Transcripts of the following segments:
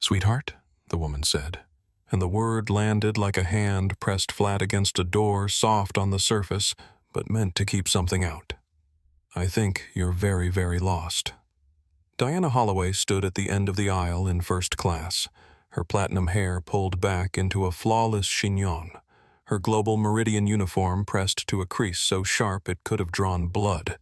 "Sweetheart," the woman said, and the word landed like a hand pressed flat against a door, soft on the surface, but meant to keep something out. "I think you're very, very lost." Diana Holloway stood at the end of the aisle in first class, her platinum hair pulled back into a flawless chignon, her global meridian uniform pressed to a crease so sharp it could have drawn blood,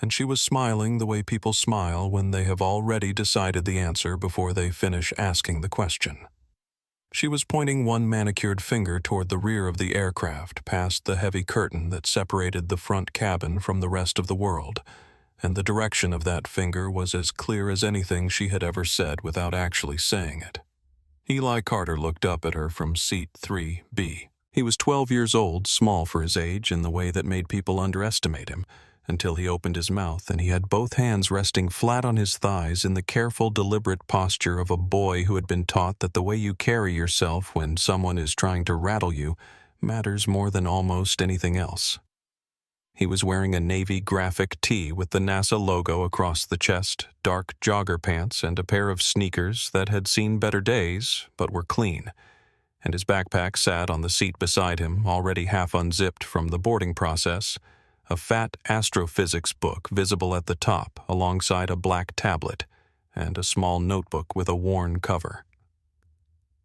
and she was smiling the way people smile when they have already decided the answer before they finish asking the question. She was pointing one manicured finger toward the rear of the aircraft, past the heavy curtain that separated the front cabin from the rest of the world, and the direction of that finger was as clear as anything she had ever said without actually saying it. Eli Carter looked up at her from seat 3B. He was 12 years old, small for his age in the way that made people underestimate him, until he opened his mouth and he had both hands resting flat on his thighs in the careful, deliberate posture of a boy who had been taught that the way you carry yourself when someone is trying to rattle you matters more than almost anything else. He was wearing a navy graphic tee with the NASA logo across the chest, dark jogger pants, and a pair of sneakers that had seen better days but were clean, and his backpack sat on the seat beside him, already half unzipped from the boarding process, a fat astrophysics book visible at the top alongside a black tablet and a small notebook with a worn cover.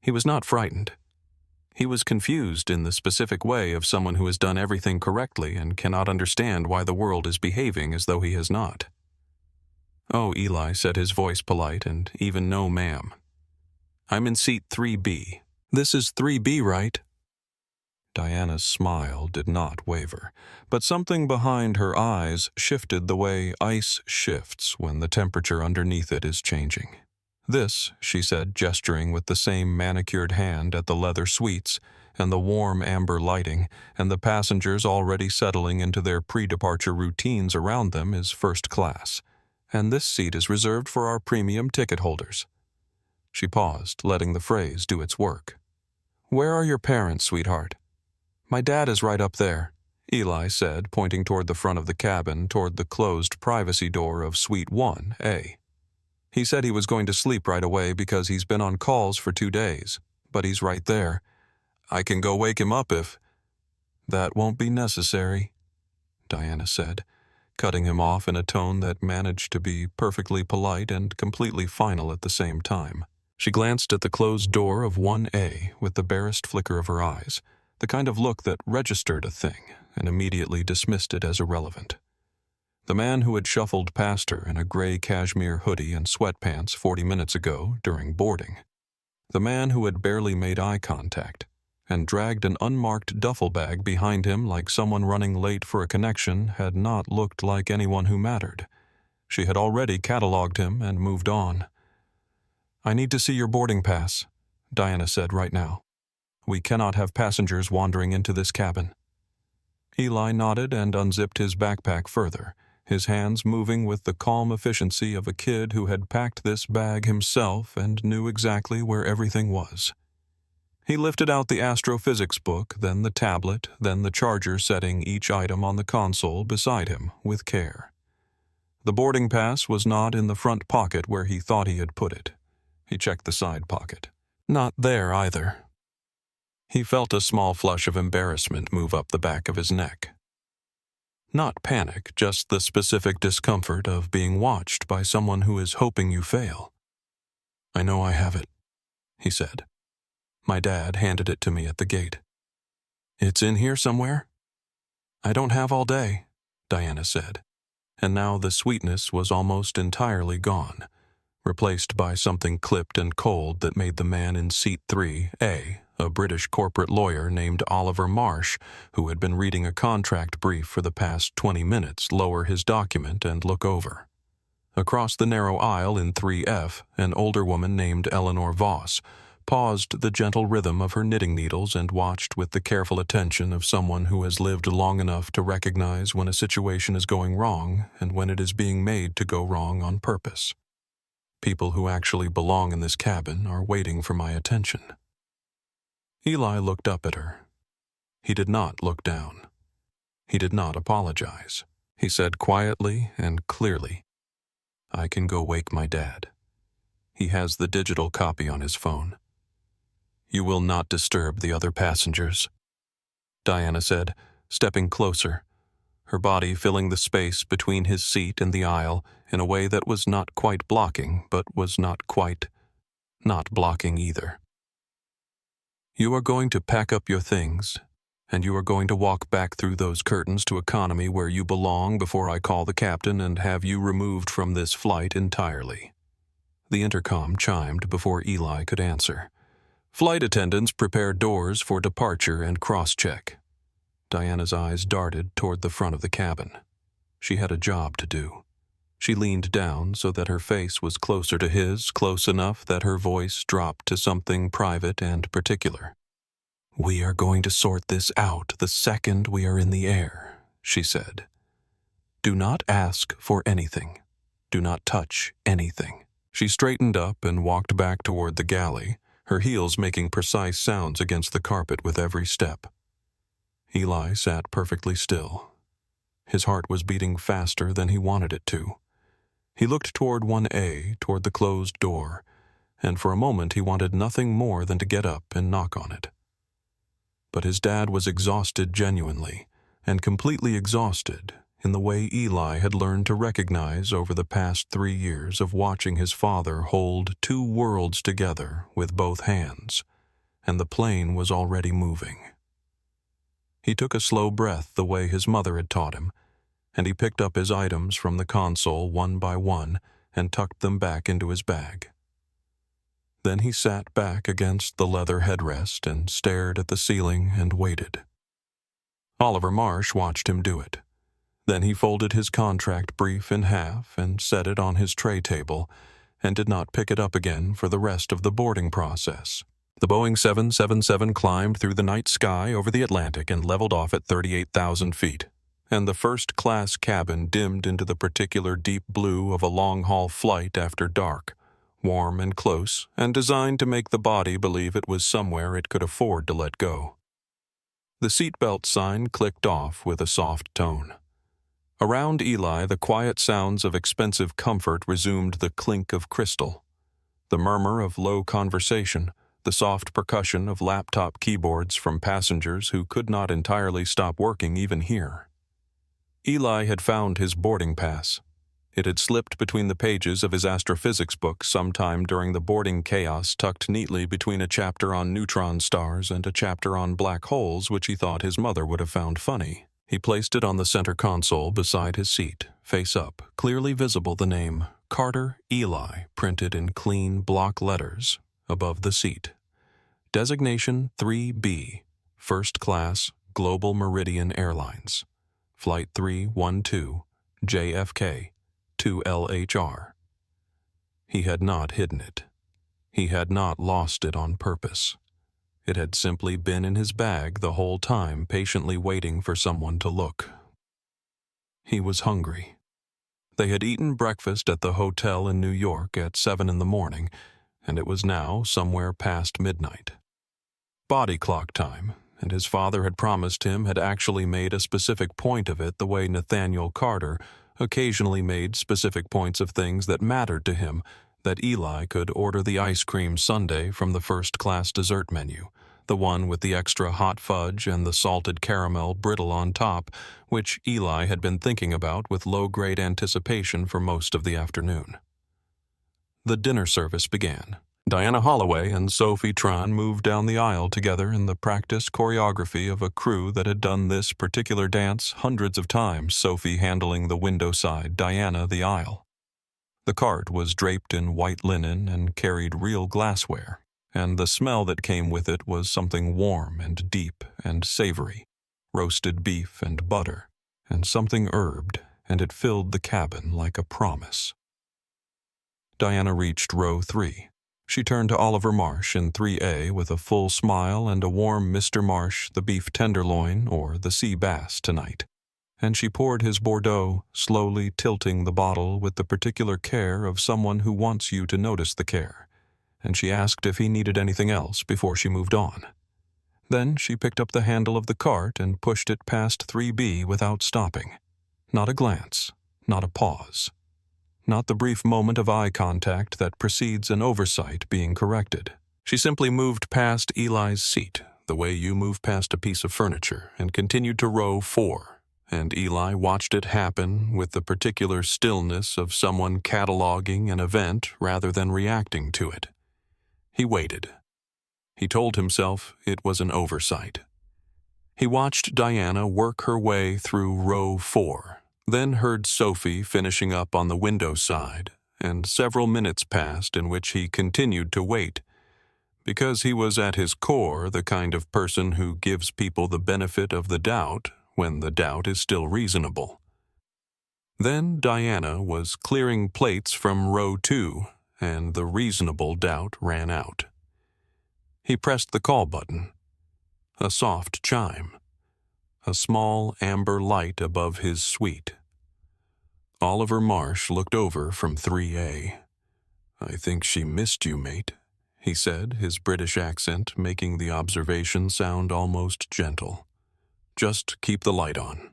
He was not frightened. He was confused in the specific way of someone who has done everything correctly and cannot understand why the world is behaving as though he has not. "Oh," Eli said, his voice polite and even "no, ma'am. I'm in seat 3B. This is 3B, right?" Diana's smile did not waver, but something behind her eyes shifted the way ice shifts when the temperature underneath it is changing. "This," she said, gesturing with the same manicured hand at the leather suites and the warm amber lighting and the passengers already settling into their pre-departure routines around them, "is first class, and this seat is reserved for our premium ticket holders." She paused, letting the phrase do its work. "Where are your parents, sweetheart?" "My dad is right up there," Eli said, pointing toward the front of the cabin, toward the closed privacy door of Suite 1A. "He said he was going to sleep right away because he's been on calls for 2 days, but he's right there. I can go wake him up if—" "That won't be necessary," Diana said, cutting him off in a tone that managed to be perfectly polite and completely final at the same time. She glanced at the closed door of 1A with the barest flicker of her eyes, the kind of look that registered a thing and immediately dismissed it as irrelevant. The man who had shuffled past her in a gray cashmere hoodie and sweatpants 40 minutes ago during boarding. The man who had barely made eye contact and dragged an unmarked duffel bag behind him like someone running late for a connection had not looked like anyone who mattered. She had already cataloged him and moved on. "I need to see your boarding pass," Diana said, "right now. We cannot have passengers wandering into this cabin." Eli nodded and unzipped his backpack further, his hands moving with the calm efficiency of a kid who had packed this bag himself and knew exactly where everything was. He lifted out the astrophysics book, then the tablet, then the charger, setting each item on the console beside him with care. The boarding pass was not in the front pocket where he thought he had put it. He checked the side pocket. Not there either. He felt a small flush of embarrassment move up the back of his neck. Not panic, just the specific discomfort of being watched by someone who is hoping you fail. "I know I have it," he said. "My dad handed it to me at the gate." "It's in here somewhere?" "I don't have all day," Diana said, and now the sweetness was almost entirely gone, replaced by something clipped and cold that made the man in seat 3A, a British corporate lawyer named Oliver Marsh, who had been reading a contract brief for the past 20 minutes, lower his document and look over. Across the narrow aisle in 3F, an older woman named Eleanor Voss paused the gentle rhythm of her knitting needles and watched with the careful attention of someone who has lived long enough to recognize when a situation is going wrong and when it is being made to go wrong on purpose. People who actually belong in this cabin are waiting for my attention. Eli looked up at her. He did not look down. He did not apologize. He said quietly and clearly, "I can go wake my dad." He has the digital copy on his phone. "You will not disturb the other passengers," Diana said, stepping closer, her body filling the space between his seat and the aisle in a way that was not quite blocking, but was not quite not blocking either. "You are going to pack up your things, and you are going to walk back through those curtains to economy where you belong before I call the captain and have you removed from this flight entirely." The intercom chimed before Eli could answer. "Flight attendants prepare doors for departure and cross-check." Diana's eyes darted toward the front of the cabin. She had a job to do. She leaned down so that her face was closer to his, close enough that her voice dropped to something private and particular. "We are going to sort this out the second we are in the air," she said. "Do not ask for anything. Do not touch anything." She straightened up and walked back toward the galley, her heels making precise sounds against the carpet with every step. Eli sat perfectly still. His heart was beating faster than he wanted it to. He looked toward 1A, toward the closed door, and for a moment he wanted nothing more than to get up and knock on it. But his dad was exhausted genuinely, and completely exhausted in the way Eli had learned to recognize over the past 3 years of watching his father hold 2 worlds together with both hands, and the plane was already moving. He took a slow breath the way his mother had taught him, and he picked up his items from the console one by one and tucked them back into his bag. Then he sat back against the leather headrest and stared at the ceiling and waited. Oliver Marsh watched him do it. Then he folded his contract brief in half and set it on his tray table and did not pick it up again for the rest of the boarding process. The Boeing 777 climbed through the night sky over the Atlantic and leveled off at 38,000 feet, and the first-class cabin dimmed into the particular deep blue of a long-haul flight after dark, warm and close, and designed to make the body believe it was somewhere it could afford to let go. The seatbelt sign clicked off with a soft tone. Around Eli, the quiet sounds of expensive comfort resumed the clink of crystal, the murmur of low conversation, the soft percussion of laptop keyboards from passengers who could not entirely stop working even here. Eli had found his boarding pass. It had slipped between the pages of his astrophysics book sometime during the boarding chaos, tucked neatly between a chapter on neutron stars and a chapter on black holes, which he thought his mother would have found funny. He placed it on the center console beside his seat, face up, clearly visible the name Carter Eli printed in clean block letters above the seat. Designation 3B, First Class, Global Meridian Airlines. Flight 312, JFK, to LHR. He had not hidden it. He had not lost it on purpose. It had simply been in his bag the whole time, patiently waiting for someone to look. He was hungry. They had eaten breakfast at the hotel in New York at 7 in the morning, and it was now somewhere past midnight. Body clock time, and his father had promised him had actually made a specific point of it the way Nathaniel Carter occasionally made specific points of things that mattered to him, that Eli could order the ice cream sundae from the first-class dessert menu, the one with the extra hot fudge and the salted caramel brittle on top, which Eli had been thinking about with low-grade anticipation for most of the afternoon. The dinner service began. Diana Holloway and Sophie Tran moved down the aisle together in the practiced choreography of a crew that had done this particular dance hundreds of times, Sophie handling the window side, Diana the aisle. The cart was draped in white linen and carried real glassware, and the smell that came with it was something warm and deep and savory, roasted beef and butter, and something herbed, and it filled the cabin like a promise. Diana reached row 3. She turned to Oliver Marsh in 3A with a full smile and a warm "Mr. Marsh, the beef tenderloin or the sea bass tonight," and she poured his Bordeaux, slowly tilting the bottle with the particular care of someone who wants you to notice the care, and she asked if he needed anything else before she moved on. Then she picked up the handle of the cart and pushed it past 3B without stopping. Not a glance, not a pause. not the brief moment of eye contact that precedes an oversight being corrected. She simply moved past Eli's seat, the way you move past a piece of furniture, and continued to row 4, and Eli watched it happen with the particular stillness of someone cataloging an event rather than reacting to it. He waited. He told himself it was an oversight. He watched Diana work her way through row 4, then heard Sophie finishing up on the window side, and several minutes passed in which he continued to wait, because he was at his core the kind of person who gives people the benefit of the doubt when the doubt is still reasonable. Then Diana was clearing plates from row 2, and the reasonable doubt ran out. He pressed the call button. A soft chime. A small amber light above his suite. Oliver Marsh looked over from 3A. "I think she missed you, mate," he said, his British accent making the observation sound almost gentle. "Just keep the light on."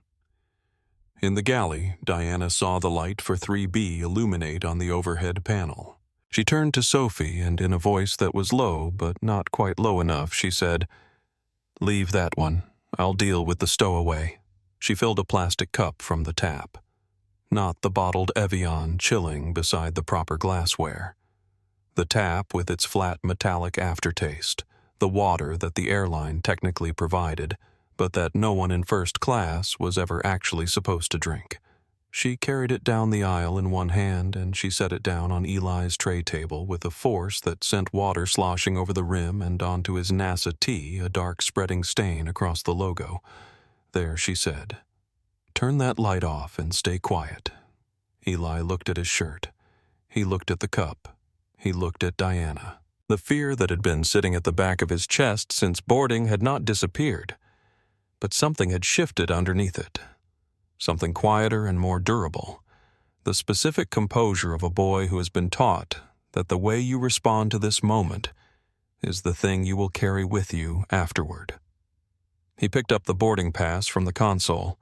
In the galley, Diana saw the light for 3B illuminate on the overhead panel. She turned to Sophie, and in a voice that was low but not quite low enough, she said, "Leave that one. I'll deal with the stowaway." She filled a plastic cup from the tap. Not the bottled Evian chilling beside the proper glassware. The tap with its flat metallic aftertaste, the water that the airline technically provided, but that no one in first class was ever actually supposed to drink. She carried it down the aisle in one hand, and she set it down on Eli's tray table with a force that sent water sloshing over the rim and onto his NASA T, a dark spreading stain across the logo. There, she said, "Turn that light off and stay quiet." Eli looked at his shirt. He looked at the cup. He looked at Diana. The fear that had been sitting at the back of his chest since boarding had not disappeared, but something had shifted underneath it. Something quieter and more durable. The specific composure of a boy who has been taught that the way you respond to this moment is the thing you will carry with you afterward. He picked up the boarding pass from the console.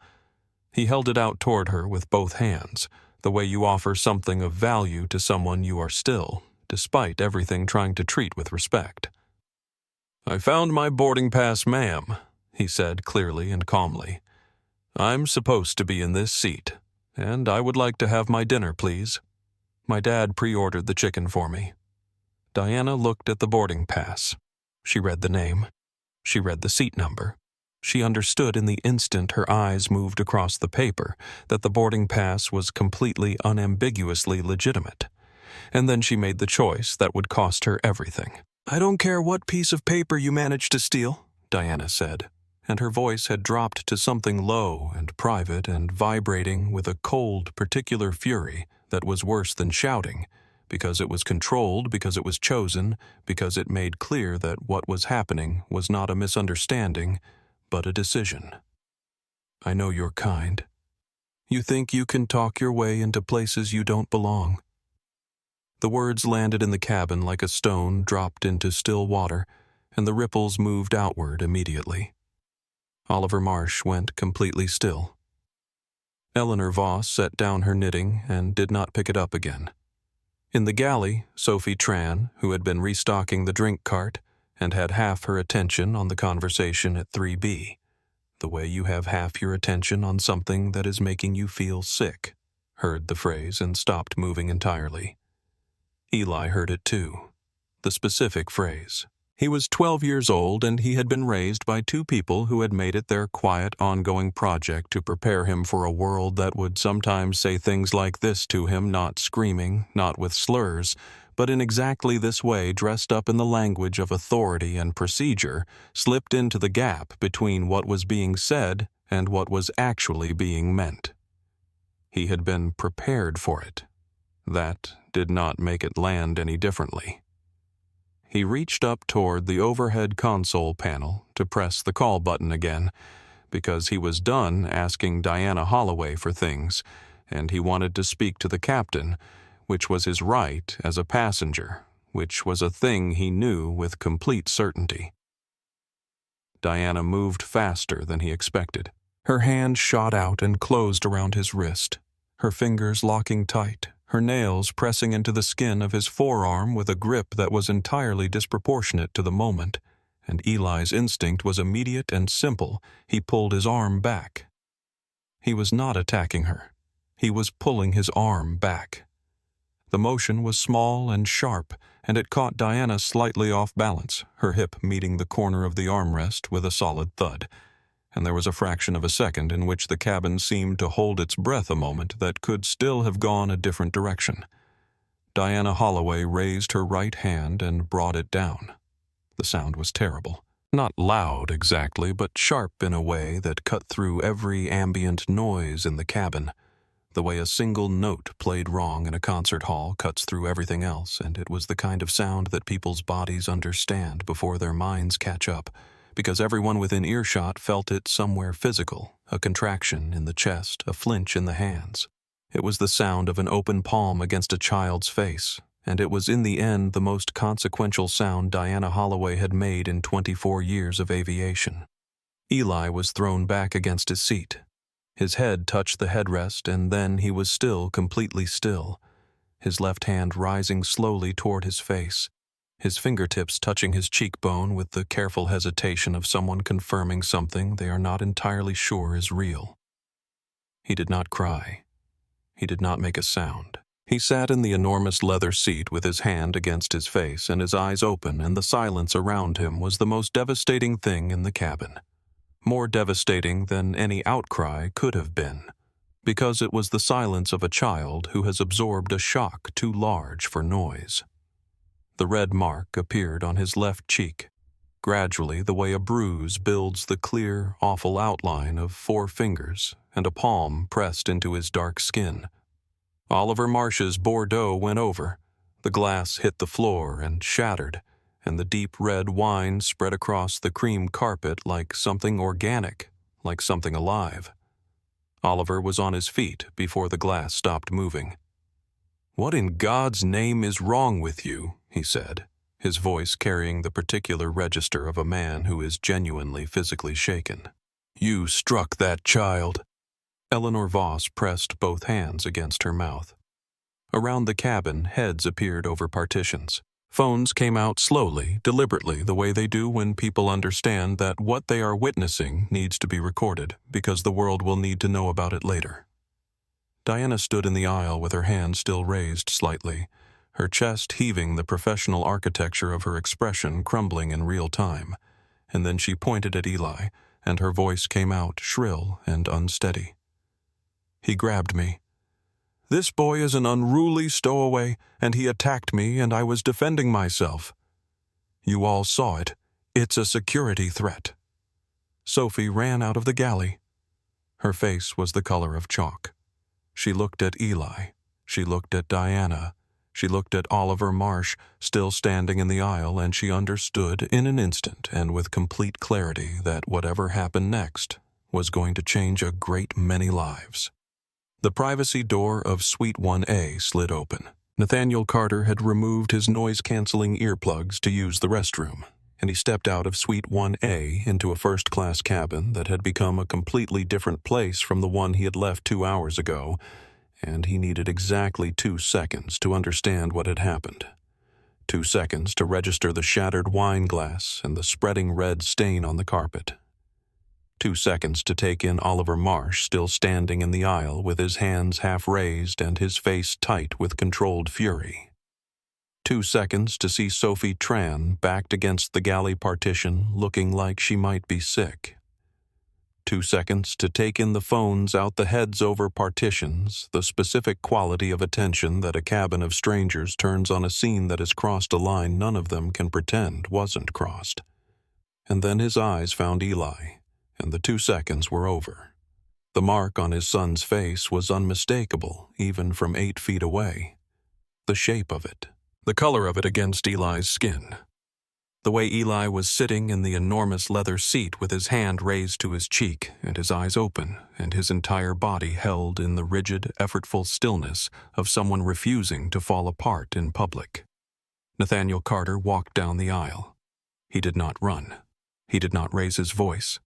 He held it out toward her with both hands, the way you offer something of value to someone you are still, despite everything, trying to treat with respect. "I found my boarding pass, ma'am," he said clearly and calmly. "I'm supposed to be in this seat, and I would like to have my dinner, please. My dad pre-ordered the chicken for me." Diana looked at the boarding pass. She read the name. She read the seat number. She understood in the instant her eyes moved across the paper that the boarding pass was completely unambiguously legitimate. And then she made the choice that would cost her everything. "I don't care what piece of paper you managed to steal," Diana said, and her voice had dropped to something low and private and vibrating with a cold, particular fury that was worse than shouting, because it was controlled, because it was chosen, because it made clear that what was happening was not a misunderstanding, but a decision. "I know you're kind. You think you can talk your way into places you don't belong." The words landed in the cabin like a stone dropped into still water, and the ripples moved outward immediately. Oliver Marsh went completely still. Eleanor Voss set down her knitting and did not pick it up again. In the galley, Sophie Tran, who had been restocking the drink cart and had half her attention on the conversation at 3B, the way you have half your attention on something that is making you feel sick, heard the phrase and stopped moving entirely. Eli heard it too, the specific phrase. He was 12 years old, and he had been raised by two people who had made it their quiet, ongoing project to prepare him for a world that would sometimes say things like this to him, not screaming, not with slurs, but in exactly this way, dressed up in the language of authority and procedure, slipped into the gap between what was being said and what was actually being meant. He had been prepared for it. That did not make it land any differently. He reached up toward the overhead console panel to press the call button again, because he was done asking Diana Holloway for things, and he wanted to speak to the captain, which was his right as a passenger, which was a thing he knew with complete certainty. Diana moved faster than he expected. Her hand shot out and closed around his wrist, her fingers locking tight, her nails pressing into the skin of his forearm with a grip that was entirely disproportionate to the moment, and Eli's instinct was immediate and simple. He pulled his arm back. He was not attacking her. He was pulling his arm back. The motion was small and sharp, and it caught Diana slightly off balance, her hip meeting the corner of the armrest with a solid thud, and there was a fraction of a second in which the cabin seemed to hold its breath a moment that could still have gone a different direction. Diana Holloway raised her right hand and brought it down. The sound was terrible. Not loud exactly, but sharp in a way that cut through every ambient noise in the cabin. The way a single note played wrong in a concert hall cuts through everything else, and it was the kind of sound that people's bodies understand before their minds catch up, because everyone within earshot felt it somewhere physical, a contraction in the chest, a flinch in the hands. It was the sound of an open palm against a child's face, and it was in the end the most consequential sound Diana Holloway had made in 24 years of aviation. Eli was thrown back against his seat. His head touched the headrest, and then he was still completely still, his left hand rising slowly toward his face, his fingertips touching his cheekbone with the careful hesitation of someone confirming something they are not entirely sure is real. He did not cry. He did not make a sound. He sat in the enormous leather seat with his hand against his face and his eyes open, and the silence around him was the most devastating thing in the cabin. More devastating than any outcry could have been, because it was the silence of a child who has absorbed a shock too large for noise. The red mark appeared on his left cheek, gradually the way a bruise builds the clear, awful outline of 4 fingers and a palm pressed into his dark skin. Oliver Marsh's Bordeaux went over. The glass hit the floor and shattered, and the deep red wine spread across the cream carpet like something organic, like something alive. Oliver was on his feet before the glass stopped moving. "What in God's name is wrong with you?" he said, his voice carrying the particular register of a man who is genuinely physically shaken. "You struck that child." Eleanor Voss pressed both hands against her mouth. Around the cabin, heads appeared over partitions. Phones came out slowly, deliberately, the way they do when people understand that what they are witnessing needs to be recorded, because the world will need to know about it later. Diana stood in the aisle with her hand still raised slightly, her chest heaving, the professional architecture of her expression crumbling in real time, and then she pointed at Eli, and her voice came out shrill and unsteady. "He grabbed me. This boy is an unruly stowaway, and he attacked me, and I was defending myself. You all saw it. It's a security threat." Sophie ran out of the galley. Her face was the color of chalk. She looked at Eli. She looked at Diana. She looked at Oliver Marsh, still standing in the aisle, and she understood in an instant and with complete clarity that whatever happened next was going to change a great many lives. The privacy door of Suite 1A slid open. Nathaniel Carter had removed his noise-canceling earplugs to use the restroom, and he stepped out of Suite 1A into a first-class cabin that had become a completely different place from the one he had left 2 hours ago, and he needed exactly 2 seconds to understand what had happened. 2 seconds to register the shattered wine glass and the spreading red stain on the carpet. 2 seconds to take in Oliver Marsh still standing in the aisle with his hands half raised and his face tight with controlled fury. 2 seconds to see Sophie Tran backed against the galley partition looking like she might be sick. 2 seconds to take in the phones out the heads over partitions, the specific quality of attention that a cabin of strangers turns on a scene that has crossed a line none of them can pretend wasn't crossed. And then his eyes found Eli, and the 2 seconds were over. The mark on his son's face was unmistakable, even from 8 feet away. The shape of it, the color of it against Eli's skin. The way Eli was sitting in the enormous leather seat with his hand raised to his cheek and his eyes open and his entire body held in the rigid, effortful stillness of someone refusing to fall apart in public. Nathaniel Carter walked down the aisle. He did not run. He did not raise his voice.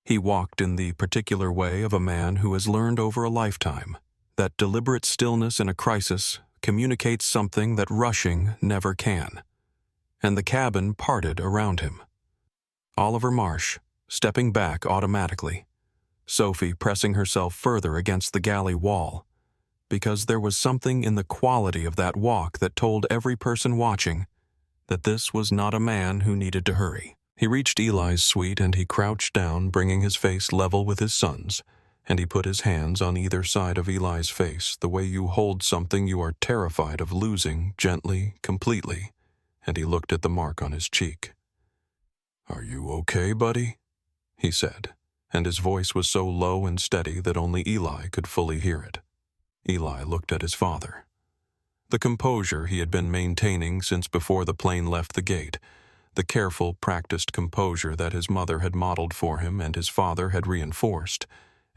He walked in the particular way of a man who has learned over a lifetime That deliberate stillness in a crisis communicates something that rushing never can. And the cabin parted around him. Oliver Marsh, stepping back automatically. Sophie pressing herself further against the galley wall, because there was something in the quality of that walk that told every person watching that this was not a man who needed to hurry. He reached Eli's suite and he crouched down, bringing his face level with his son's, and he put his hands on either side of Eli's face the way you hold something you are terrified of losing, gently, completely, and he looked at the mark on his cheek. "Are you okay, buddy?" he said, and his voice was so low and steady that only Eli could fully hear it. Eli looked at his father. The composure he had been maintaining since before the plane left the gate, the careful, practiced composure that his mother had modeled for him and his father had reinforced,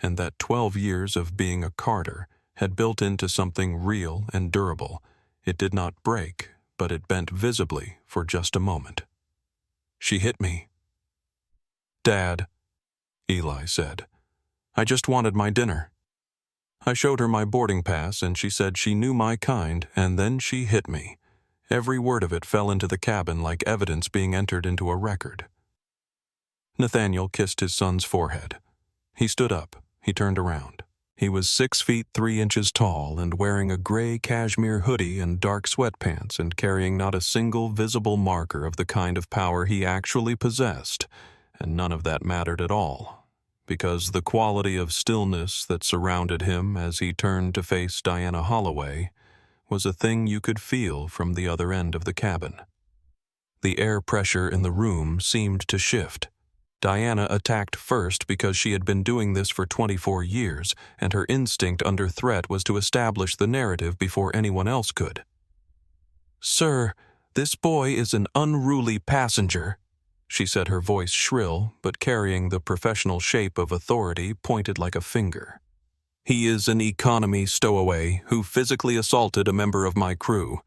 and that 12 years of being a Carter had built into something real and durable. It did not break, but it bent visibly for just a moment. "She hit me." "Dad," Eli said, "I just wanted my dinner. I showed her my boarding pass and she said she knew my kind, and then she hit me." Every word of it fell into the cabin like evidence being entered into a record. Nathaniel kissed his son's forehead. He stood up. He turned around. He was 6 feet 3 inches tall and wearing a gray cashmere hoodie and dark sweatpants and carrying not a single visible marker of the kind of power he actually possessed, and none of that mattered at all, because the quality of stillness that surrounded him as he turned to face Diana Holloway was a thing you could feel from the other end of the cabin. The air pressure in the room seemed to shift. Diana attacked first because she had been doing this for 24 years, and her instinct under threat was to establish the narrative before anyone else could. "Sir, this boy is an unruly passenger," she said, her voice shrill, but carrying the professional shape of authority pointed like a finger. "He is an economy stowaway who physically assaulted a member of my crew,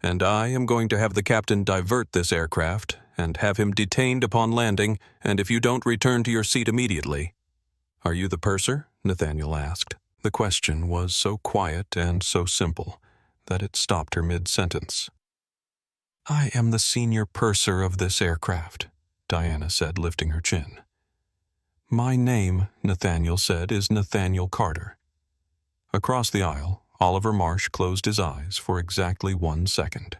and I am going to have the captain divert this aircraft and have him detained upon landing, and if you don't return to your seat immediately." "Are you the purser?" Nathaniel asked. The question was so quiet and so simple that it stopped her mid-sentence. "I am the senior purser of this aircraft," Diana said, lifting her chin. "My name," Nathaniel said, "is Nathaniel Carter." Across the aisle, Oliver Marsh closed his eyes for exactly 1 second.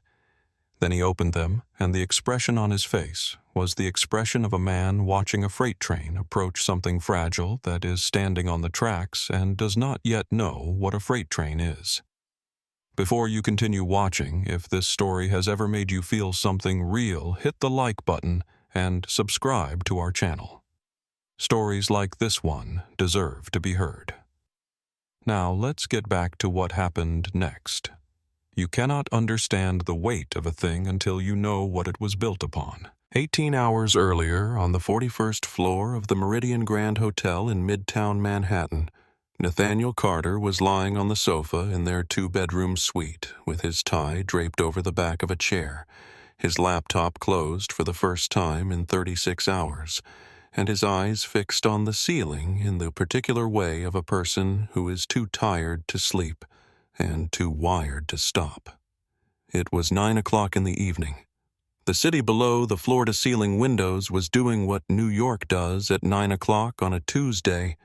Then he opened them, and the expression on his face was the expression of a man watching a freight train approach something fragile that is standing on the tracks and does not yet know what a freight train is. Before you continue watching, if this story has ever made you feel something real, hit the like button and subscribe to our channel. Stories like this one deserve to be heard. Now let's get back to what happened next. You cannot understand the weight of a thing until you know what it was built upon. 18 hours earlier, on the 41st floor of the Meridian Grand Hotel in Midtown Manhattan, Nathaniel Carter was lying on the sofa in their 2-bedroom suite with his tie draped over the back of a chair, his laptop closed for the first time in 36 hours, and his eyes fixed on the ceiling in the particular way of a person who is too tired to sleep and too wired to stop. It was 9 o'clock in the evening. The city below the floor-to-ceiling windows was doing what New York does at 9 o'clock on a Tuesday,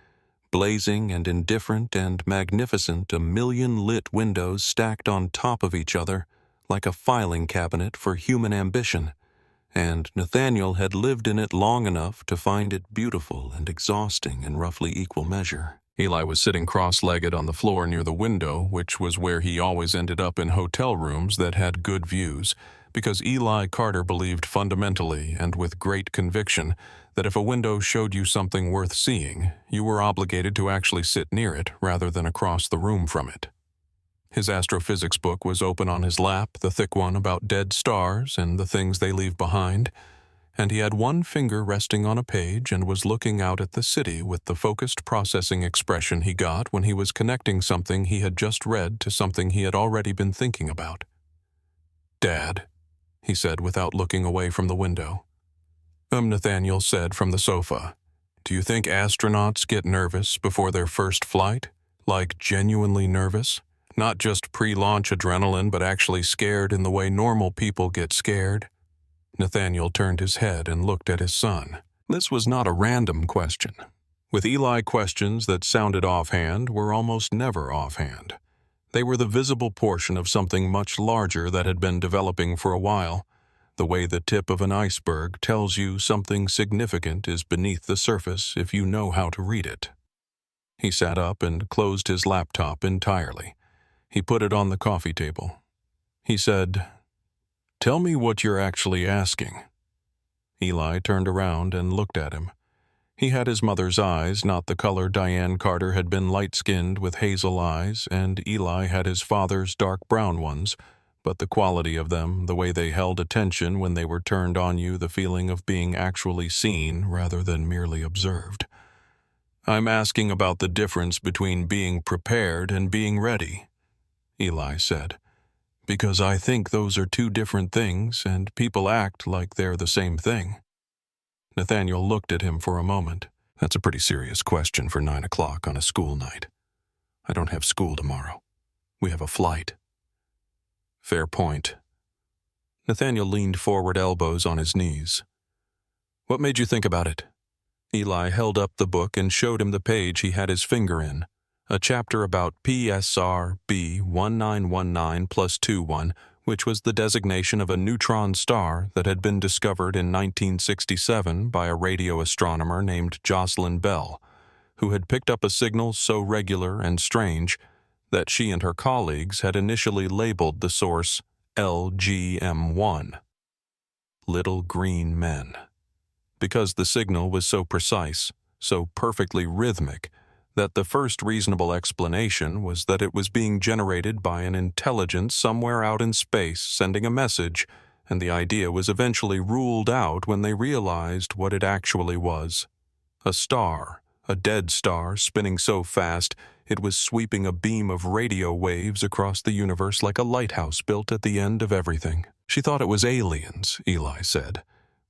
blazing and indifferent and magnificent, a million lit windows stacked on top of each other like a filing cabinet for human ambition, and Nathaniel had lived in it long enough to find it beautiful and exhausting in roughly equal measure. Eli was sitting cross-legged on the floor near the window, which was where he always ended up in hotel rooms that had good views, because Eli Carter believed fundamentally and with great conviction that if a window showed you something worth seeing, you were obligated to actually sit near it rather than across the room from it. His astrophysics book was open on his lap, the thick one about dead stars and the things they leave behind, and he had one finger resting on a page and was looking out at the city with the focused processing expression he got when he was connecting something he had just read to something he had already been thinking about. "Dad," he said without looking away from the window. Nathaniel said from the sofa, "Do you think astronauts get nervous before their first flight? Like genuinely nervous? Not just pre-launch adrenaline, but actually scared in the way normal people get scared? Nathaniel turned his head and looked at his son. This was not a random question. With Eli, questions that sounded offhand were almost never offhand. They were the visible portion of something much larger that had been developing for a while, the way the tip of an iceberg tells you something significant is beneath the surface if you know how to read it. He sat up and closed his laptop entirely. He put it on the coffee table. He said, "Tell me what you're actually asking." Eli turned around and looked at him. He had his mother's eyes, not the color Diane Carter had been light-skinned with hazel eyes, and Eli had his father's dark brown ones, but the quality of them, the way they held attention when they were turned on you, the feeling of being actually seen rather than merely observed. "I'm asking about the difference between being prepared and being ready," Eli said, "because I think those are two different things, and people act like they're the same thing." Nathaniel looked at him for a moment. "That's a pretty serious question for 9 o'clock on a school night. I don't have school tomorrow. We have a flight." "Fair point." Nathaniel leaned forward, elbows on his knees. "What made you think about it?" Eli held up the book and showed him the page he had his finger in, a chapter about PSR-B 1919+21, which was the designation of a neutron star that had been discovered in 1967 by a radio astronomer named Jocelyn Bell, who had picked up a signal so regular and strange that she and her colleagues had initially labeled the source LGM1, Little Green Men, because the signal was so precise, so perfectly rhythmic, that the first reasonable explanation was that it was being generated by an intelligence somewhere out in space sending a message, and the idea was eventually ruled out when they realized what it actually was. A star, a dead star spinning so fast it was sweeping a beam of radio waves across the universe like a lighthouse built at the end of everything. She thought it was aliens, Eli said,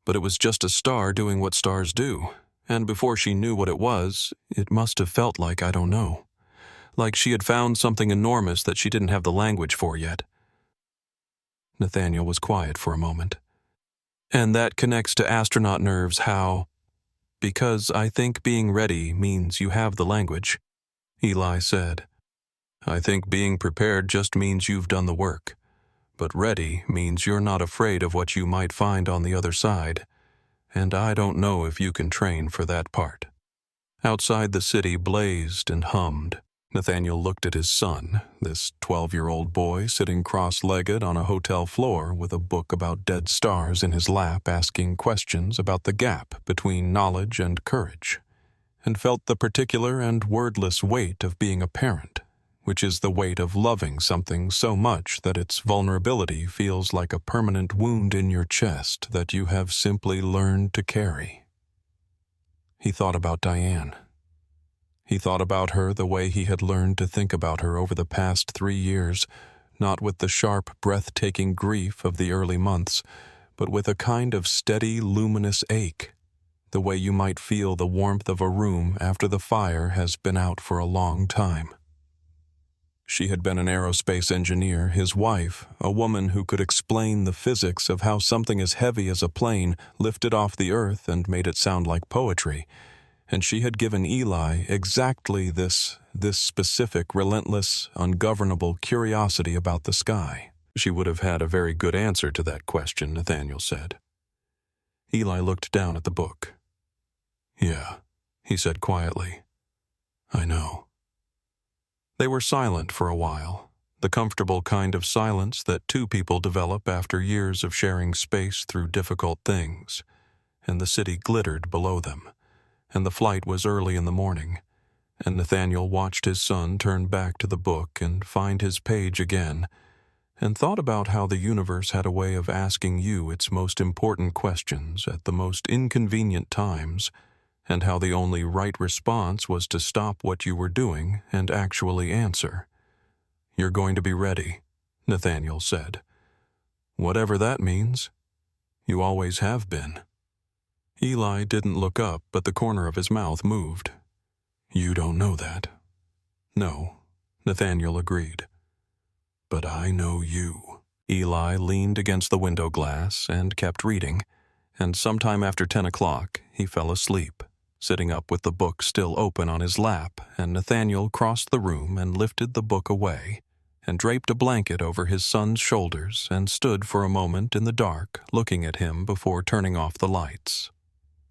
but it was just a star doing what stars do. And before she knew what it was, it must have felt like, I don't know, like she had found something enormous that she didn't have the language for yet. Nathaniel was quiet for a moment. "And that connects to astronaut nerves how?" "Because I think being ready means you have the language," Eli said. "I think being prepared just means you've done the work, but ready means you're not afraid of what you might find on the other side. And I don't know if you can train for that part." Outside the city blazed and hummed. Nathaniel looked at his son, this 12-year-old boy sitting cross-legged on a hotel floor with a book about dead stars in his lap, asking questions about the gap between knowledge and courage, and felt the particular and wordless weight of being a parent, which is the weight of loving something so much that its vulnerability feels like a permanent wound in your chest that you have simply learned to carry. He thought about Diane. He thought about her the way he had learned to think about her over the past 3 years, not with the sharp, breathtaking grief of the early months, but with a kind of steady, luminous ache, the way you might feel the warmth of a room after the fire has been out for a long time. She had been an aerospace engineer, his wife, a woman who could explain the physics of how something as heavy as a plane lifted off the earth and made it sound like poetry, and she had given Eli exactly this specific, relentless, ungovernable curiosity about the sky. She would have had a very good answer to that question, Nathaniel said. Eli looked down at the book. "Yeah," he said quietly. "I know." They were silent for a while, the comfortable kind of silence that two people develop after years of sharing space through difficult things, and the city glittered below them, and the flight was early in the morning, and Nathaniel watched his son turn back to the book and find his page again, and thought about how the universe had a way of asking you its most important questions at the most inconvenient times, and how the only right response was to stop what you were doing and actually answer. "You're going to be ready," Nathaniel said. "Whatever that means. You always have been." Eli didn't look up, but the corner of his mouth moved. "You don't know that." No, Nathaniel agreed. But I know you. Eli leaned against the window glass and kept reading, and sometime after 10 o'clock he fell asleep, sitting up with the book still open on his lap, and Nathaniel crossed the room and lifted the book away, and draped a blanket over his son's shoulders and stood for a moment in the dark looking at him before turning off the lights.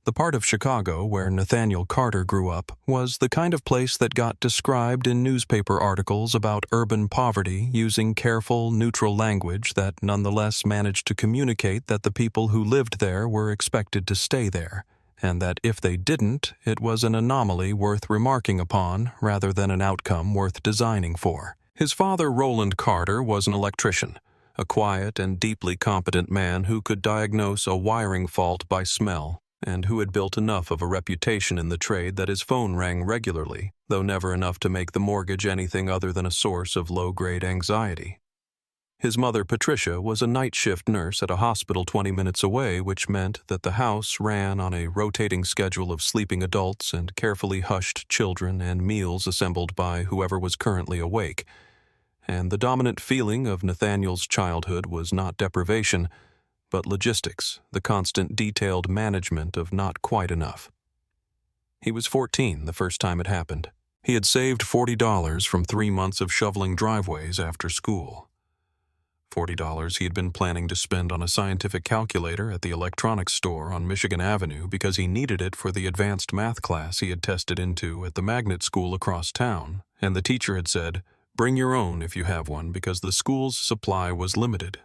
The part of Chicago where Nathaniel Carter grew up was the kind of place that got described in newspaper articles about urban poverty using careful, neutral language that nonetheless managed to communicate that the people who lived there were expected to stay there, and that if they didn't, it was an anomaly worth remarking upon rather than an outcome worth designing for. His father, Roland Carter, was an electrician, a quiet and deeply competent man who could diagnose a wiring fault by smell, and who had built enough of a reputation in the trade that his phone rang regularly, though never enough to make the mortgage anything other than a source of low-grade anxiety. His mother, Patricia, was a night shift nurse at a hospital 20 minutes away, which meant that the house ran on a rotating schedule of sleeping adults and carefully hushed children and meals assembled by whoever was currently awake. And the dominant feeling of Nathaniel's childhood was not deprivation, but logistics, the constant detailed management of not quite enough. He was 14 the first time it happened. He had saved $40 from 3 months of shoveling driveways after school. $40 he had been planning to spend on a scientific calculator at the electronics store on Michigan Avenue because he needed it for the advanced math class he had tested into at the magnet school across town, and the teacher had said, "Bring your own if you have one because the school's supply was limited."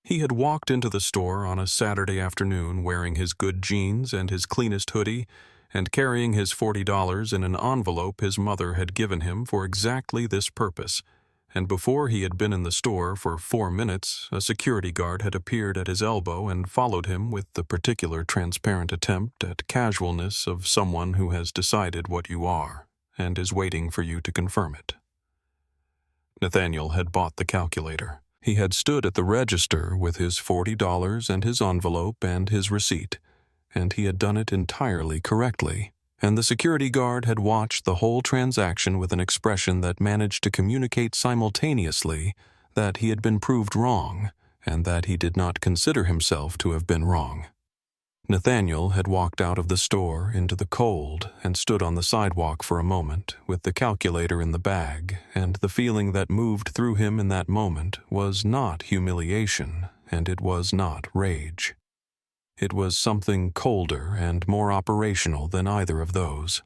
He had walked into the store on a Saturday afternoon wearing his good jeans and his cleanest hoodie and carrying his $40 in an envelope his mother had given him for exactly this purpose, and before he had been in the store for 4 minutes, a security guard had appeared at his elbow and followed him with the particular transparent attempt at casualness of someone who has decided what you are and is waiting for you to confirm it. Nathaniel had bought the calculator. He had stood at the register with his $40 and his envelope and his receipt, and he had done it entirely correctly, and the security guard had watched the whole transaction with an expression that managed to communicate simultaneously that he had been proved wrong and that he did not consider himself to have been wrong. Nathaniel had walked out of the store into the cold and stood on the sidewalk for a moment with the calculator in the bag, and the feeling that moved through him in that moment was not humiliation, and it was not rage. It was something colder and more operational than either of those.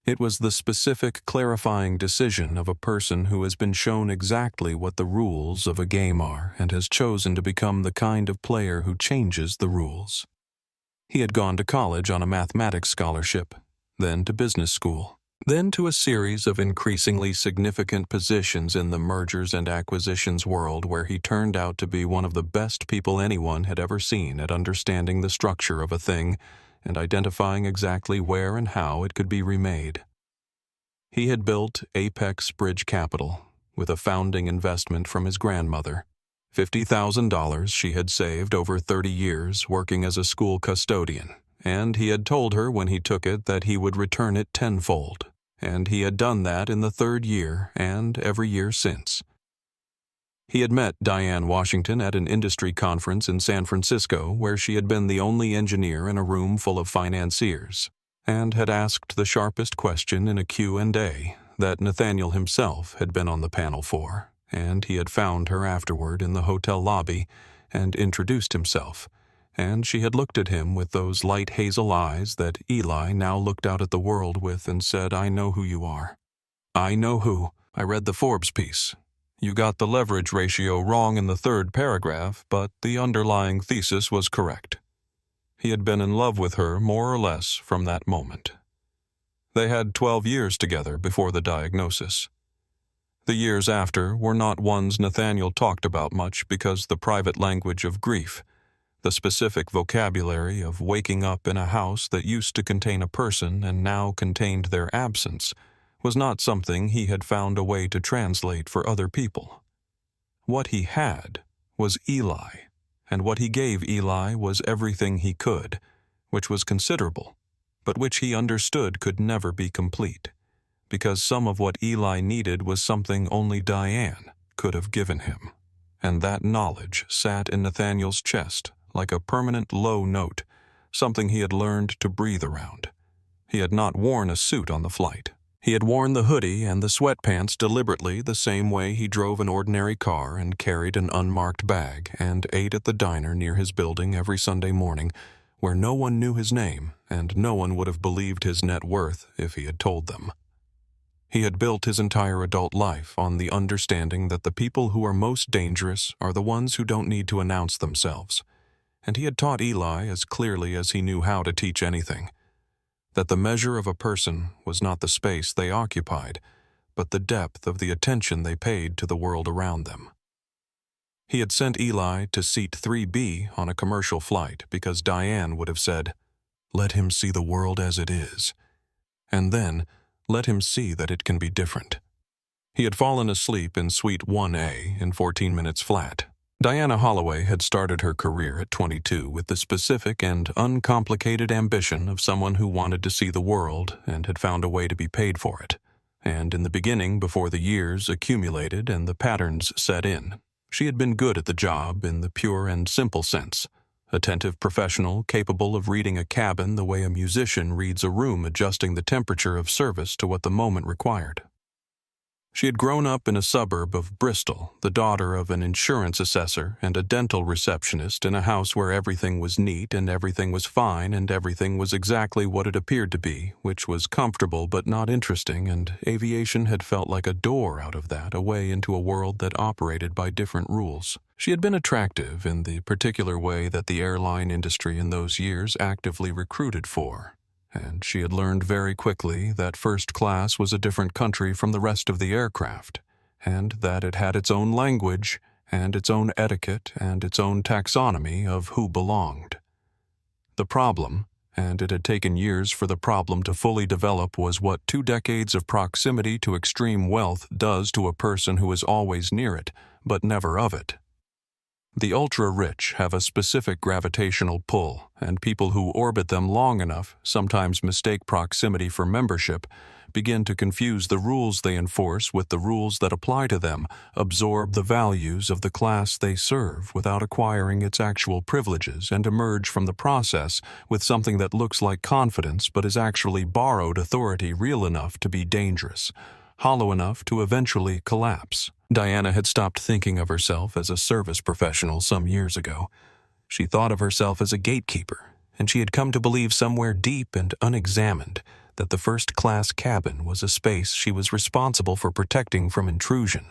It was the specific, clarifying decision of a person who has been shown exactly what the rules of a game are and has chosen to become the kind of player who changes the rules. He had gone to college on a mathematics scholarship, then to business school, then to a series of increasingly significant positions in the mergers and acquisitions world where he turned out to be one of the best people anyone had ever seen at understanding the structure of a thing and identifying exactly where and how it could be remade. He had built Apex Bridge Capital with a founding investment from his grandmother. $50,000 she had saved over 30 years working as a school custodian, and he had told her when he took it that he would return it tenfold, and he had done that in the 3rd year and every year since. He had met Diane Washington at an industry conference in San Francisco where she had been the only engineer in a room full of financiers, and had asked the sharpest question in a Q&A that Nathaniel himself had been on the panel for. And he had found her afterward in the hotel lobby and introduced himself, and she had looked at him with those light hazel eyes that Eli now looked out at the world with and said, "I know who you are." "I know who. I read the Forbes piece. You got the leverage ratio wrong in the 3rd paragraph, but the underlying thesis was correct." He had been in love with her more or less from that moment. They had 12 years together before the diagnosis. The years after were not ones Nathaniel talked about much because the private language of grief, the specific vocabulary of waking up in a house that used to contain a person and now contained their absence, was not something he had found a way to translate for other people. What he had was Eli, and what he gave Eli was everything he could, which was considerable, but which he understood could never be complete. because some of what Eli needed was something only Diane could have given him. And that knowledge sat in Nathaniel's chest like a permanent low note, something he had learned to breathe around. He had not worn a suit on the flight. He had worn the hoodie and the sweatpants deliberately the same way he drove an ordinary car and carried an unmarked bag and ate at the diner near his building every Sunday morning, where no one knew his name and no one would have believed his net worth if he had told them. He had built his entire adult life on the understanding that the people who are most dangerous are the ones who don't need to announce themselves, and he had taught Eli as clearly as he knew how to teach anything, that the measure of a person was not the space they occupied, but the depth of the attention they paid to the world around them. He had sent Eli to seat 3B on a commercial flight because Diane would have said, "Let him see the world as it is," and then let him see that it can be different. He had fallen asleep in Suite 1A in 14 minutes flat. Diana Holloway had started her career at 22 with the specific and uncomplicated ambition of someone who wanted to see the world and had found a way to be paid for it. And in the beginning, before the years accumulated and the patterns set in, she had been good at the job in the pure and simple sense. Attentive professional capable of reading a cabin the way a musician reads a room, adjusting the temperature of service to what the moment required. She had grown up in a suburb of Bristol, the daughter of an insurance assessor and a dental receptionist in a house where everything was neat and everything was fine and everything was exactly what it appeared to be, which was comfortable but not interesting, and aviation had felt like a door out of that, away into a world that operated by different rules. She had been attractive in the particular way that the airline industry in those years actively recruited for, and she had learned very quickly that first class was a different country from the rest of the aircraft, and that it had its own language and its own etiquette and its own taxonomy of who belonged. The problem, and it had taken years for the problem to fully develop, was what 2 decades of proximity to extreme wealth does to a person who is always near it, but never of it. The ultra-rich have a specific gravitational pull, and people who orbit them long enough sometimes mistake proximity for membership, begin to confuse the rules they enforce with the rules that apply to them, absorb the values of the class they serve without acquiring its actual privileges, and emerge from the process with something that looks like confidence but is actually borrowed authority, real enough to be dangerous, hollow enough to eventually collapse. Diana had stopped thinking of herself as a service professional some years ago. She thought of herself as a gatekeeper, and she had come to believe somewhere deep and unexamined that the first-class cabin was a space she was responsible for protecting from intrusion,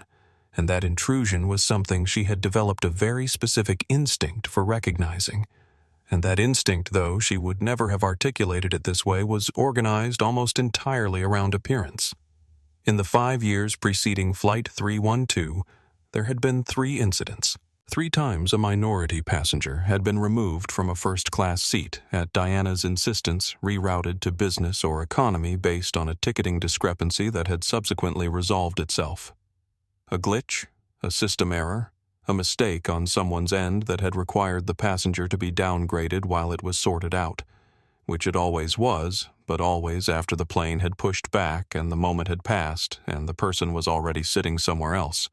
and that intrusion was something she had developed a very specific instinct for recognizing. And that instinct, though she would never have articulated it this way, was organized almost entirely around appearance. In the 5 years preceding Flight 312, there had been 3 incidents. 3 times a minority passenger had been removed from a first-class seat, at Diana's insistence rerouted to business or economy based on a ticketing discrepancy that had subsequently resolved itself. A glitch, a system error, a mistake on someone's end that had required the passenger to be downgraded while it was sorted out, which it always was, but always after the plane had pushed back and the moment had passed and the person was already sitting somewhere else.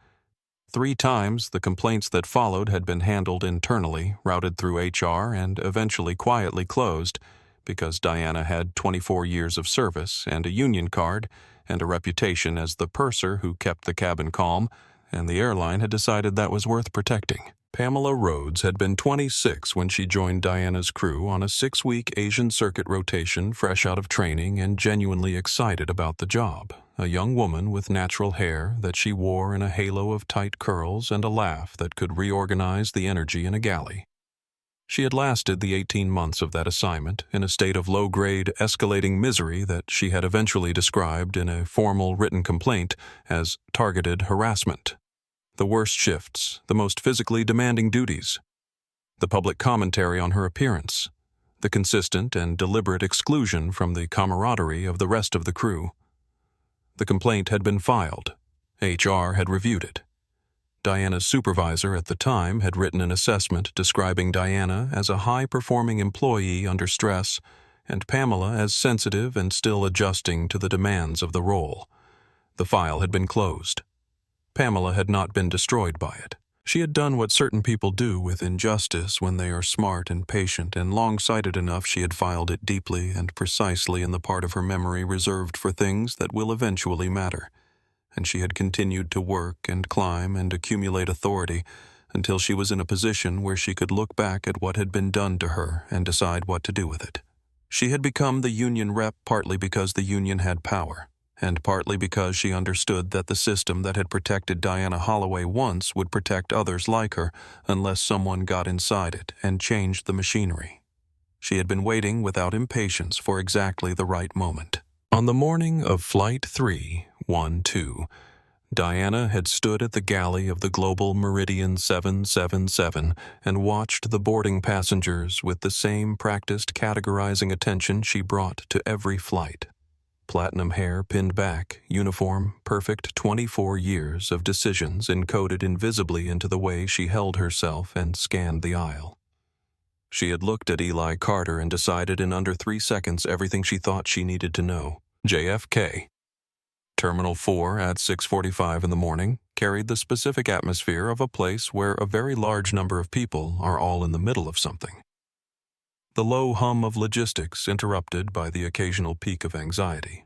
3 times the complaints that followed had been handled internally, routed through HR, and eventually quietly closed because Diana had 24 years of service and a union card and a reputation as the purser who kept the cabin calm, and the airline had decided that was worth protecting. Pamela Rhodes had been 26 when she joined Diana's crew on a 6-week Asian circuit rotation, fresh out of training and genuinely excited about the job. A young woman with natural hair that she wore in a halo of tight curls and a laugh that could reorganize the energy in a galley. She had lasted the 18 months of that assignment in a state of low-grade, escalating misery that she had eventually described in a formal written complaint as targeted harassment. The worst shifts, the most physically demanding duties, the public commentary on her appearance, the consistent and deliberate exclusion from the camaraderie of the rest of the crew. The complaint had been filed. HR had reviewed it. Diana's supervisor at the time had written an assessment describing Diana as a high-performing employee under stress and Pamela as sensitive and still adjusting to the demands of the role. The file had been closed. Pamela had not been destroyed by it. She had done what certain people do with injustice when they are smart and patient and long-sighted enough. She had filed it deeply and precisely in the part of her memory reserved for things that will eventually matter. And she had continued to work and climb and accumulate authority until she was in a position where she could look back at what had been done to her and decide what to do with it. She had become the union rep partly because the union had power, and partly because she understood that the system that had protected Diana Holloway once would protect others like her unless someone got inside it and changed the machinery. She had been waiting without impatience for exactly the right moment. On the morning of Flight 312, Diana had stood at the galley of the Global Meridian 777 and watched the boarding passengers with the same practiced categorizing attention she brought to every flight. Platinum hair pinned back, uniform, perfect 24 years of decisions encoded invisibly into the way she held herself and scanned the aisle. She had looked at Eli Carter and decided in under 3 seconds everything she thought she needed to know. JFK. Terminal 4 at 6:45 in the morning carried the specific atmosphere of a place where a very large number of people are all in the middle of something. The low hum of logistics interrupted by the occasional peak of anxiety.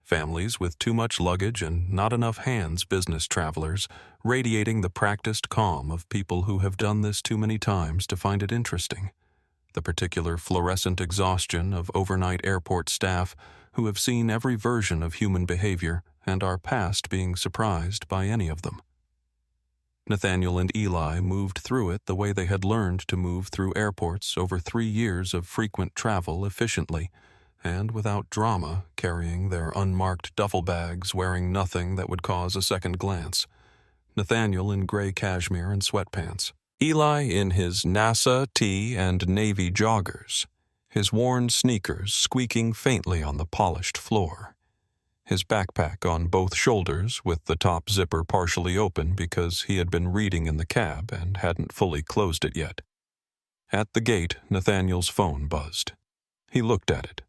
Families with too much luggage and not enough hands, business travelers, radiating the practiced calm of people who have done this too many times to find it interesting. The particular fluorescent exhaustion of overnight airport staff who have seen every version of human behavior and are past being surprised by any of them. Nathaniel and Eli moved through it the way they had learned to move through airports over 3 years of frequent travel efficiently and without drama, carrying their unmarked duffel bags, wearing nothing that would cause a second glance. Nathaniel in gray cashmere and sweatpants. Eli in his NASA tee and navy joggers, his worn sneakers squeaking faintly on the polished floor. His backpack on both shoulders with the top zipper partially open because he had been reading in the cab and hadn't fully closed it yet. At the gate, Nathaniel's phone buzzed. He looked at it,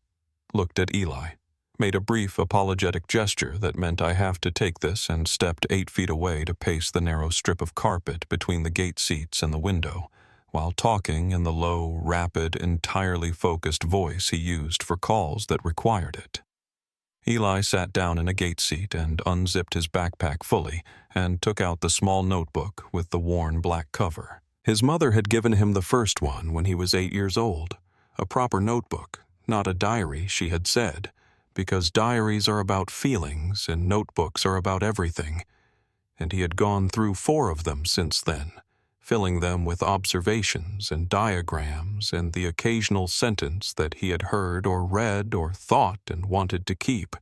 looked at Eli, made a brief apologetic gesture that meant I have to take this and stepped 8 feet away to pace the narrow strip of carpet between the gate seats and the window, while talking in the low, rapid, entirely focused voice he used for calls that required it. Eli sat down in a gate seat and unzipped his backpack fully and took out the small notebook with the worn black cover. His mother had given him the first one when he was 8 years old, a proper notebook, not a diary, she had said, because diaries are about feelings and notebooks are about everything, and he had gone through 4 of them since then, filling them with observations and diagrams and the occasional sentence that he had heard or read or thought and wanted to keep.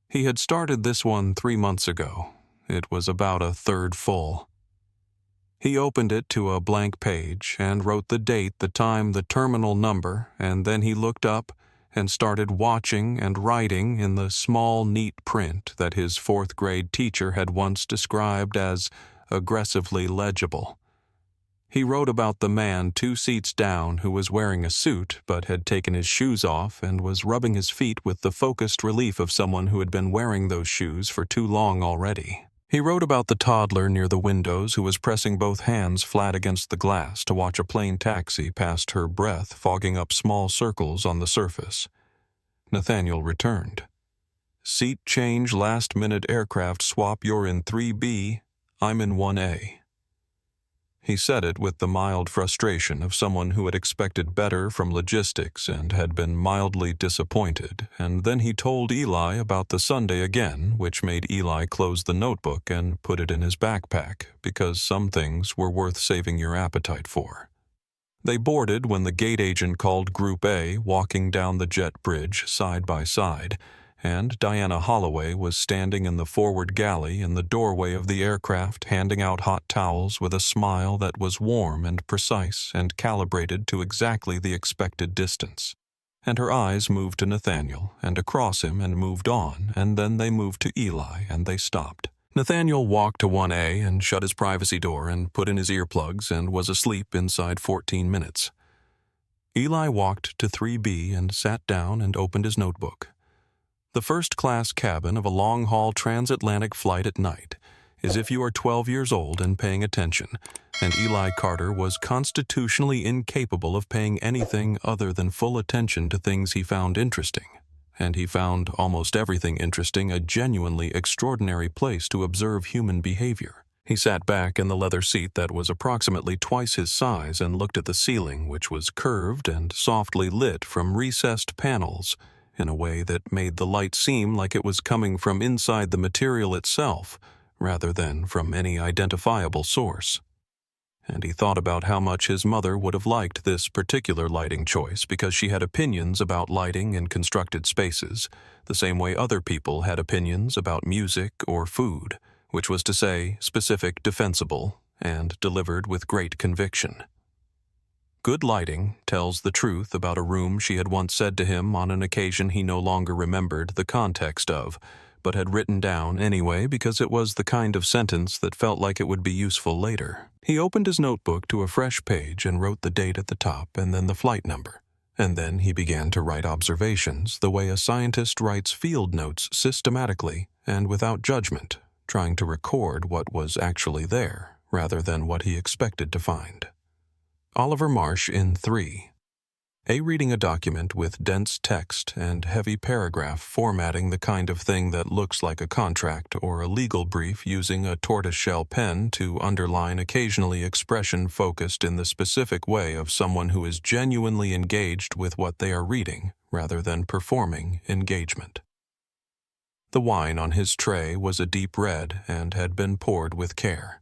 He had started this one 3 months ago. It was about a third full. He opened it to a blank page and wrote the date, the time, the terminal number, and then he looked up and started watching and writing in the small, neat print that his 4th-grade teacher had once described as aggressively legible. He wrote about the man 2 seats down who was wearing a suit but had taken his shoes off and was rubbing his feet with the focused relief of someone who had been wearing those shoes for too long already. He wrote about the toddler near the windows who was pressing both hands flat against the glass to watch a plane taxi past her breath fogging up small circles on the surface. Nathaniel returned. Seat change, last-minute aircraft swap, you're in 3B, I'm in 1A. He said it with the mild frustration of someone who had expected better from logistics and had been mildly disappointed, and then he told Eli about the Sunday again, which made Eli close the notebook and put it in his backpack, because some things were worth saving your appetite for. They boarded when the gate agent called Group A, walking down the jet bridge side by side, and Diana Holloway was standing in the forward galley in the doorway of the aircraft, handing out hot towels with a smile that was warm and precise and calibrated to exactly the expected distance. And her eyes moved to Nathaniel and across him and moved on, and then they moved to Eli and they stopped. Nathaniel walked to 1A and shut his privacy door and put in his earplugs and was asleep inside 14 minutes. Eli walked to 3B and sat down and opened his notebook. The first-class cabin of a long-haul transatlantic flight at night is if you are 12 years old and paying attention, and Eli Carter was constitutionally incapable of paying anything other than full attention to things he found interesting, and he found almost everything interesting a genuinely extraordinary place to observe human behavior. He sat back in the leather seat that was approximately twice his size and looked at the ceiling, which was curved and softly lit from recessed panels in a way that made the light seem like it was coming from inside the material itself rather than from any identifiable source. And he thought about how much his mother would have liked this particular lighting choice because she had opinions about lighting in constructed spaces, the same way other people had opinions about music or food, which was to say, specific, defensible, and delivered with great conviction. Good lighting tells the truth about a room she had once said to him on an occasion he no longer remembered the context of, but had written down anyway because it was the kind of sentence that felt like it would be useful later. He opened his notebook to a fresh page and wrote the date at the top and then the flight number. And then he began to write observations the way a scientist writes field notes systematically and without judgment, trying to record what was actually there, rather than what he expected to find. Oliver Marsh in 3. Reading a document with dense text and heavy paragraph formatting the kind of thing that looks like a contract or a legal brief using a tortoiseshell pen to underline occasionally expression focused in the specific way of someone who is genuinely engaged with what they are reading, rather than performing engagement. The wine on his tray was a deep red and had been poured with care.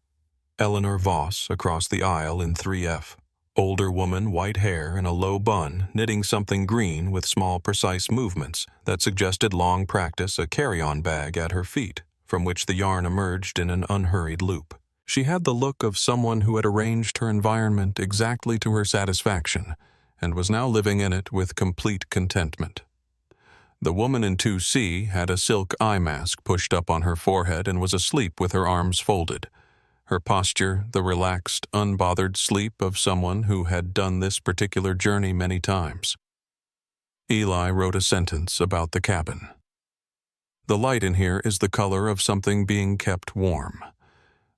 Eleanor Voss across the aisle in 3F. Older woman, white hair and a low bun, knitting something green with small precise movements that suggested long practice, a carry-on bag at her feet, from which the yarn emerged in an unhurried loop. She had the look of someone who had arranged her environment exactly to her satisfaction and was now living in it with complete contentment. The woman in 2C had a silk eye mask pushed up on her forehead and was asleep with her arms folded. Her posture, the relaxed, unbothered sleep of someone who had done this particular journey many times. Eli wrote a sentence about the cabin. The light in here is the color of something being kept warm,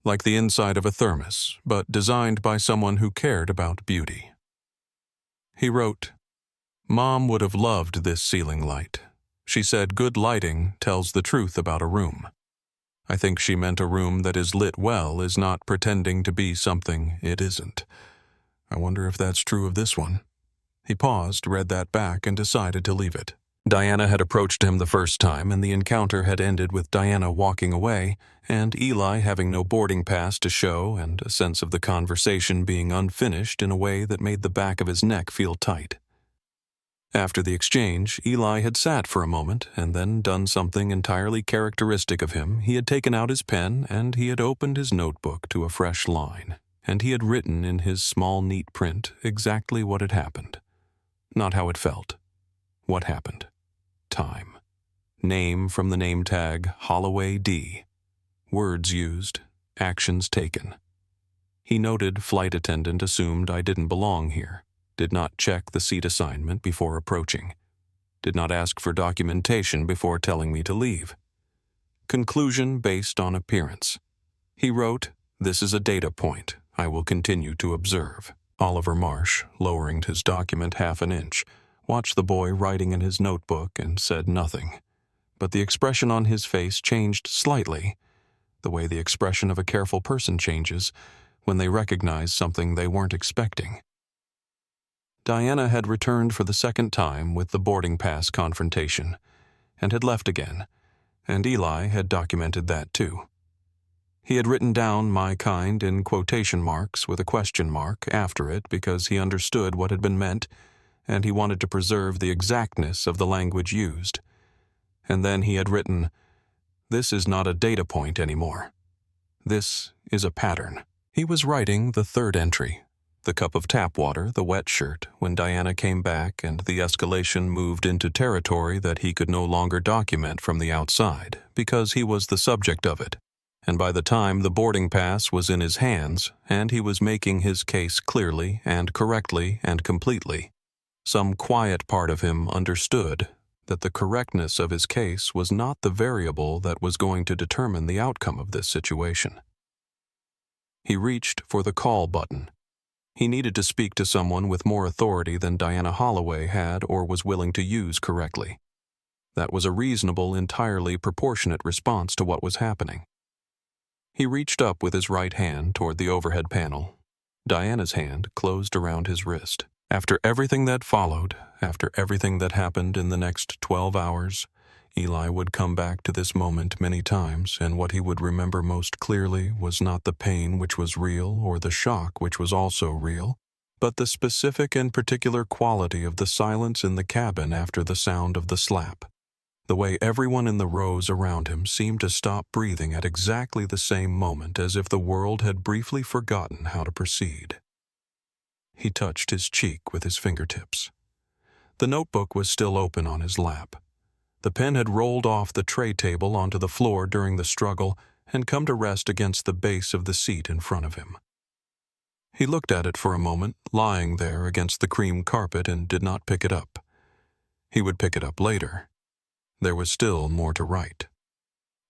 like the inside of a thermos, but designed by someone who cared about beauty. He wrote, "Mom would have loved this ceiling light. She said good lighting tells the truth about a room. I think she meant a room that is lit well is not pretending to be something it isn't. I wonder if that's true of this one." He paused, read that back, and decided to leave it. Diana had approached him the first time, and the encounter had ended with Diana walking away, and Eli having no boarding pass to show and a sense of the conversation being unfinished in a way that made the back of his neck feel tight. After the exchange, Eli had sat for a moment and then done something entirely characteristic of him. He had taken out his pen and he had opened his notebook to a fresh line, and he had written in his small, neat print exactly what had happened. Not how it felt. What happened. Time. Name from the name tag, Holloway D. Words used. Actions taken. He noted flight attendant assumed I didn't belong here. Did not check the seat assignment before approaching. Did not ask for documentation before telling me to leave. Conclusion based on appearance. He wrote, "This is a data point. I will continue to observe." Oliver Marsh, lowering his document half an inch, watched the boy writing in his notebook and said nothing. But the expression on his face changed slightly, the way the expression of a careful person changes when they recognize something they weren't expecting. Diana had returned for the second time with the boarding pass confrontation, and had left again, and Eli had documented that too. He had written down "my kind" in quotation marks with a question mark after it because he understood what had been meant, and he wanted to preserve the exactness of the language used. And then he had written, "This is not a data point anymore. This is a pattern." He was writing the third entry. The cup of tap water, the wet shirt, when Diana came back and the escalation moved into territory that he could no longer document from the outside because he was the subject of it. And by the time the boarding pass was in his hands and he was making his case clearly and correctly and completely, Some quiet part of him understood that the correctness of his case was not the variable that was going to determine the outcome of this situation. He reached for the call button. He needed to speak to someone with more authority than Diana Holloway had or was willing to use correctly. That was a reasonable, entirely proportionate response to what was happening. He reached up with his right hand toward the overhead panel. Diana's hand closed around his wrist. After everything that followed, after everything that happened in the next 12 hours, Eli would come back to this moment many times, and what he would remember most clearly was not the pain which was real or the shock which was also real, but the specific and particular quality of the silence in the cabin after the sound of the slap. The way everyone in the rows around him seemed to stop breathing at exactly the same moment, as if the world had briefly forgotten how to proceed. He touched his cheek with his fingertips. The notebook was still open on his lap. The pen had rolled off the tray table onto the floor during the struggle and come to rest against the base of the seat in front of him. He looked at it for a moment, lying there against the cream carpet, and did not pick it up. He would pick it up later. There was still more to write.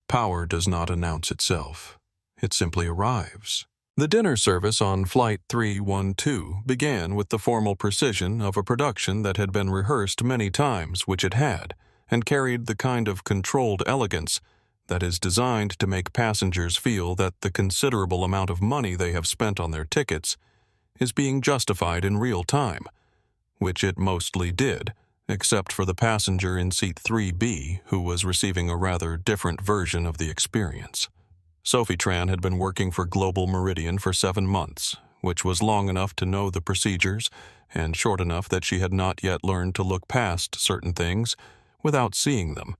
Power does not announce itself. It simply arrives. The dinner service on Flight 312 began with the formal precision of a production that had been rehearsed many times, which it had, and carried the kind of controlled elegance that is designed to make passengers feel that the considerable amount of money they have spent on their tickets is being justified in real time, which it mostly did, except for the passenger in seat 3B who was receiving a rather different version of the experience. Sophie Tran had been working for Global Meridian for 7 months, which was long enough to know the procedures and short enough that she had not yet learned to look past certain things without seeing them,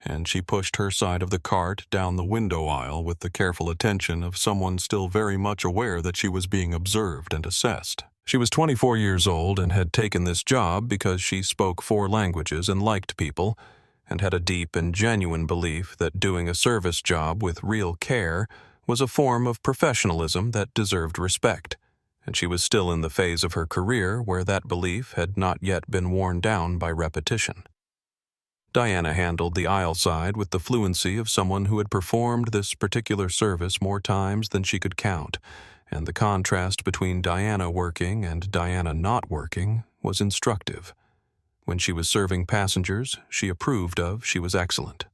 and she pushed her side of the cart down the window aisle with the careful attention of someone still very much aware that she was being observed and assessed. She was 24 years old and had taken this job because she spoke 4 languages and liked people, and had a deep and genuine belief that doing a service job with real care was a form of professionalism that deserved respect, and she was still in the phase of her career where that belief had not yet been worn down by repetition. Diana handled the aisle side with the fluency of someone who had performed this particular service more times than she could count, and the contrast between Diana working and Diana not working was instructive. When she was serving passengers she approved of, she was excellent.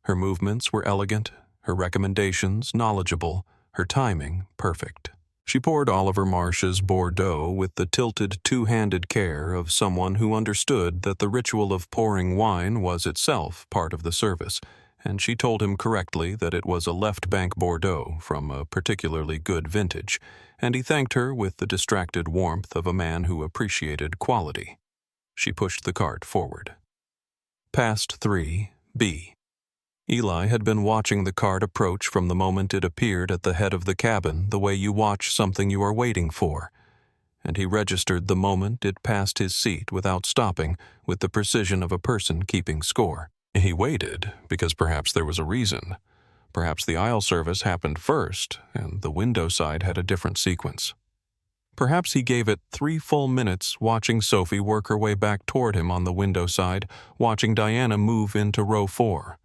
Her movements were elegant, her recommendations knowledgeable, her timing perfect. She poured Oliver Marsh's Bordeaux with the tilted two-handed care of someone who understood that the ritual of pouring wine was itself part of the service, and she told him correctly that it was a left bank Bordeaux from a particularly good vintage, and he thanked her with the distracted warmth of a man who appreciated quality. She pushed the cart forward. Past 3B. Eli had been watching the cart approach from the moment it appeared at the head of the cabin the way you watch something you are waiting for, and he registered the moment it passed his seat without stopping with the precision of a person keeping score. He waited because perhaps there was a reason. Perhaps the aisle service happened first, and the window side had a different sequence. Perhaps he gave it 3 full minutes watching Sophie work her way back toward him on the window side, watching Diana move into row 4.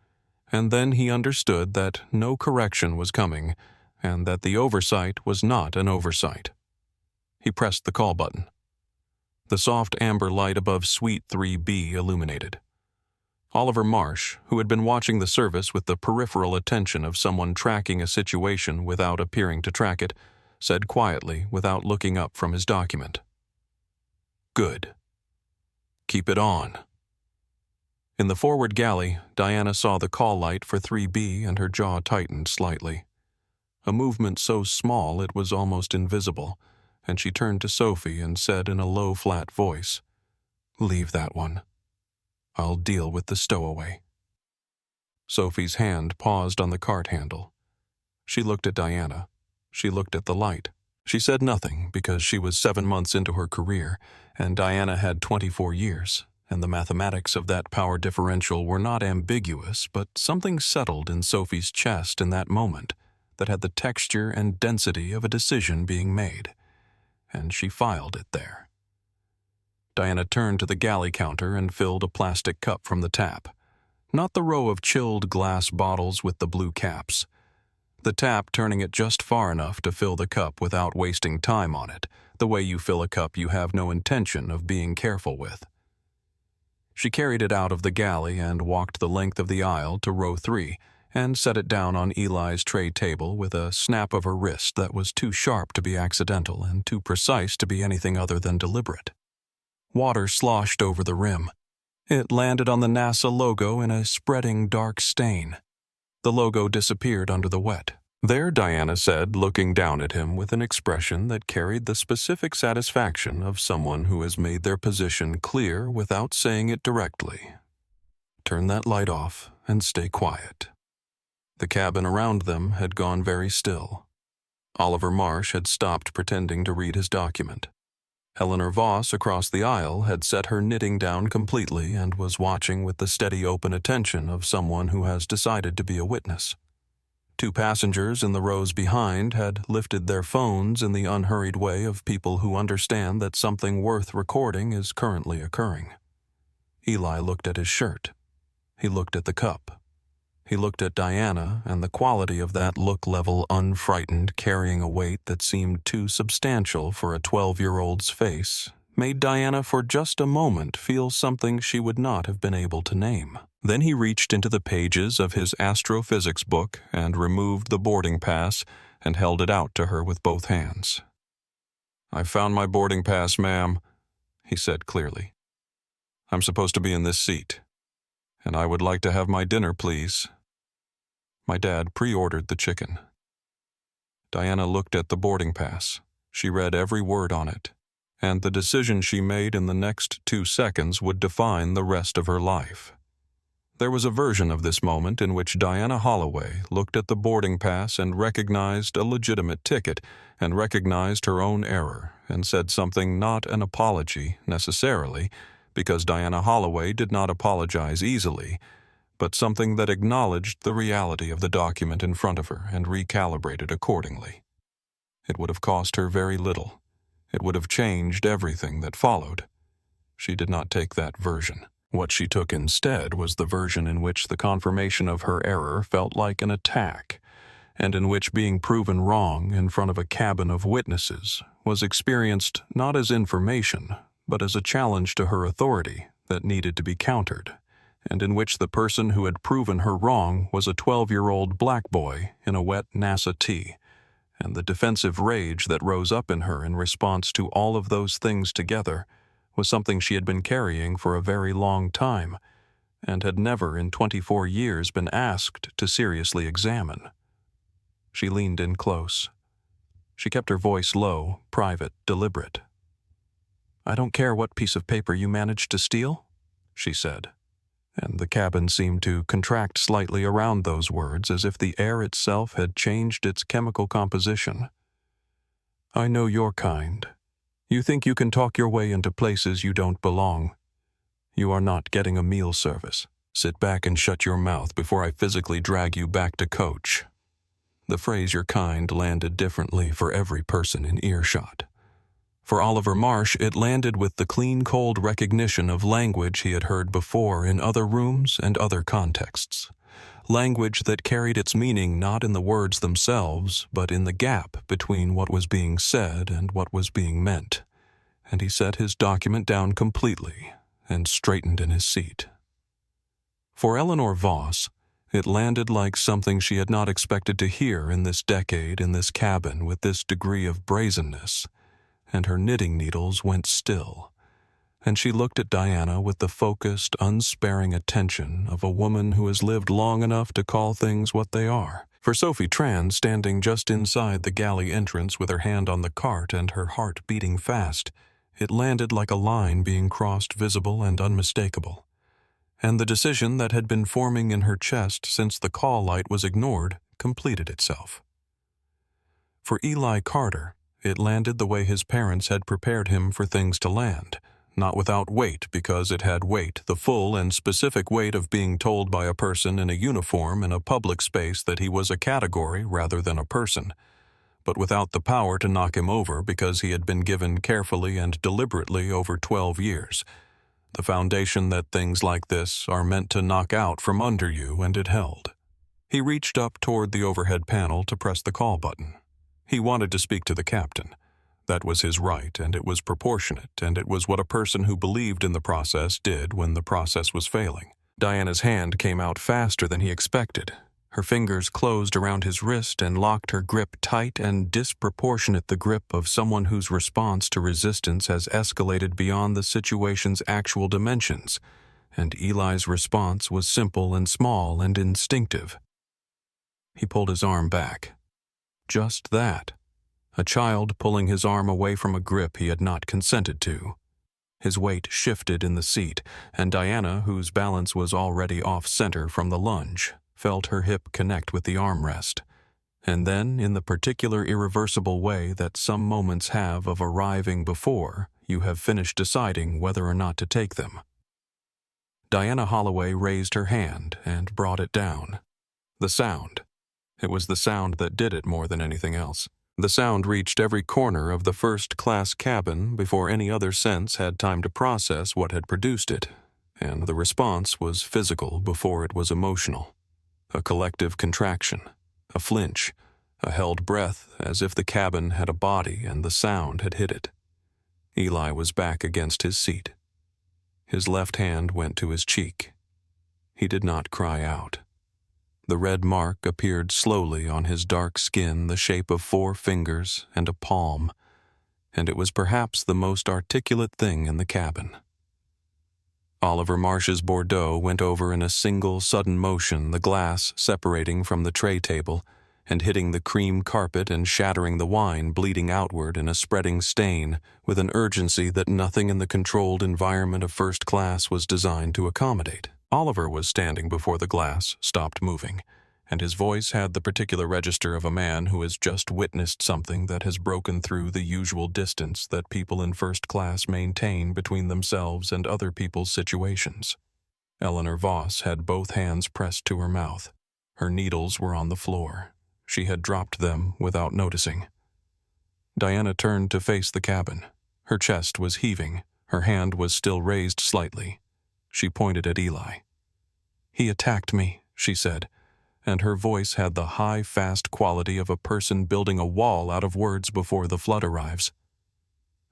And then he understood that no correction was coming, and that the oversight was not an oversight. He pressed the call button. The soft amber light above Suite 3B illuminated. Oliver Marsh, who had been watching the service with the peripheral attention of someone tracking a situation without appearing to track it, said quietly without looking up from his document. "Good. Keep it on." In the forward galley, Diana saw the call light for 3B and her jaw tightened slightly. A movement so small it was almost invisible, and she turned to Sophie and said in a low, flat voice, "Leave that one. I'll deal with the stowaway." Sophie's hand paused on the cart handle. She looked at Diana. She looked at the light. She said nothing because she was 7 months into her career, and Diana had 24 years, and the mathematics of that power differential were not ambiguous, but something settled in Sophie's chest in that moment that had the texture and density of a decision being made, and she filed it there. Diana turned to the galley counter and filled a plastic cup from the tap. Not the row of chilled glass bottles with the blue caps. The tap turning it just far enough to fill the cup without wasting time on it, the way you fill a cup you have no intention of being careful with. She carried it out of the galley and walked the length of the aisle to row 3 and set it down on Eli's tray table with a snap of her wrist that was too sharp to be accidental and too precise to be anything other than deliberate. Water sloshed over the rim. It landed on the NASA logo in a spreading dark stain. The logo disappeared under the wet. There, Diana said, looking down at him with an expression that carried the specific satisfaction of someone who has made their position clear without saying it directly. Turn that light off and stay quiet. The cabin around them had gone very still. Oliver Marsh had stopped pretending to read his document. Eleanor Voss across the aisle had set her knitting down completely and was watching with the steady open attention of someone who has decided to be a witness. 2 passengers in the rows behind had lifted their phones in the unhurried way of people who understand that something worth recording is currently occurring. Eli looked at his shirt. He looked at the cup. He looked at Diana, and the quality of that look level unfrightened, carrying a weight that seemed too substantial for a 12-year-old's face, made Diana for just a moment feel something she would not have been able to name. Then he reached into the pages of his astrophysics book and removed the boarding pass and held it out to her with both hands. "I found my boarding pass, ma'am," he said clearly. "I'm supposed to be in this seat. And I would like to have my dinner, please. My dad pre-ordered the chicken." Diana looked at the boarding pass. She read every word on it, and the decision she made in the next 2 seconds would define the rest of her life. There was a version of this moment in which Diana Holloway looked at the boarding pass and recognized a legitimate ticket and recognized her own error and said something not an apology, necessarily, because Diana Holloway did not apologize easily, but something that acknowledged the reality of the document in front of her and recalibrated accordingly. It would have cost her very little. It would have changed everything that followed. She did not take that version. What she took instead was the version in which the confirmation of her error felt like an attack, and in which being proven wrong in front of a cabin of witnesses was experienced not as information, but as a challenge to her authority that needed to be countered, and in which the person who had proven her wrong was a 12-year-old black boy in a wet NASA tee, and the defensive rage that rose up in her in response to all of those things together was something she had been carrying for a very long time, and had never in 24 years been asked to seriously examine. She leaned in close. She kept her voice low, private, deliberate. "I don't care what piece of paper you managed to steal," she said, and the cabin seemed to contract slightly around those words as if the air itself had changed its chemical composition. "I know your kind. You think you can talk your way into places you don't belong. You are not getting a meal service. Sit back and shut your mouth before I physically drag you back to coach." The phrase "your kind" landed differently for every person in earshot. For Oliver Marsh, it landed with the clean, cold recognition of language he had heard before in other rooms and other contexts. Language that carried its meaning not in the words themselves, but in the gap between what was being said and what was being meant. And he set his document down completely and straightened in his seat. For Eleanor Voss, it landed like something she had not expected to hear in this decade in this cabin with this degree of brazenness, and her knitting needles went still, and she looked at Diana with the focused, unsparing attention of a woman who has lived long enough to call things what they are. For Sophie Tran, standing just inside the galley entrance with her hand on the cart and her heart beating fast, it landed like a line being crossed, visible and unmistakable. And the decision that had been forming in her chest since the call light was ignored completed itself. For Eli Carter, it landed the way his parents had prepared him for things to land, not without weight because it had weight, the full and specific weight of being told by a person in a uniform in a public space that he was a category rather than a person, but without the power to knock him over because he had been given carefully and deliberately over 12 years. The foundation that things like this are meant to knock out from under you, and it held. He reached up toward the overhead panel to press the call button. He wanted to speak to the captain. That was his right, and it was proportionate, and it was what a person who believed in the process did when the process was failing. Diana's hand came out faster than he expected. Her fingers closed around his wrist and locked her grip tight and disproportionate, the grip of someone whose response to resistance has escalated beyond the situation's actual dimensions, and Eli's response was simple and small and instinctive. He pulled his arm back. Just that. A child pulling his arm away from a grip he had not consented to. His weight shifted in the seat, and Diana, whose balance was already off-center from the lunge, felt her hip connect with the armrest. And then, in the particular irreversible way that some moments have of arriving before you have finished deciding whether or not to take them. Diana Holloway raised her hand and brought it down. The sound. It was the sound that did it more than anything else. The sound reached every corner of the first-class cabin before any other sense had time to process what had produced it, and the response was physical before it was emotional. A collective contraction, a flinch, a held breath as if the cabin had a body and the sound had hit it. Eli was back against his seat. His left hand went to his cheek. He did not cry out. The red mark appeared slowly on his dark skin, the shape of 4 fingers and a palm, and it was perhaps the most articulate thing in the cabin. Oliver Marsh's Bordeaux went over in a single sudden motion, the glass separating from the tray table and hitting the cream carpet and shattering the wine, bleeding outward in a spreading stain with an urgency that nothing in the controlled environment of first class was designed to accommodate. Oliver was standing before the glass, stopped moving, and his voice had the particular register of a man who has just witnessed something that has broken through the usual distance that people in first class maintain between themselves and other people's situations. Eleanor Voss had both hands pressed to her mouth. Her needles were on the floor. She had dropped them without noticing. Diana turned to face the cabin. Her chest was heaving. Her hand was still raised slightly. She pointed at Eli. "He attacked me," she said, and her voice had the high, fast quality of a person building a wall out of words before the flood arrives.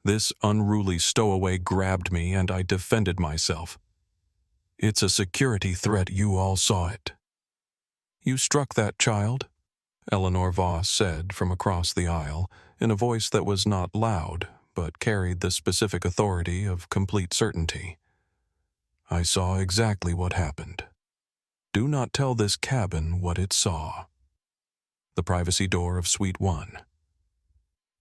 "This unruly stowaway grabbed me, and I defended myself. It's a security threat, you all saw it." "You struck that child?" Eleanor Voss said from across the aisle, in a voice that was not loud, but carried the specific authority of complete certainty. "I saw exactly what happened. Do not tell this cabin what it saw." The privacy door of Suite 1.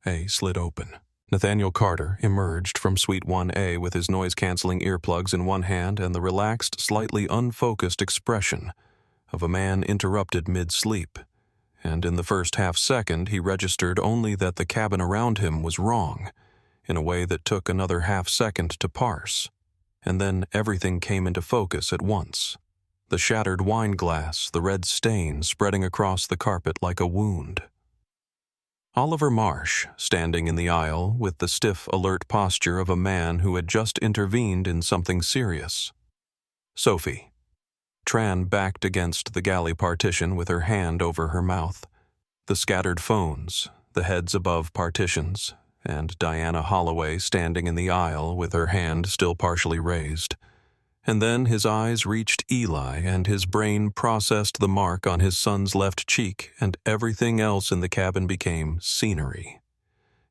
A slid open. Nathaniel Carter emerged from Suite 1A with his noise-canceling earplugs in one hand and the relaxed, slightly unfocused expression of a man interrupted mid-sleep, and in the first half-second he registered only that the cabin around him was wrong, in a way that took another half-second to parse. And then everything came into focus at once. The shattered wine glass, the red stain spreading across the carpet like a wound. Oliver Marsh, standing in the aisle with the stiff, alert posture of a man who had just intervened in something serious. Sophie. Tran backed against the galley partition with her hand over her mouth. The scattered phones, the heads above partitions, and Diana Holloway standing in the aisle with her hand still partially raised. And then his eyes reached Eli, and his brain processed the mark on his son's left cheek, and everything else in the cabin became scenery.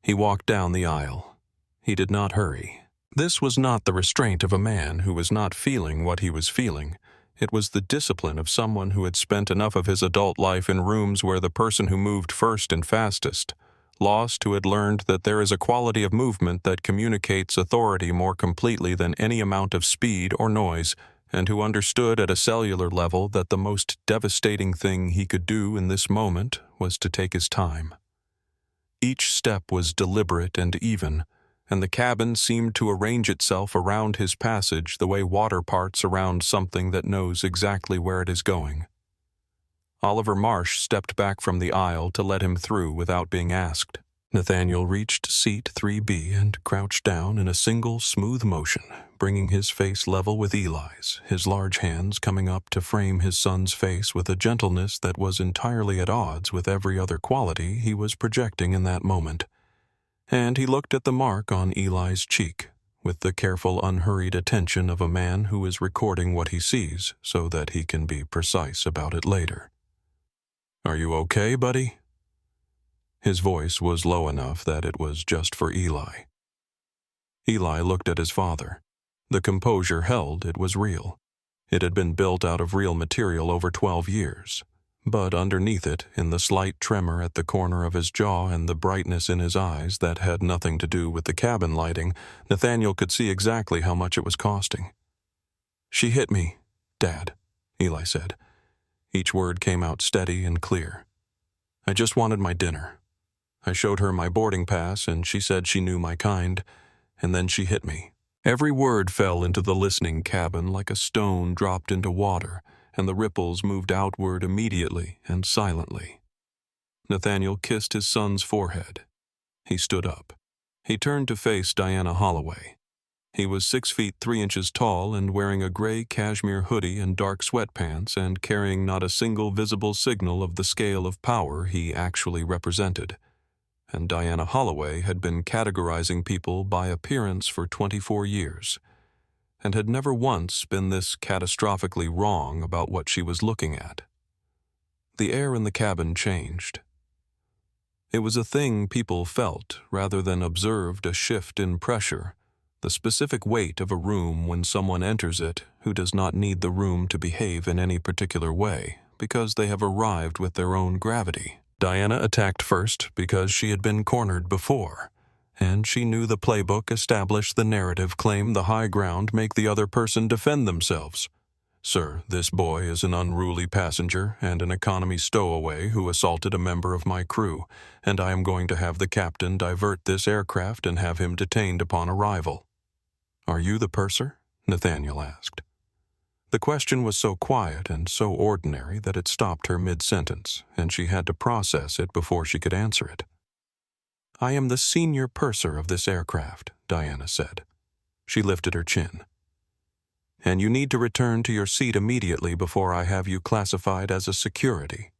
He walked down the aisle. He did not hurry. This was not the restraint of a man who was not feeling what he was feeling. It was the discipline of someone who had spent enough of his adult life in rooms where the person who moved first and fastest, lost who had learned that there is a quality of movement that communicates authority more completely than any amount of speed or noise, and who understood at a cellular level that the most devastating thing he could do in this moment was to take his time. Each step was deliberate and even, and the cabin seemed to arrange itself around his passage the way water parts around something that knows exactly where it is going. Oliver Marsh stepped back from the aisle to let him through without being asked. Nathaniel reached seat 3B and crouched down in a single smooth motion, bringing his face level with Eli's, his large hands coming up to frame his son's face with a gentleness that was entirely at odds with every other quality he was projecting in that moment. And he looked at the mark on Eli's cheek, with the careful, unhurried attention of a man who is recording what he sees so that he can be precise about it later. "Are you okay, buddy?" His voice was low enough that it was just for Eli. Eli looked at his father. The composure held, it was real. It had been built out of real material over 12 years. But underneath it, in the slight tremor at the corner of his jaw and the brightness in his eyes that had nothing to do with the cabin lighting, Nathaniel could see exactly how much it was costing. "She hit me, Dad," Eli said. Each word came out steady and clear. "I just wanted my dinner. I showed her my boarding pass, and she said she knew my kind, and then she hit me." Every word fell into the listening cabin like a stone dropped into water, and the ripples moved outward immediately and silently. Nathaniel kissed his son's forehead. He stood up. He turned to face Diana Holloway. He was 6 feet 3 inches tall and wearing a gray cashmere hoodie and dark sweatpants and carrying not a single visible signal of the scale of power he actually represented. And Diana Holloway had been categorizing people by appearance for 24 years, and had never once been this catastrophically wrong about what she was looking at. The air in the cabin changed. It was a thing people felt rather than observed, a shift in pressure, the specific weight of a room when someone enters it who does not need the room to behave in any particular way because they have arrived with their own gravity. Diana attacked first because she had been cornered before, and she knew the playbook established the narrative claim the high ground make the other person defend themselves. "Sir, this boy is an unruly passenger and an economy stowaway who assaulted a member of my crew, and I am going to have the captain divert this aircraft and have him detained upon arrival." "Are you the purser?" Nathaniel asked. The question was so quiet and so ordinary that it stopped her mid-sentence, and she had to process it before she could answer it. "I am the senior purser of this aircraft," Diana said. She lifted her chin. "And you need to return to your seat immediately before I have you classified as a security.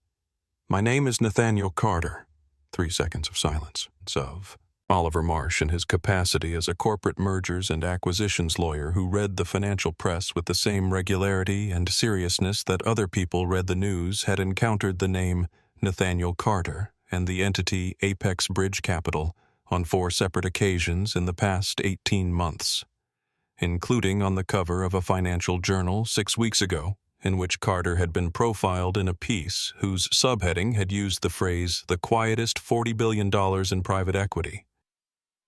My name is Nathaniel Carter." 3 seconds of silence. Of Oliver Marsh in his capacity as a corporate mergers and acquisitions lawyer who read the financial press with the same regularity and seriousness that other people read the news had encountered the name Nathaniel Carter and the entity Apex Bridge Capital on 4 separate occasions in the past 18 months, including on the cover of a financial journal 6 weeks ago, in which Carter had been profiled in a piece whose subheading had used the phrase, "the quietest $40 billion in private equity."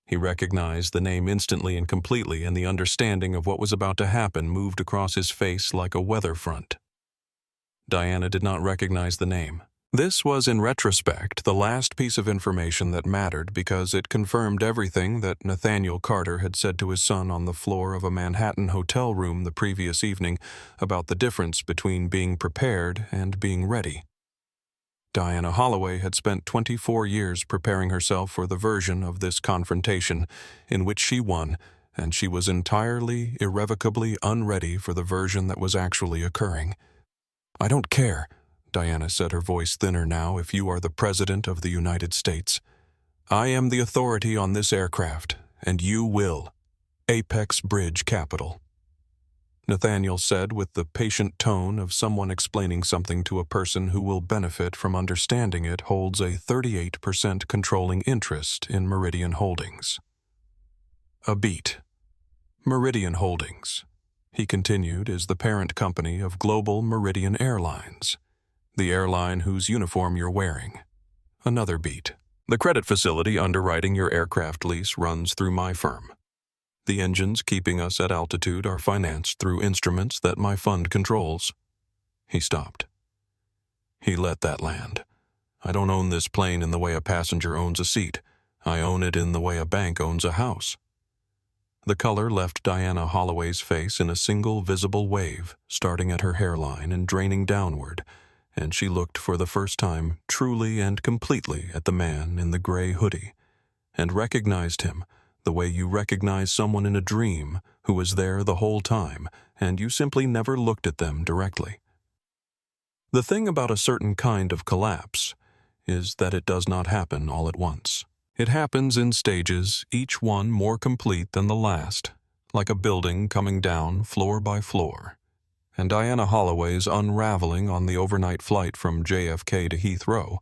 He recognized the name instantly and completely, and the understanding of what was about to happen moved across his face like a weather front. Diana did not recognize the name. This was, in retrospect, the last piece of information that mattered because it confirmed everything that Nathaniel Carter had said to his son on the floor of a Manhattan hotel room the previous evening about the difference between being prepared and being ready. Diana Holloway had spent 24 years preparing herself for the version of this confrontation in which she won, and she was entirely, irrevocably unready for the version that was actually occurring. "I don't care," Diana said, her voice thinner now, "if you are the President of the United States. I am the authority on this aircraft, and you will. Apex Bridge Capital." Nathaniel said with the patient tone of someone explaining something to a person who will benefit from understanding it holds a 38% controlling interest in Meridian Holdings. A beat. Meridian Holdings, he continued, is the parent company of Global Meridian Airlines, the airline whose uniform you're wearing. Another beat. The credit facility underwriting your aircraft lease runs through my firm. The engines keeping us at altitude are financed through instruments that my fund controls. He stopped. He let that land. I don't own this plane in the way a passenger owns a seat. I own it in the way a bank owns a house. The color left Diana Holloway's face in a single visible wave, starting at her hairline and draining downward, and she looked for the first time truly and completely at the man in the gray hoodie, and recognized him the way you recognize someone in a dream who was there the whole time, and you simply never looked at them directly. The thing about a certain kind of collapse is that it does not happen all at once. It happens in stages, each one more complete than the last, like a building coming down floor by floor. And Diana Holloway's unraveling on the overnight flight from JFK to Heathrow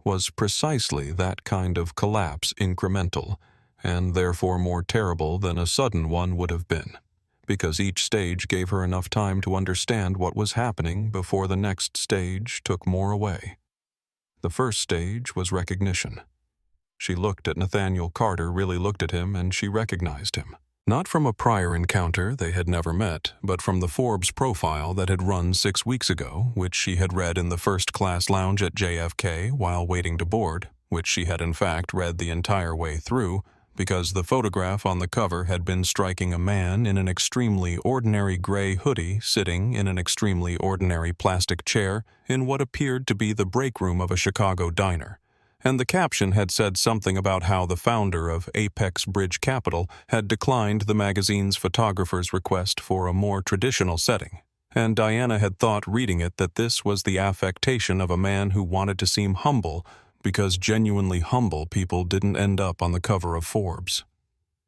was precisely that kind of collapse, incremental, and therefore more terrible than a sudden one would have been, because each stage gave her enough time to understand what was happening before the next stage took more away. The first stage was recognition. She looked at Nathaniel Carter, really looked at him, and she recognized him. Not from a prior encounter they had never met, but from the Forbes profile that had run 6 weeks ago, which she had read in the first-class lounge at JFK while waiting to board, which she had in fact read the entire way through, because the photograph on the cover had been striking a man in an extremely ordinary gray hoodie sitting in an extremely ordinary plastic chair in what appeared to be the break room of a Chicago diner. And the caption had said something about how the founder of Apex Bridge Capital had declined the magazine's photographer's request for a more traditional setting. And Diana had thought reading it that this was the affectation of a man who wanted to seem humble, because genuinely humble people didn't end up on the cover of Forbes.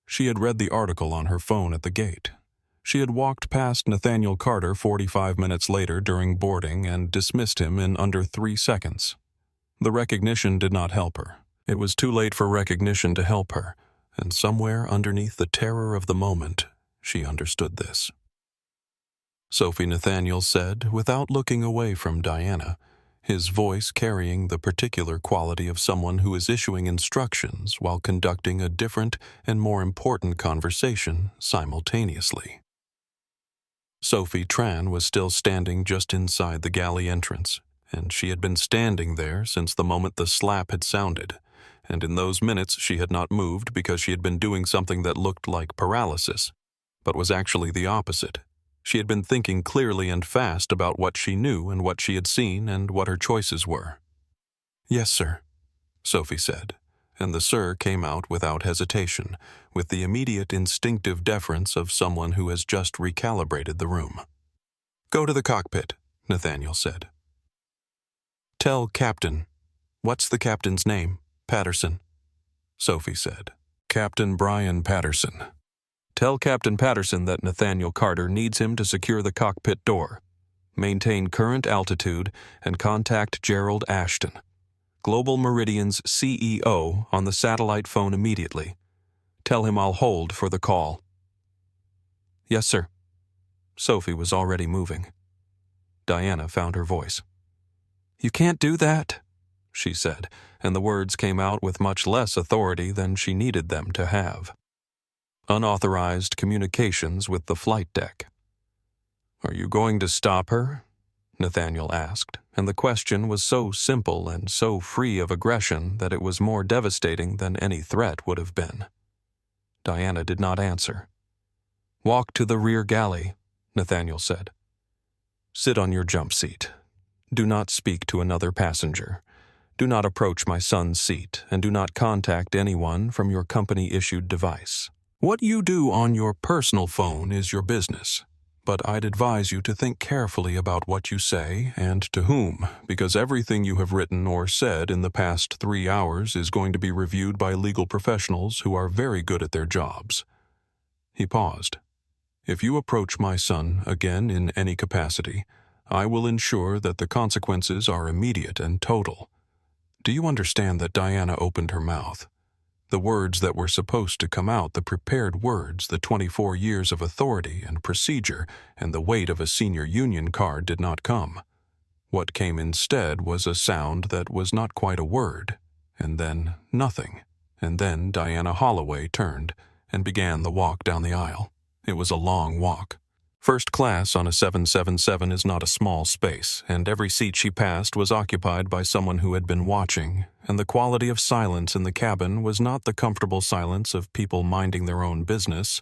She had read the article on her phone at the gate. She had walked past Nathaniel Carter 45 minutes later during boarding and dismissed him in under 3 seconds. The recognition did not help her. It was too late for recognition to help her, and somewhere underneath the terror of the moment, she understood this. Sophie Nathaniel said, without looking away from Diana, his voice carrying the particular quality of someone who is issuing instructions while conducting a different and more important conversation simultaneously. Sophie Tran was still standing just inside the galley entrance, and she had been standing there since the moment the slap had sounded, and in those minutes she had not moved because she had been doing something that looked like paralysis, but was actually the opposite. She had been thinking clearly and fast about what she knew and what she had seen and what her choices were. "Yes, sir," Sophie said, and the sir came out without hesitation, with the immediate instinctive deference of someone who has just recalibrated the room. "Go to the cockpit," Nathaniel said. "Tell Captain." "What's the captain's name?" "Patterson," Sophie said. "Captain Brian Patterson. Tell Captain Patterson that Nathaniel Carter needs him to secure the cockpit door. Maintain current altitude and contact Gerald Ashton, Global Meridian's CEO, on the satellite phone immediately. Tell him I'll hold for the call." "Yes, sir." Sophie was already moving. Diana found her voice. "You can't do that," she said, and the words came out with much less authority than she needed them to have. "Unauthorized communications with the flight deck." "Are you going to stop her?" Nathaniel asked, and the question was so simple and so free of aggression that it was more devastating than any threat would have been. Diana did not answer. "Walk to the rear galley," Nathaniel said. "Sit on your jump seat. Do not speak to another passenger. Do not approach my son's seat, and do not contact anyone from your company-issued device. What you do on your personal phone is your business, but I'd advise you to think carefully about what you say and to whom, because everything you have written or said in the past 3 hours is going to be reviewed by legal professionals who are very good at their jobs." He paused. "If you approach my son again in any capacity, I will ensure that the consequences are immediate and total." Do you understand that Diana opened her mouth? The words that were supposed to come out, the prepared words, the 24 years of authority and procedure and the weight of a senior union card did not come. What came instead was a sound that was not quite a word, and then nothing, and then Diana Holloway turned and began the walk down the aisle. It was a long walk. First class on a 777 is not a small space, and every seat she passed was occupied by someone who had been watching, and the quality of silence in the cabin was not the comfortable silence of people minding their own business,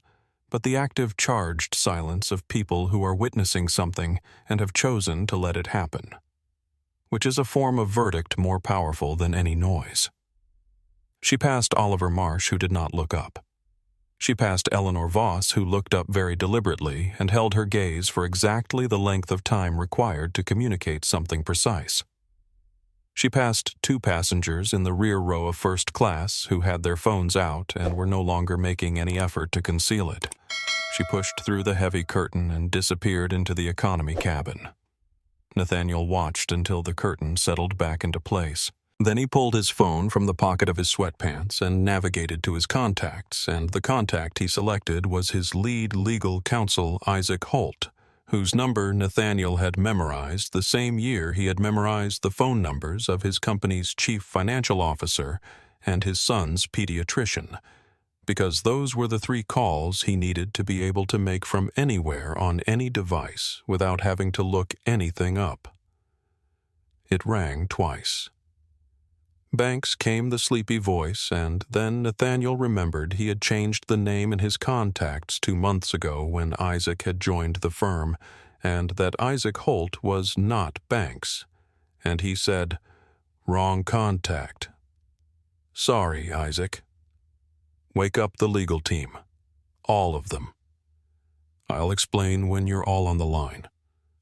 but the active, charged silence of people who are witnessing something and have chosen to let it happen. which is a form of verdict more powerful than any noise. She passed Oliver Marsh, who did not look up. She passed Eleanor Voss, who looked up very deliberately and held her gaze for exactly the length of time required to communicate something precise. She passed 2 passengers in the rear row of first class who had their phones out and were no longer making any effort to conceal it. She pushed through the heavy curtain and disappeared into the economy cabin. Nathaniel watched until the curtain settled back into place. Then he pulled his phone from the pocket of his sweatpants and navigated to his contacts, and the contact he selected was his lead legal counsel, Isaac Holt, whose number Nathaniel had memorized the same year he had memorized the phone numbers of his company's chief financial officer and his son's pediatrician, because those were the 3 calls he needed to be able to make from anywhere on any device without having to look anything up. It rang twice. Banks came the sleepy voice, and then Nathaniel remembered he had changed the name in his contacts 2 months ago when Isaac had joined the firm, and that Isaac Holt was not Banks. And he said, "Wrong contact. Sorry, Isaac. Wake up the legal team. All of them. I'll explain when you're all on the line.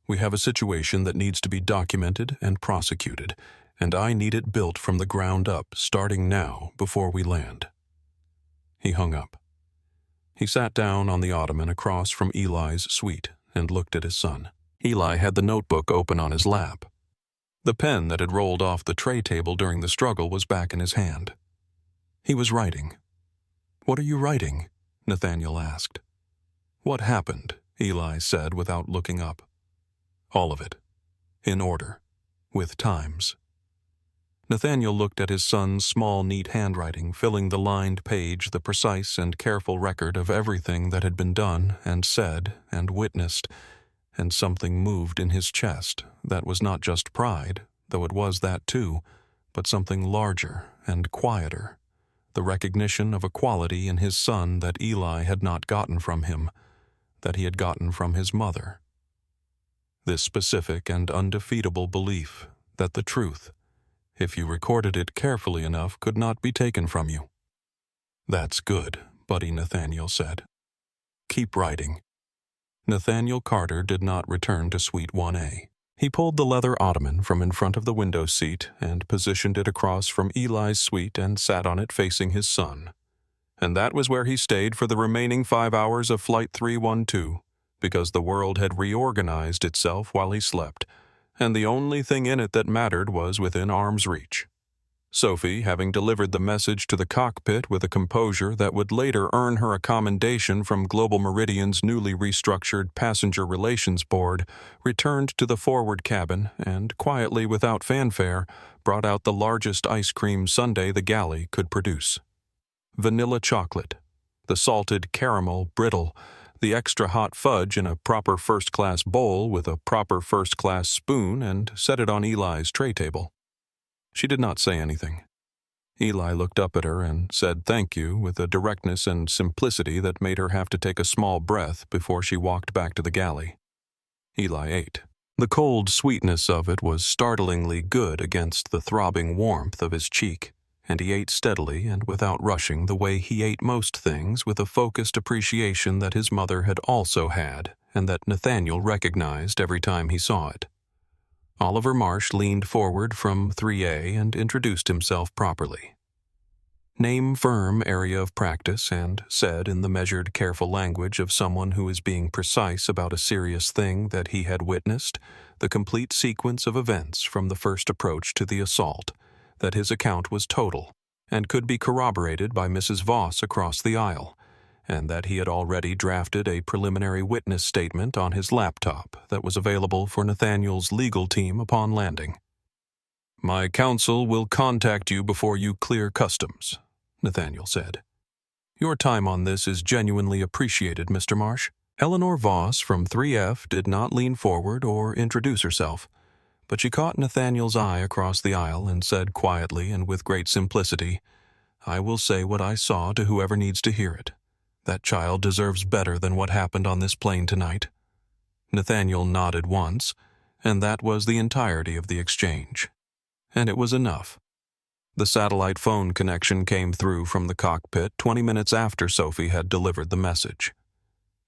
We have a situation that needs to be documented and prosecuted, and I need it built from the ground up, starting now, before we land." He hung up. He sat down on the ottoman across from Eli's suite and looked at his son. Eli had the notebook open on his lap. The pen that had rolled off the tray table during the struggle was back in his hand. He was writing. "What are you writing?" Nathaniel asked. "What happened?" Eli said without looking up. "All of it. In order. With times." Nathaniel looked at his son's small, neat handwriting, filling the lined page, the precise and careful record of everything that had been done and said and witnessed, and something moved in his chest that was not just pride, though it was that too, but something larger and quieter, the recognition of a quality in his son that Eli had not gotten from him, that he had gotten from his mother. This specific and undefeatable belief that the truth, if you recorded it carefully enough, could not be taken from you. "That's good," Buddy Nathaniel said. "Keep writing." Nathaniel Carter did not return to Suite 1A. He pulled the leather ottoman from in front of the window seat and positioned it across from Eli's suite and sat on it facing his son. And that was where he stayed for the remaining 5 hours of Flight 312, because the world had reorganized itself while he slept, and the only thing in it that mattered was within arm's reach. Sophie, having delivered the message to the cockpit with a composure that would later earn her a commendation from Global Meridian's newly restructured Passenger Relations Board, returned to the forward cabin and, quietly without fanfare, brought out the largest ice cream sundae the galley could produce. Vanilla chocolate, the salted caramel brittle, the extra hot fudge in a proper first-class bowl with a proper first-class spoon, and set it on Eli's tray table. She did not say anything. Eli looked up at her and said thank you with a directness and simplicity that made her have to take a small breath before she walked back to the galley. Eli ate. The cold sweetness of it was startlingly good against the throbbing warmth of his cheek, and he ate steadily and without rushing, the way he ate most things, with a focused appreciation that his mother had also had and that Nathaniel recognized every time he saw it. Oliver Marsh leaned forward from 3A and introduced himself properly. Name, firm, area of practice, and said in the measured, careful language of someone who is being precise about a serious thing that he had witnessed, the complete sequence of events from the first approach to the assault, that his account was total and could be corroborated by Mrs. Voss across the aisle, and that he had already drafted a preliminary witness statement on his laptop that was available for Nathaniel's legal team upon landing. "My counsel will contact you before you clear customs," Nathaniel said. "Your time on this is genuinely appreciated, Mr. Marsh." Eleanor Voss from 3F did not lean forward or introduce herself, but she caught Nathaniel's eye across the aisle and said quietly and with great simplicity, "I will say what I saw to whoever needs to hear it. That child deserves better than what happened on this plane tonight." Nathaniel nodded once, And that was the entirety of the exchange. And it was enough. The satellite phone connection came through from the cockpit 20 minutes after Sophie had delivered the message.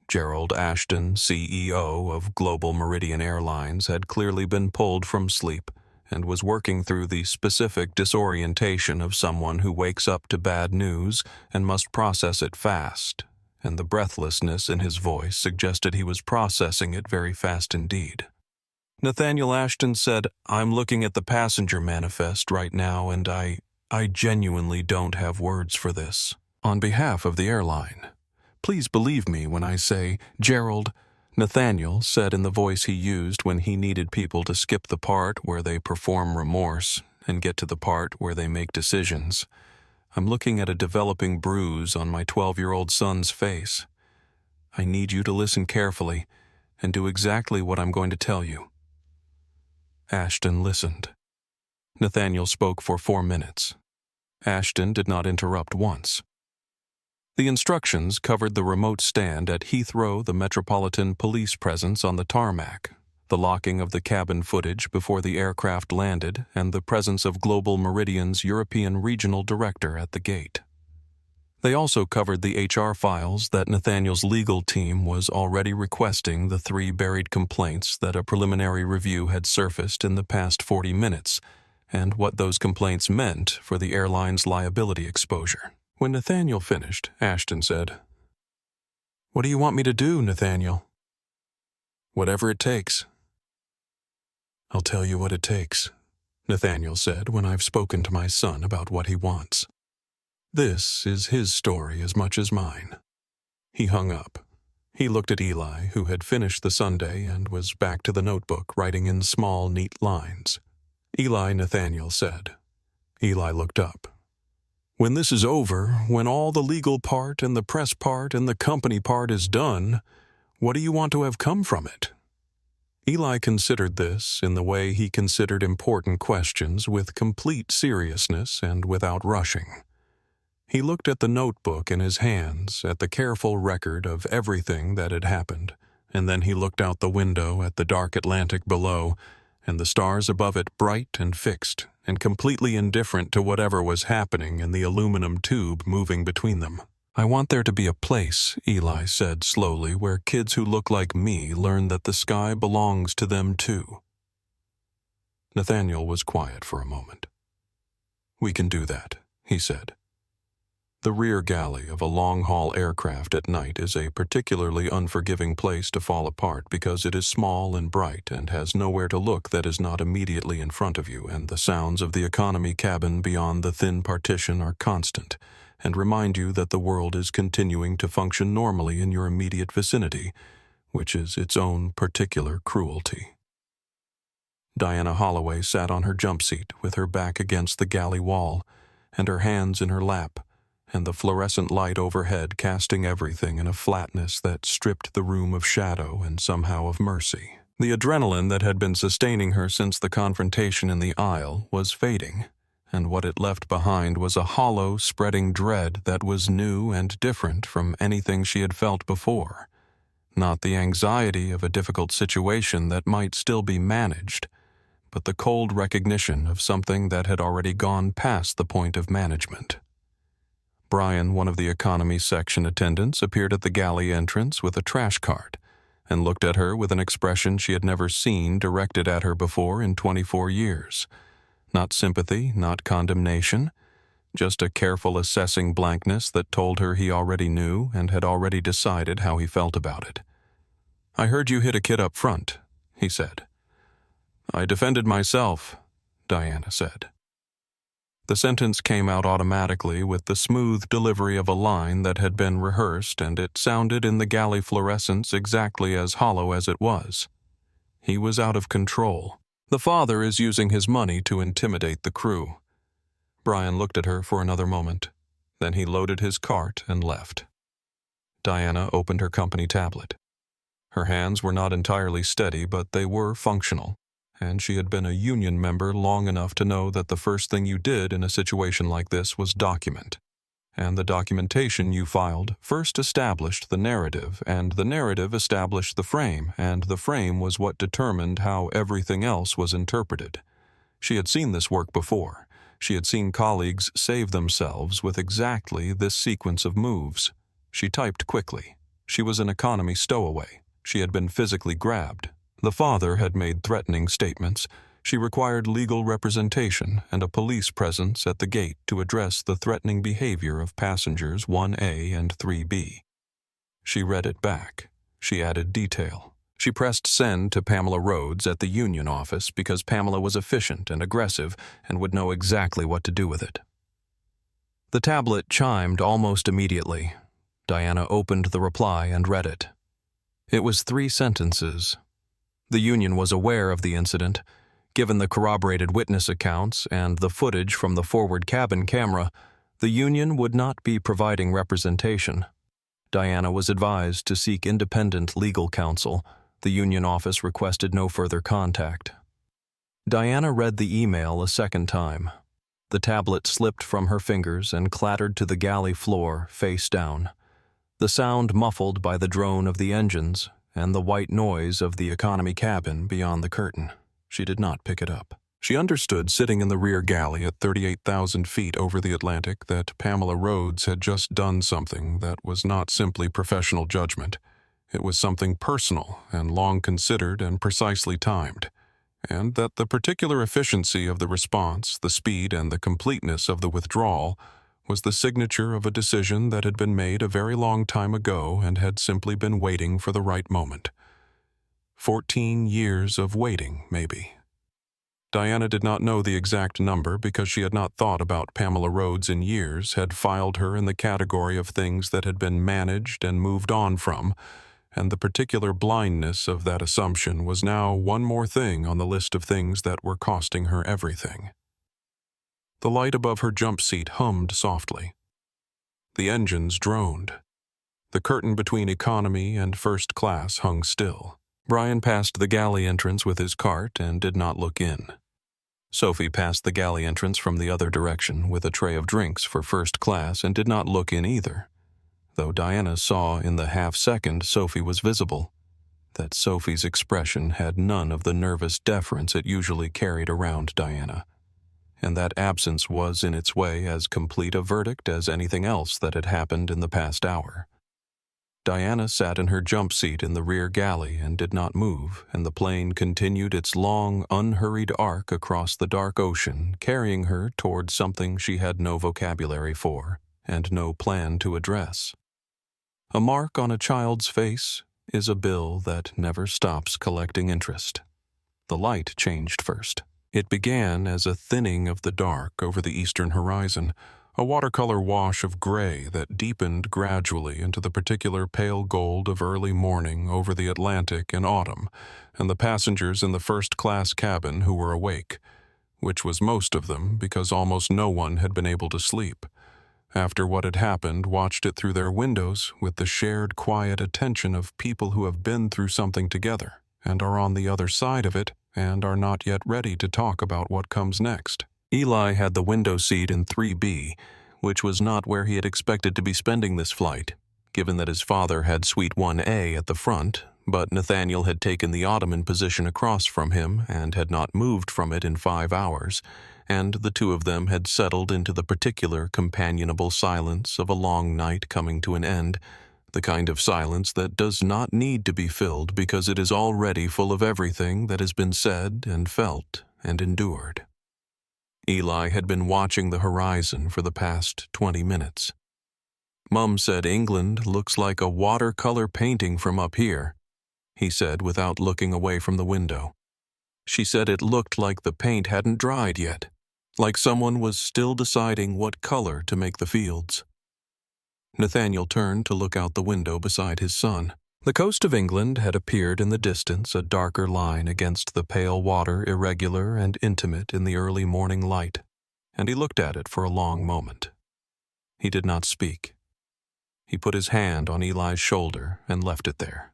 Gerald Ashton, CEO of Global Meridian Airlines, had clearly been pulled from sleep and was working through the specific disorientation of someone who wakes up to bad news and must process it fast, and the breathlessness in his voice suggested he was processing it very fast indeed. Nathaniel Ashton said, "I'm looking at the passenger manifest right now, and I genuinely don't have words for this. On behalf of the airline, please believe me when I say, Gerald," Nathaniel said in the voice he used when he needed people to skip the part where they perform remorse and get to the part where they make decisions. "I'm looking at a developing bruise on my 12-year-old son's face. I need you to listen carefully and do exactly what I'm going to tell you." Ashton listened. Nathaniel spoke for 4 minutes. Ashton did not interrupt once. The instructions covered the remote stand at Heathrow, the Metropolitan Police presence on the tarmac, the locking of the cabin footage before the aircraft landed, and the presence of Global Meridian's European Regional Director at the gate. They also covered the HR files that Nathaniel's legal team was already requesting, the 3 buried complaints that a preliminary review had surfaced in the past 40 minutes, and what those complaints meant for the airline's liability exposure. When Nathaniel finished, Ashton said, "What do you want me to do, Nathaniel?" "Whatever it takes." "I'll tell you what it takes," Nathaniel said, "when I've spoken to my son about what he wants. This is his story as much as mine." He hung up. He looked at Eli, who had finished the sundae and was back to the notebook, writing in small, neat lines. "Eli," Nathaniel said. Eli looked up. "When this is over, when all the legal part and the press part and the company part is done, what do you want to have come from it?" Eli considered this in the way he considered important questions, with complete seriousness and without rushing. He looked at the notebook in his hands, at the careful record of everything that had happened, and then he looked out the window at the dark Atlantic below, and the stars above it bright and fixed, and completely indifferent to whatever was happening in the aluminum tube moving between them. "I want there to be a place," Eli said slowly, "where kids who look like me learn that the sky belongs to them too." Nathaniel was quiet for a moment. "We can do that," he said. The rear galley of a long-haul aircraft at night is a particularly unforgiving place to fall apart because it is small and bright and has nowhere to look that is not immediately in front of you, and the sounds of the economy cabin beyond the thin partition are constant and remind you that the world is continuing to function normally in your immediate vicinity, which is its own particular cruelty. Diana Holloway sat on her jump seat with her back against the galley wall and her hands in her lap, and the fluorescent light overhead casting everything in a flatness that stripped the room of shadow and somehow of mercy. The adrenaline that had been sustaining her since the confrontation in the aisle was fading, and what it left behind was a hollow, spreading dread that was new and different from anything she had felt before. Not the anxiety of a difficult situation that might still be managed, but the cold recognition of something that had already gone past the point of management. Brian, one of the economy section attendants, appeared at the galley entrance with a trash cart and looked at her with an expression she had never seen directed at her before in 24 years. Not sympathy, not condemnation, just a careful assessing blankness that told her he already knew and had already decided how he felt about it. "I heard you hit a kid up front," he said. "I defended myself," Diana said. The sentence came out automatically with the smooth delivery of a line that had been rehearsed, and it sounded in the galley fluorescence exactly as hollow as it was. He was out of control. "The father is using his money to intimidate the crew." Brian looked at her for another moment. Then he loaded his cart and left. Diana opened her company tablet. Her hands were not entirely steady, but they were functional, and she had been a union member long enough to know that the first thing you did in a situation like this was document. and the documentation you filed first established the narrative, and the narrative established the frame, and the frame was what determined how everything else was interpreted. She had seen this work before. She had seen colleagues save themselves with exactly this sequence of moves. She typed quickly. She was an economy stowaway. She had been physically grabbed. The father had made threatening statements. She required legal representation and a police presence at the gate to address the threatening behavior of passengers 1A and 3B. She read it back. She added detail. She pressed send to Pamela Rhodes at the union office because Pamela was efficient and aggressive and would know exactly what to do with it. The tablet chimed almost immediately. Diana opened the reply and read it. It was 3 sentences. The union was aware of the incident. Given the corroborated witness accounts and the footage from the forward cabin camera, the union would not be providing representation. Diana was advised to seek independent legal counsel. The union office requested no further contact. Diana read the email a second time. The tablet slipped from her fingers and clattered to the galley floor, face down. The sound muffled by the drone of the engines and the white noise of the economy cabin beyond the curtain. She did not pick it up. She understood, sitting in the rear galley at 38,000 feet over the Atlantic, that Pamela Rhodes had just done something that was not simply professional judgment. It was something personal and long considered and precisely timed, and that the particular efficiency of the response, the speed and the completeness of the withdrawal, was the signature of a decision that had been made a very long time ago and had simply been waiting for the right moment. 14 years of waiting, maybe. Diana did not know the exact number because she had not thought about Pamela Rhodes in years, had filed her in the category of things that had been managed and moved on from, and the particular blindness of that assumption was now one more thing on the list of things that were costing her everything. The light above her jump seat hummed softly. The engines droned. The curtain between economy and first class hung still. Brian passed the galley entrance with his cart and did not look in. Sophie passed the galley entrance from the other direction with a tray of drinks for first class and did not look in either, though Diana saw in the half-second Sophie was visible, that Sophie's expression had none of the nervous deference it usually carried around Diana, and that absence was in its way as complete a verdict as anything else that had happened in the past hour. Diana sat in her jump seat in the rear galley and did not move, and the plane continued its long, unhurried arc across the dark ocean, carrying her toward something she had no vocabulary for and no plan to address. A mark on a child's face is a bill that never stops collecting interest. The light changed first. It began as a thinning of the dark over the eastern horizon, a watercolor wash of gray that deepened gradually into the particular pale gold of early morning over the Atlantic in autumn, and the passengers in the first-class cabin who were awake, which was most of them because almost no one had been able to sleep. After what had happened, watched it through their windows with the shared quiet attention of people who have been through something together and are on the other side of it and are not yet ready to talk about what comes next. Eli had the window seat in 3B, which was not where he had expected to be spending this flight, given that his father had suite 1A at the front, but Nathaniel had taken the ottoman position across from him and had not moved from it in 5 hours, and the two of them had settled into the particular companionable silence of a long night coming to an end, the kind of silence that does not need to be filled because it is already full of everything that has been said and felt and endured. Eli had been watching the horizon for the past 20 minutes. Mum said England looks like a watercolor painting from up here, he said without looking away from the window. She said it looked like the paint hadn't dried yet, like someone was still deciding what color to make the fields. Nathaniel turned to look out the window beside his son. The coast of England had appeared in the distance, a darker line against the pale water, irregular and intimate in the early morning light, and he looked at it for a long moment. He did not speak. He put his hand on Eli's shoulder and left it there.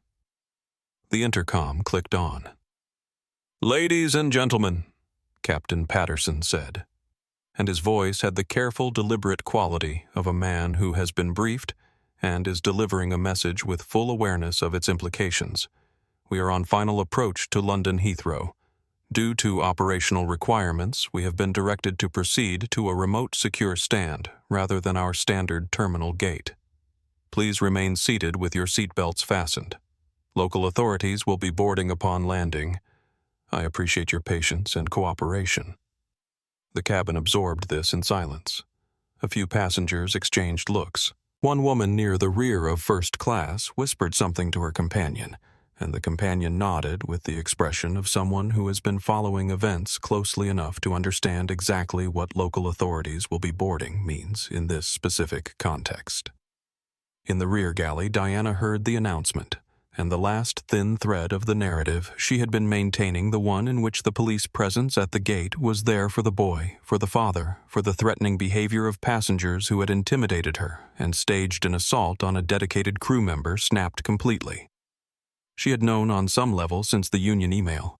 The intercom clicked on. "Ladies and gentlemen," Captain Patterson said. and his voice had the careful, deliberate quality of a man who has been briefed and is delivering a message with full awareness of its implications. We are on final approach to London Heathrow. Due to operational requirements, we have been directed to proceed to a remote secure stand rather than our standard terminal gate. Please remain seated with your seatbelts fastened. Local authorities will be boarding upon landing. I appreciate your patience and cooperation." The cabin absorbed this in silence. A few passengers exchanged looks. One woman near the rear of first class whispered something to her companion, and the companion nodded with the expression of someone who has been following events closely enough to understand exactly what local authorities will be boarding means in this specific context. In the rear galley, Diana heard the announcement, and the last thin thread of the narrative she had been maintaining, the one in which the police presence at the gate was there for the boy, for the father, for the threatening behavior of passengers who had intimidated her and staged an assault on a dedicated crew member, snapped completely. She had known on some level since the Union email.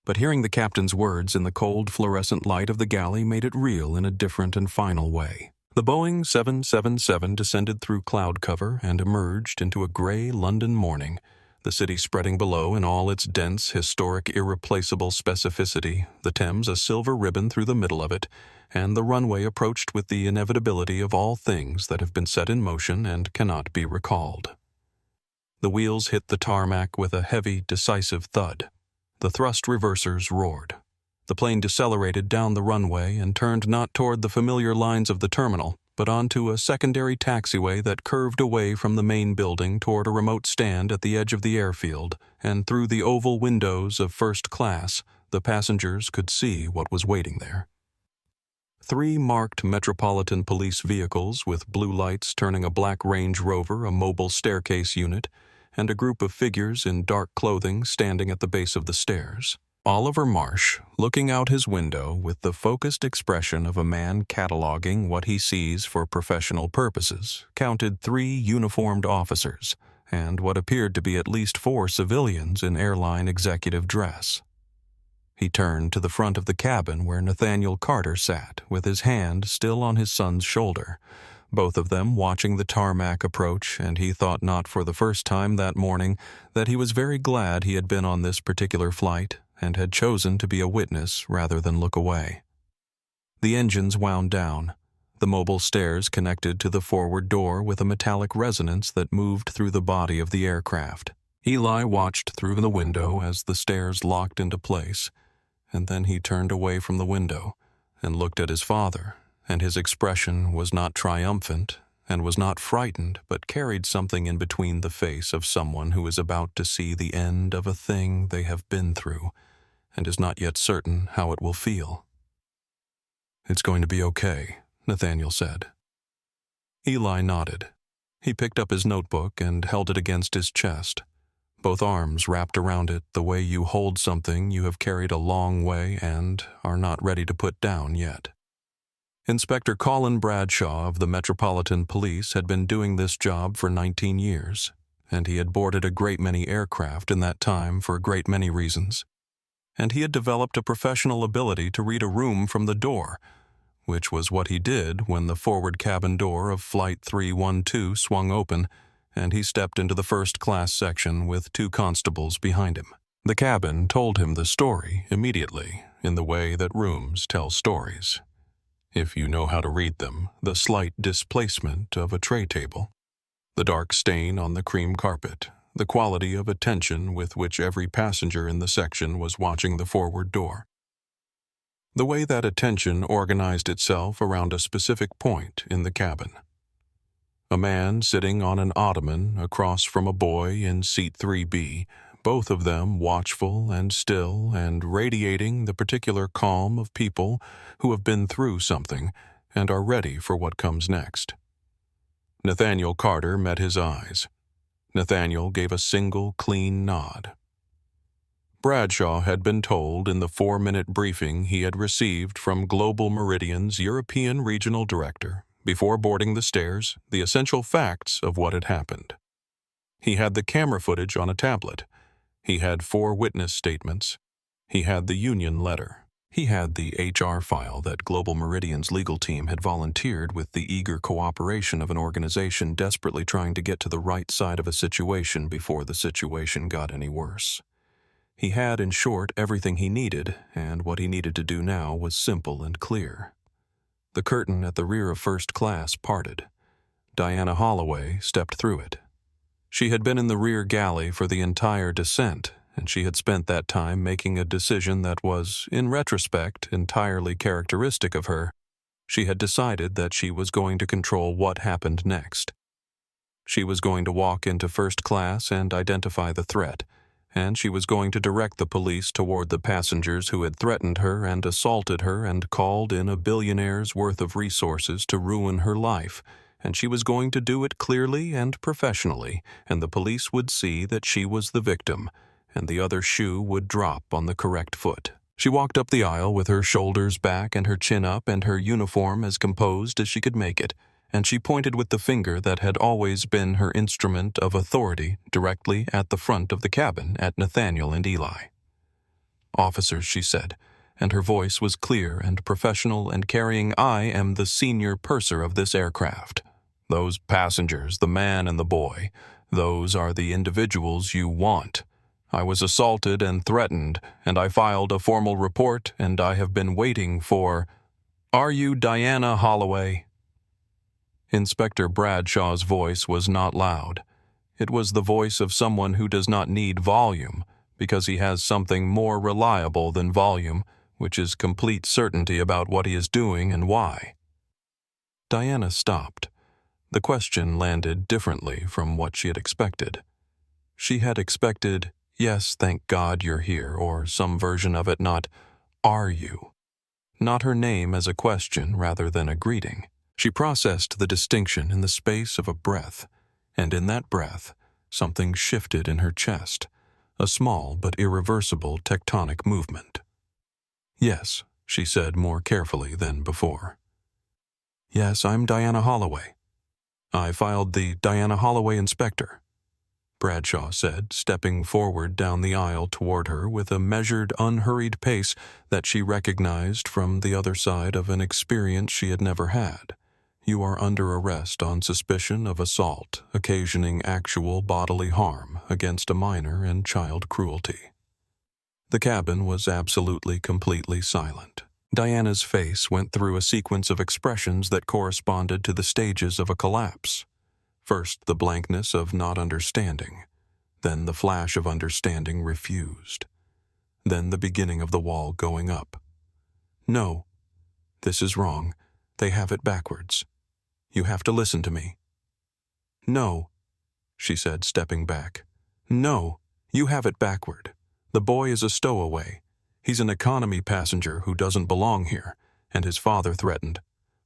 But hearing the captain's words in the cold fluorescent light of the galley made it real in a different and final way. The Boeing 777 descended through cloud cover and emerged into a gray London morning, the city spreading below in all its dense, historic, irreplaceable specificity, the Thames a silver ribbon through the middle of it, and the runway approached with the inevitability of all things that have been set in motion and cannot be recalled. The wheels hit the tarmac with a heavy, decisive thud. The thrust reversers roared. The plane decelerated down the runway and turned not toward the familiar lines of the terminal, but onto a secondary taxiway that curved away from the main building toward a remote stand at the edge of the airfield, and through the oval windows of first class, the passengers could see what was waiting there. 3 marked Metropolitan Police vehicles with blue lights turning a black Range Rover, a mobile staircase unit, and a group of figures in dark clothing standing at the base of the stairs. Oliver Marsh, looking out his window with the focused expression of a man cataloging what he sees for professional purposes, counted 3 uniformed officers and what appeared to be at least 4 civilians in airline executive dress. He turned to the front of the cabin where Nathaniel Carter sat, with his hand still on his son's shoulder, both of them watching the tarmac approach, and he thought not for the first time that morning that he was very glad he had been on this particular flight and had chosen to be a witness rather than look away. The engines wound down. The mobile stairs connected to the forward door with a metallic resonance that moved through the body of the aircraft. Eli watched through the window as the stairs locked into place, and then he turned away from the window and looked at his father, and his expression was not triumphant and was not frightened, but carried something in between the face of someone who is about to see the end of a thing they have been through and is not yet certain how it will feel. "It's going to be okay," Nathaniel said. Eli nodded. He picked up his notebook and held it against his chest, both arms wrapped around it the way you hold something you have carried a long way and are not ready to put down yet. Inspector Colin Bradshaw of the Metropolitan Police had been doing this job for 19 years, and he had boarded a great many aircraft in that time for a great many reasons. And he had developed a professional ability to read a room from the door, which was what he did when the forward cabin door of Flight 312 swung open, and he stepped into the first-class section with 2 constables behind him. The cabin told him the story immediately, in the way that rooms tell stories. If you know how to read them, the slight displacement of a tray table, the dark stain on the cream carpet, the quality of attention with which every passenger in the section was watching the forward door. The way that attention organized itself around a specific point in the cabin. A man sitting on an ottoman across from a boy in seat 3B, both of them watchful and still and radiating the particular calm of people who have been through something and are ready for what comes next. Nathaniel Carter met his eyes. Nathaniel gave a single clean nod. Bradshaw had been told in the 4-minute briefing he had received from Global Meridian's European Regional Director before boarding the stairs the essential facts of what had happened. He had the camera footage on a tablet. He had 4 witness statements. He had the union letter. He had the HR file that Global Meridian's legal team had volunteered with the eager cooperation of an organization desperately trying to get to the right side of a situation before the situation got any worse. He had, in short, everything he needed, and what he needed to do now was simple and clear. The curtain at the rear of first class parted. Diana Holloway stepped through it. She had been in the rear galley for the entire descent, and she had spent that time making a decision that was, in retrospect, entirely characteristic of her. She had decided that she was going to control what happened next. She was going to walk into first class and identify the threat, and she was going to direct the police toward the passengers who had threatened her and assaulted her and called in a billionaire's worth of resources to ruin her life, and she was going to do it clearly and professionally, and the police would see that she was the victim, and the other shoe would drop on the correct foot. She walked up the aisle with her shoulders back and her chin up and her uniform as composed as she could make it, and she pointed with the finger that had always been her instrument of authority directly at the front of the cabin at Nathaniel and Eli. "Officers," she said, and her voice was clear and professional and carrying, "I am the senior purser of this aircraft. Those passengers, the man and the boy, those are the individuals you want. I was assaulted and threatened, and I filed a formal report, and I have been waiting for... Are you Diana Holloway?" Inspector Bradshaw's voice was not loud. It was the voice of someone who does not need volume, because he has something more reliable than volume, which is complete certainty about what he is doing and why. Diana stopped. The question landed differently from what she had expected. She had expected, "Yes, thank God you're here," or some version of it, not, "Are you?" Not her name as a question rather than a greeting. She processed the distinction in the space of a breath, and in that breath, something shifted in her chest, a small but irreversible tectonic movement. "Yes," she said more carefully than before. "Yes, I'm Diana Holloway. I filed the Diana Holloway Inspector," Bradshaw said, stepping forward down the aisle toward her with a measured, unhurried pace that she recognized from the other side of an experience she had never had. "You are under arrest on suspicion of assault, occasioning actual bodily harm against a minor and child cruelty." The cabin was absolutely, completely silent. Diana's face went through a sequence of expressions that corresponded to the stages of a collapse. First, the blankness of not understanding. Then the flash of understanding refused. Then the beginning of the wall going up. "No, this is wrong. They have it backwards. You have to listen to me." "No," she said, stepping back. "No, you have it backward. The boy is a stowaway. He's an economy passenger who doesn't belong here, and his father threatened."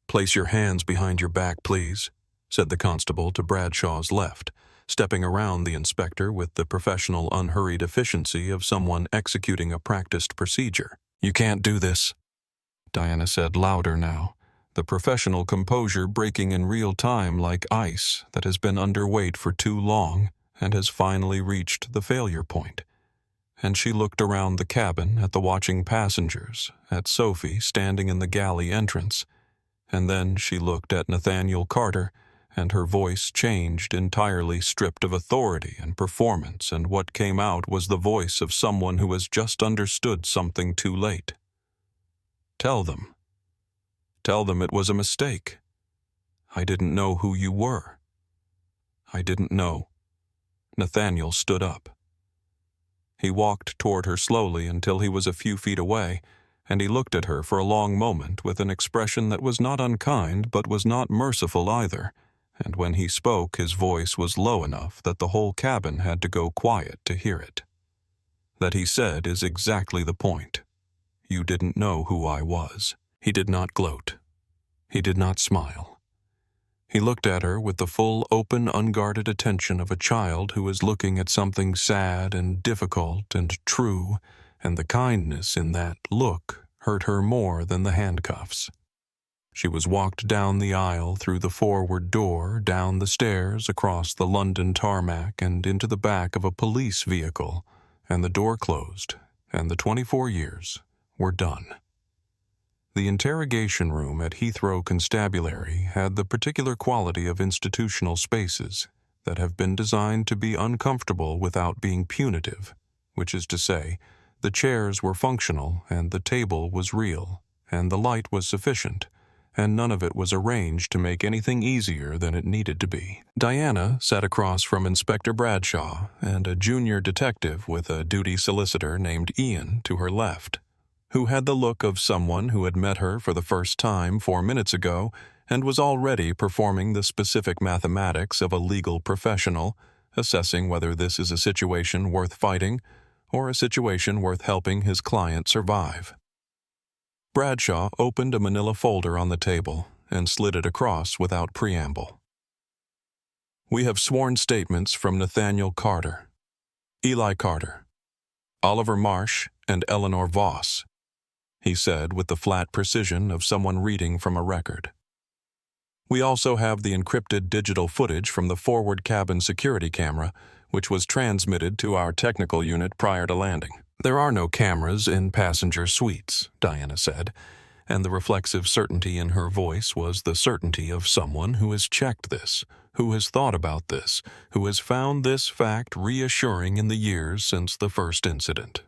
"Place your hands behind your back, please," said the constable to Bradshaw's left, stepping around the inspector with the professional, unhurried efficiency of someone executing a practiced procedure. "You can't do this," Diana said louder now, the professional composure breaking in real time like ice that has been underweight for too long and has finally reached the failure point. And she looked around the cabin at the watching passengers, at Sophie standing in the galley entrance, and then she looked at Nathaniel Carter, and her voice changed, entirely stripped of authority and performance, and what came out was the voice of someone who has just understood something too late. "Tell them. Tell them it was a mistake. I didn't know who you were. I didn't know." Nathaniel stood up. He walked toward her slowly until he was a few feet away, and he looked at her for a long moment with an expression that was not unkind but was not merciful either, and when he spoke his voice was low enough that the whole cabin had to go quiet to hear it. That he said is exactly the point. You didn't know who I was. He did not gloat. He did not smile. He looked at her with the full, open, unguarded attention of a child who is looking at something sad and difficult and true, and the kindness in that look hurt her more than the handcuffs. She was walked down the aisle, through the forward door, down the stairs, across the London tarmac, and into the back of a police vehicle, and the door closed, and the 24 years were done. The interrogation room at Heathrow Constabulary had the particular quality of institutional spaces that have been designed to be uncomfortable without being punitive, which is to say, the chairs were functional and the table was real, and the light was sufficient, and none of it was arranged to make anything easier than it needed to be. Diana sat across from Inspector Bradshaw and a junior detective with a duty solicitor named Ian to her left, who had the look of someone who had met her for the first time 4 minutes ago and was already performing the specific mathematics of a legal professional, assessing whether this is a situation worth fighting or a situation worth helping his client survive. Bradshaw opened a manila folder on the table and slid it across without preamble. "We have sworn statements from Nathaniel Carter, Eli Carter, Oliver Marsh, and Eleanor Voss," he said with the flat precision of someone reading from a record. "We also have the encrypted digital footage from the forward cabin security camera, which was transmitted to our technical unit prior to landing." "There are no cameras in passenger suites," Diana said, and the reflexive certainty in her voice was the certainty of someone who has checked this, who has thought about this, who has found this fact reassuring in the years since the first incident.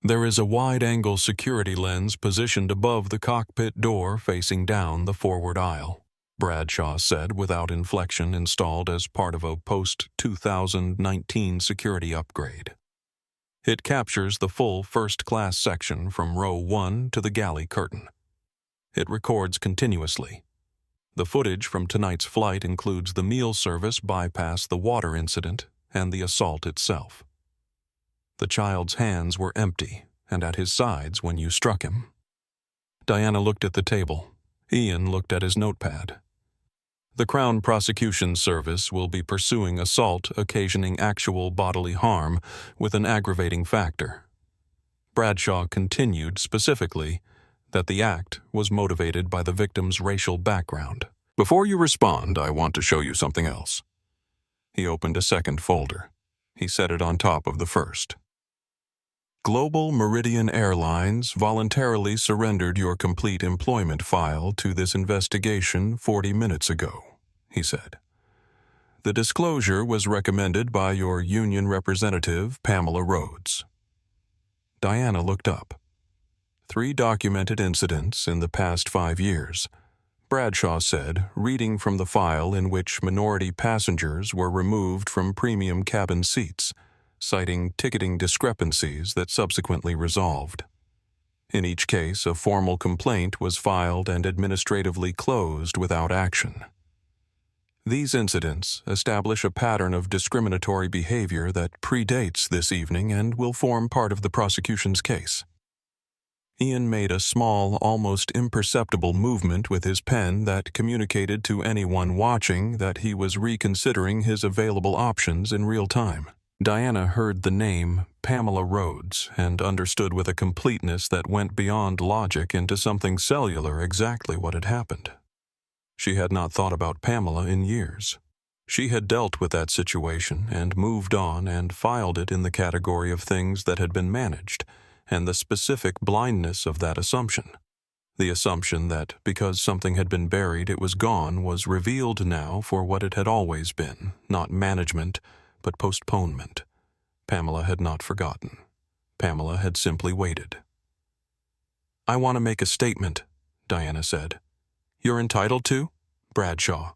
"There is a wide-angle security lens positioned above the cockpit door facing down the forward aisle," Bradshaw said without inflection, installed as part of a post-2019 security upgrade. "It captures the full first-class section from row 1 to the galley curtain. It records continuously. The footage from tonight's flight includes the meal service bypass the water incident and the assault itself. The child's hands were empty and at his sides when you struck him." Diana looked at the table. Ian looked at his notepad. "The Crown Prosecution Service will be pursuing assault occasioning actual bodily harm with an aggravating factor." Bradshaw continued specifically that the act was motivated by the victim's racial background. "Before you respond, I want to show you something else." He opened a second folder. He set it on top of the first. "Global Meridian Airlines voluntarily surrendered your complete employment file to this investigation 40 minutes ago," he said. "The disclosure was recommended by your union representative, Pamela Rhodes." Diana looked up. 3 documented incidents in the past 5 years, Bradshaw said, reading from the file in which minority passengers were removed from premium cabin seats, citing ticketing discrepancies that subsequently resolved. In each case, a formal complaint was filed and administratively closed without action. These incidents establish a pattern of discriminatory behavior that predates this evening and will form part of the prosecution's case. Ian made a small, almost imperceptible movement with his pen that communicated to anyone watching that he was reconsidering his available options in real time. Diana heard the name Pamela Rhodes and understood with a completeness that went beyond logic into something cellular exactly what had happened. She had not thought about Pamela in years. She had dealt with that situation and moved on and filed it in the category of things that had been managed, and the specific blindness of that assumption. The assumption that because something had been buried it was gone was revealed now for what it had always been, not management, but postponement. Pamela had not forgotten. Pamela had simply waited. "I want to make a statement," Diana said. "You're entitled to?" Bradshaw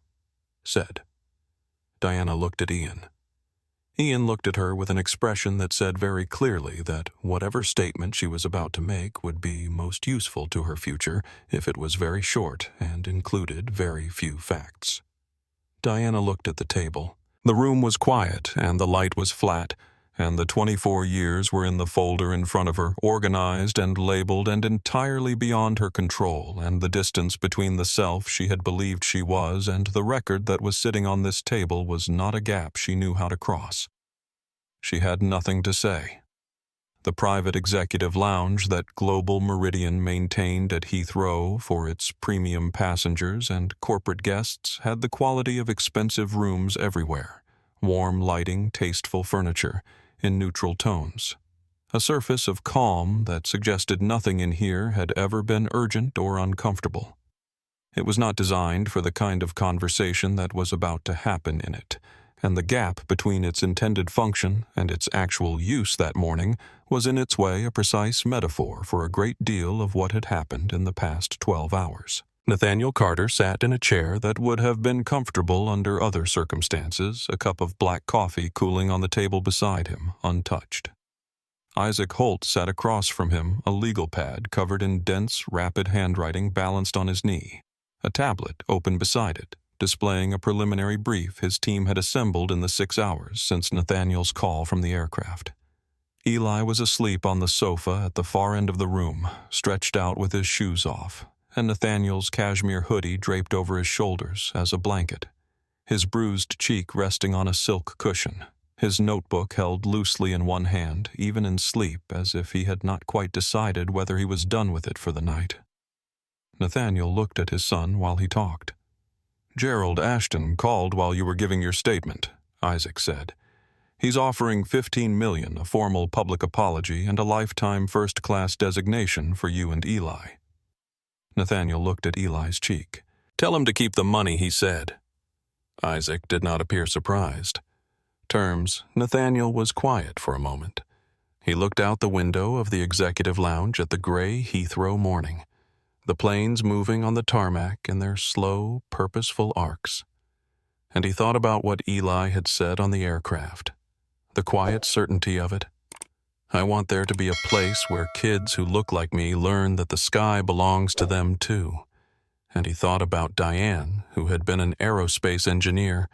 said. Diana looked at Ian. Ian looked at her with an expression that said very clearly that whatever statement she was about to make would be most useful to her future if it was very short and included very few facts. Diana looked at the table. The room was quiet, and the light was flat, and the 24 years were in the folder in front of her, organized and labeled and entirely beyond her control, and the distance between the self she had believed she was and the record that was sitting on this table was not a gap she knew how to cross. She had nothing to say. The private executive lounge that Global Meridian maintained at Heathrow for its premium passengers and corporate guests had the quality of expensive rooms everywhere, warm lighting, tasteful furniture, in neutral tones. a surface of calm that suggested nothing in here had ever been urgent or uncomfortable. It was not designed for the kind of conversation that was about to happen in it, and the gap between its intended function and its actual use that morning was in its way a precise metaphor for a great deal of what had happened in the past 12 hours. Nathaniel Carter sat in a chair that would have been comfortable under other circumstances, a cup of black coffee cooling on the table beside him, untouched. Isaac Holt sat across from him, a legal pad covered in dense, rapid handwriting balanced on his knee, a tablet open beside it, displaying a preliminary brief his team had assembled in the 6 hours since Nathaniel's call from the aircraft. Eli was asleep on the sofa at the far end of the room, stretched out with his shoes off, and Nathaniel's cashmere hoodie draped over his shoulders as a blanket, his bruised cheek resting on a silk cushion, his notebook held loosely in one hand, even in sleep, as if he had not quite decided whether he was done with it for the night. Nathaniel looked at his son while he talked. "Gerald Ashton called while you were giving your statement," Isaac said. "He's offering $15 million, a formal public apology, and a lifetime first-class designation for you and Eli." Nathaniel looked at Eli's cheek. "Tell him to keep the money," he said. Isaac did not appear surprised. Terms, Nathaniel was quiet for a moment. He looked out the window of the executive lounge at the gray Heathrow morning, the planes moving on the tarmac in their slow, purposeful arcs. And he thought about what Eli had said on the aircraft, the quiet certainty of it. "I want there to be a place where kids who look like me learn that the sky belongs to them too." And he thought about Diane, who had been an aerospace engineer,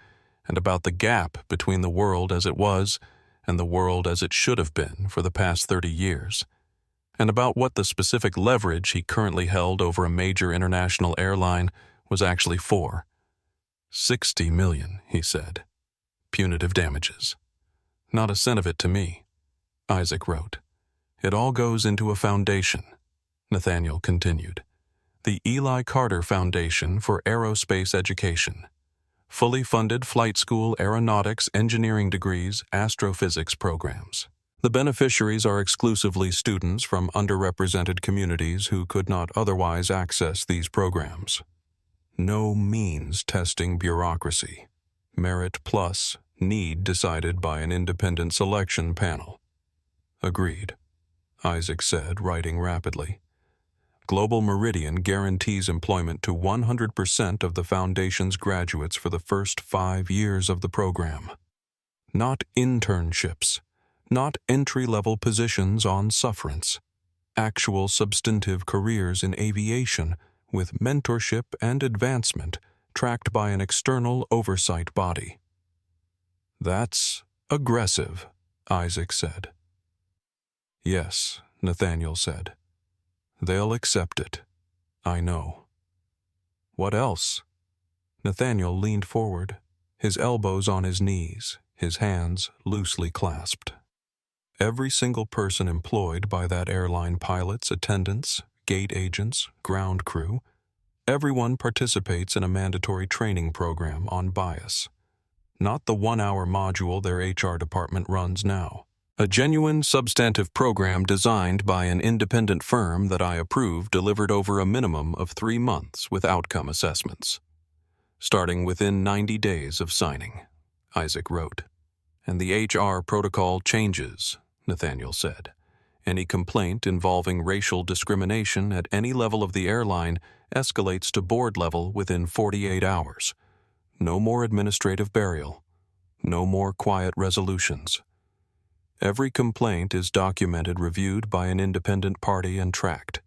and about the gap between the world as it was and the world as it should have been for the past 30 years, and about what the specific leverage he currently held over a major international airline was actually for. $60 million, he said. Punitive damages. "Not a cent of it to me," Isaac wrote. "It all goes into a foundation," Nathaniel continued. "The Eli Carter Foundation for Aerospace Education. Fully funded flight school aeronautics engineering degrees, astrophysics programs. The beneficiaries are exclusively students from underrepresented communities who could not otherwise access these programs. No means testing bureaucracy. Merit plus need decided by an independent selection panel." "Agreed," Isaac said, writing rapidly. "Global Meridian guarantees employment to 100% of the Foundation's graduates for the first 5 years of the program. Not internships, not entry-level positions on sufferance. Actual substantive careers in aviation with mentorship and advancement tracked by an external oversight body." "That's aggressive," Isaac said. "Yes," Nathaniel said. "They'll accept it. I know." "What else?" Nathaniel leaned forward, his elbows on his knees, his hands loosely clasped. "Every single person employed by that airline, pilots, attendants, gate agents, ground crew, everyone participates in a mandatory training program on bias. Not the 1-hour module their HR department runs now. A genuine substantive program designed by an independent firm that I approve, delivered over a minimum of 3 months with outcome assessments. Starting within 90 days of signing," Isaac wrote. "And the HR protocol changes," Nathaniel said. "Any complaint involving racial discrimination at any level of the airline escalates to board level within 48 hours. No more administrative burial. No more quiet resolutions. Every complaint is documented, reviewed by an independent party, and tracked.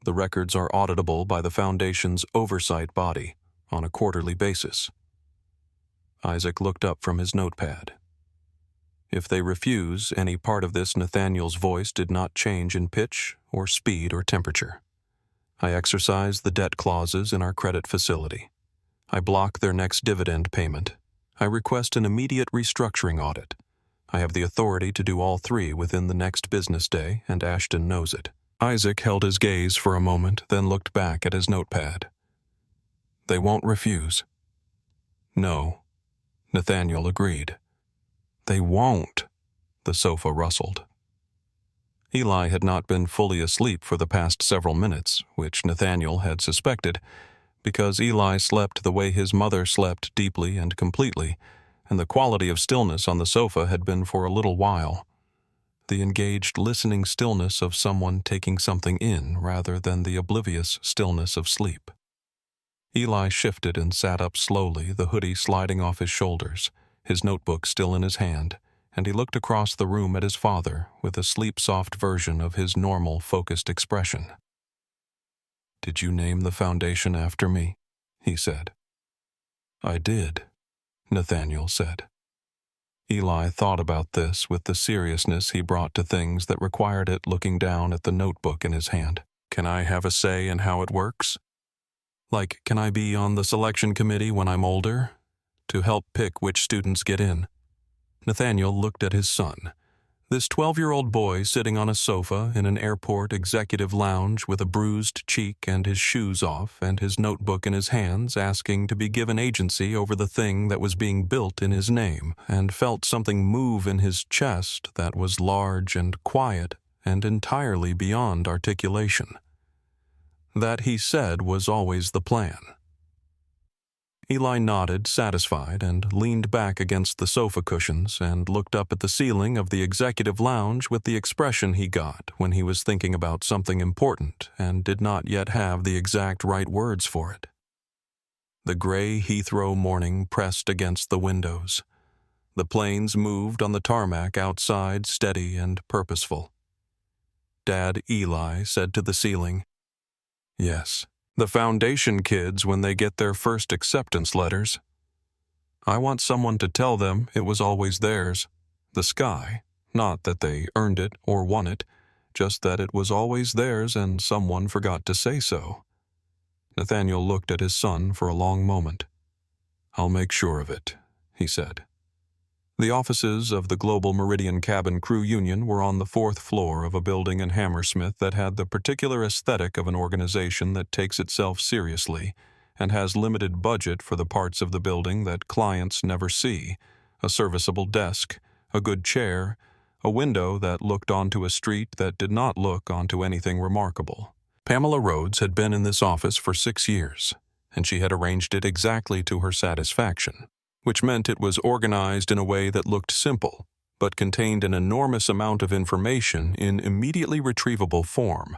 The records are auditable by the Foundation's oversight body on a quarterly basis." Isaac looked up from his notepad. "If they refuse any part of this," Nathaniel's voice did not change in pitch or speed or temperature. "I exercise the debt clauses in our credit facility. I block their next dividend payment. I request an immediate restructuring audit. I have the authority to do all 3 within the next business day, and Ashton knows it." Isaac held his gaze for a moment, then looked back at his notepad. "They won't refuse." "No," Nathaniel agreed. "They won't," the sofa rustled. Eli had not been fully asleep for the past several minutes, which Nathaniel had suspected, because Eli slept the way his mother slept, deeply and completely, and the quality of stillness on the sofa had been for a little while. The engaged, listening stillness of someone taking something in rather than the oblivious stillness of sleep. Eli shifted and sat up slowly, the hoodie sliding off his shoulders, his notebook still in his hand, and he looked across the room at his father with a sleep-soft version of his normal, focused expression. "Did you name the foundation after me?" he said. "I did," Nathaniel said. Eli thought about this with the seriousness he brought to things that required it, looking down at the notebook in his hand. "Can I have a say in how it works? Like, can I be on the selection committee when I'm older, to help pick which students get in?" Nathaniel looked at his son, this 12-year-old boy sitting on a sofa in an airport executive lounge with a bruised cheek and his shoes off and his notebook in his hands, asking to be given agency over the thing that was being built in his name, and felt something move in his chest that was large and quiet and entirely beyond articulation. That, he said, was always the plan. Eli nodded, satisfied, and leaned back against the sofa cushions and looked up at the ceiling of the executive lounge with the expression he got when he was thinking about something important and did not yet have the exact right words for it. The gray Heathrow morning pressed against the windows. The planes moved on the tarmac outside, steady and purposeful. Dad Eli said to the ceiling, "Yes. The foundation kids when they get their first acceptance letters. I want someone to tell them it was always theirs, the sky, not that they earned it or won it, just that it was always theirs and someone forgot to say so." Nathaniel looked at his son for a long moment. "I'll make sure of it," he said. The offices of the Global Meridian Cabin Crew Union were on the 4th floor of a building in Hammersmith that had the particular aesthetic of an organization that takes itself seriously and has limited budget for the parts of the building that clients never see: a serviceable desk, a good chair, a window that looked onto a street that did not look onto anything remarkable. Pamela Rhodes had been in this office for 6 years, and she had arranged it exactly to her satisfaction, which meant it was organized in a way that looked simple, but contained an enormous amount of information in immediately retrievable form,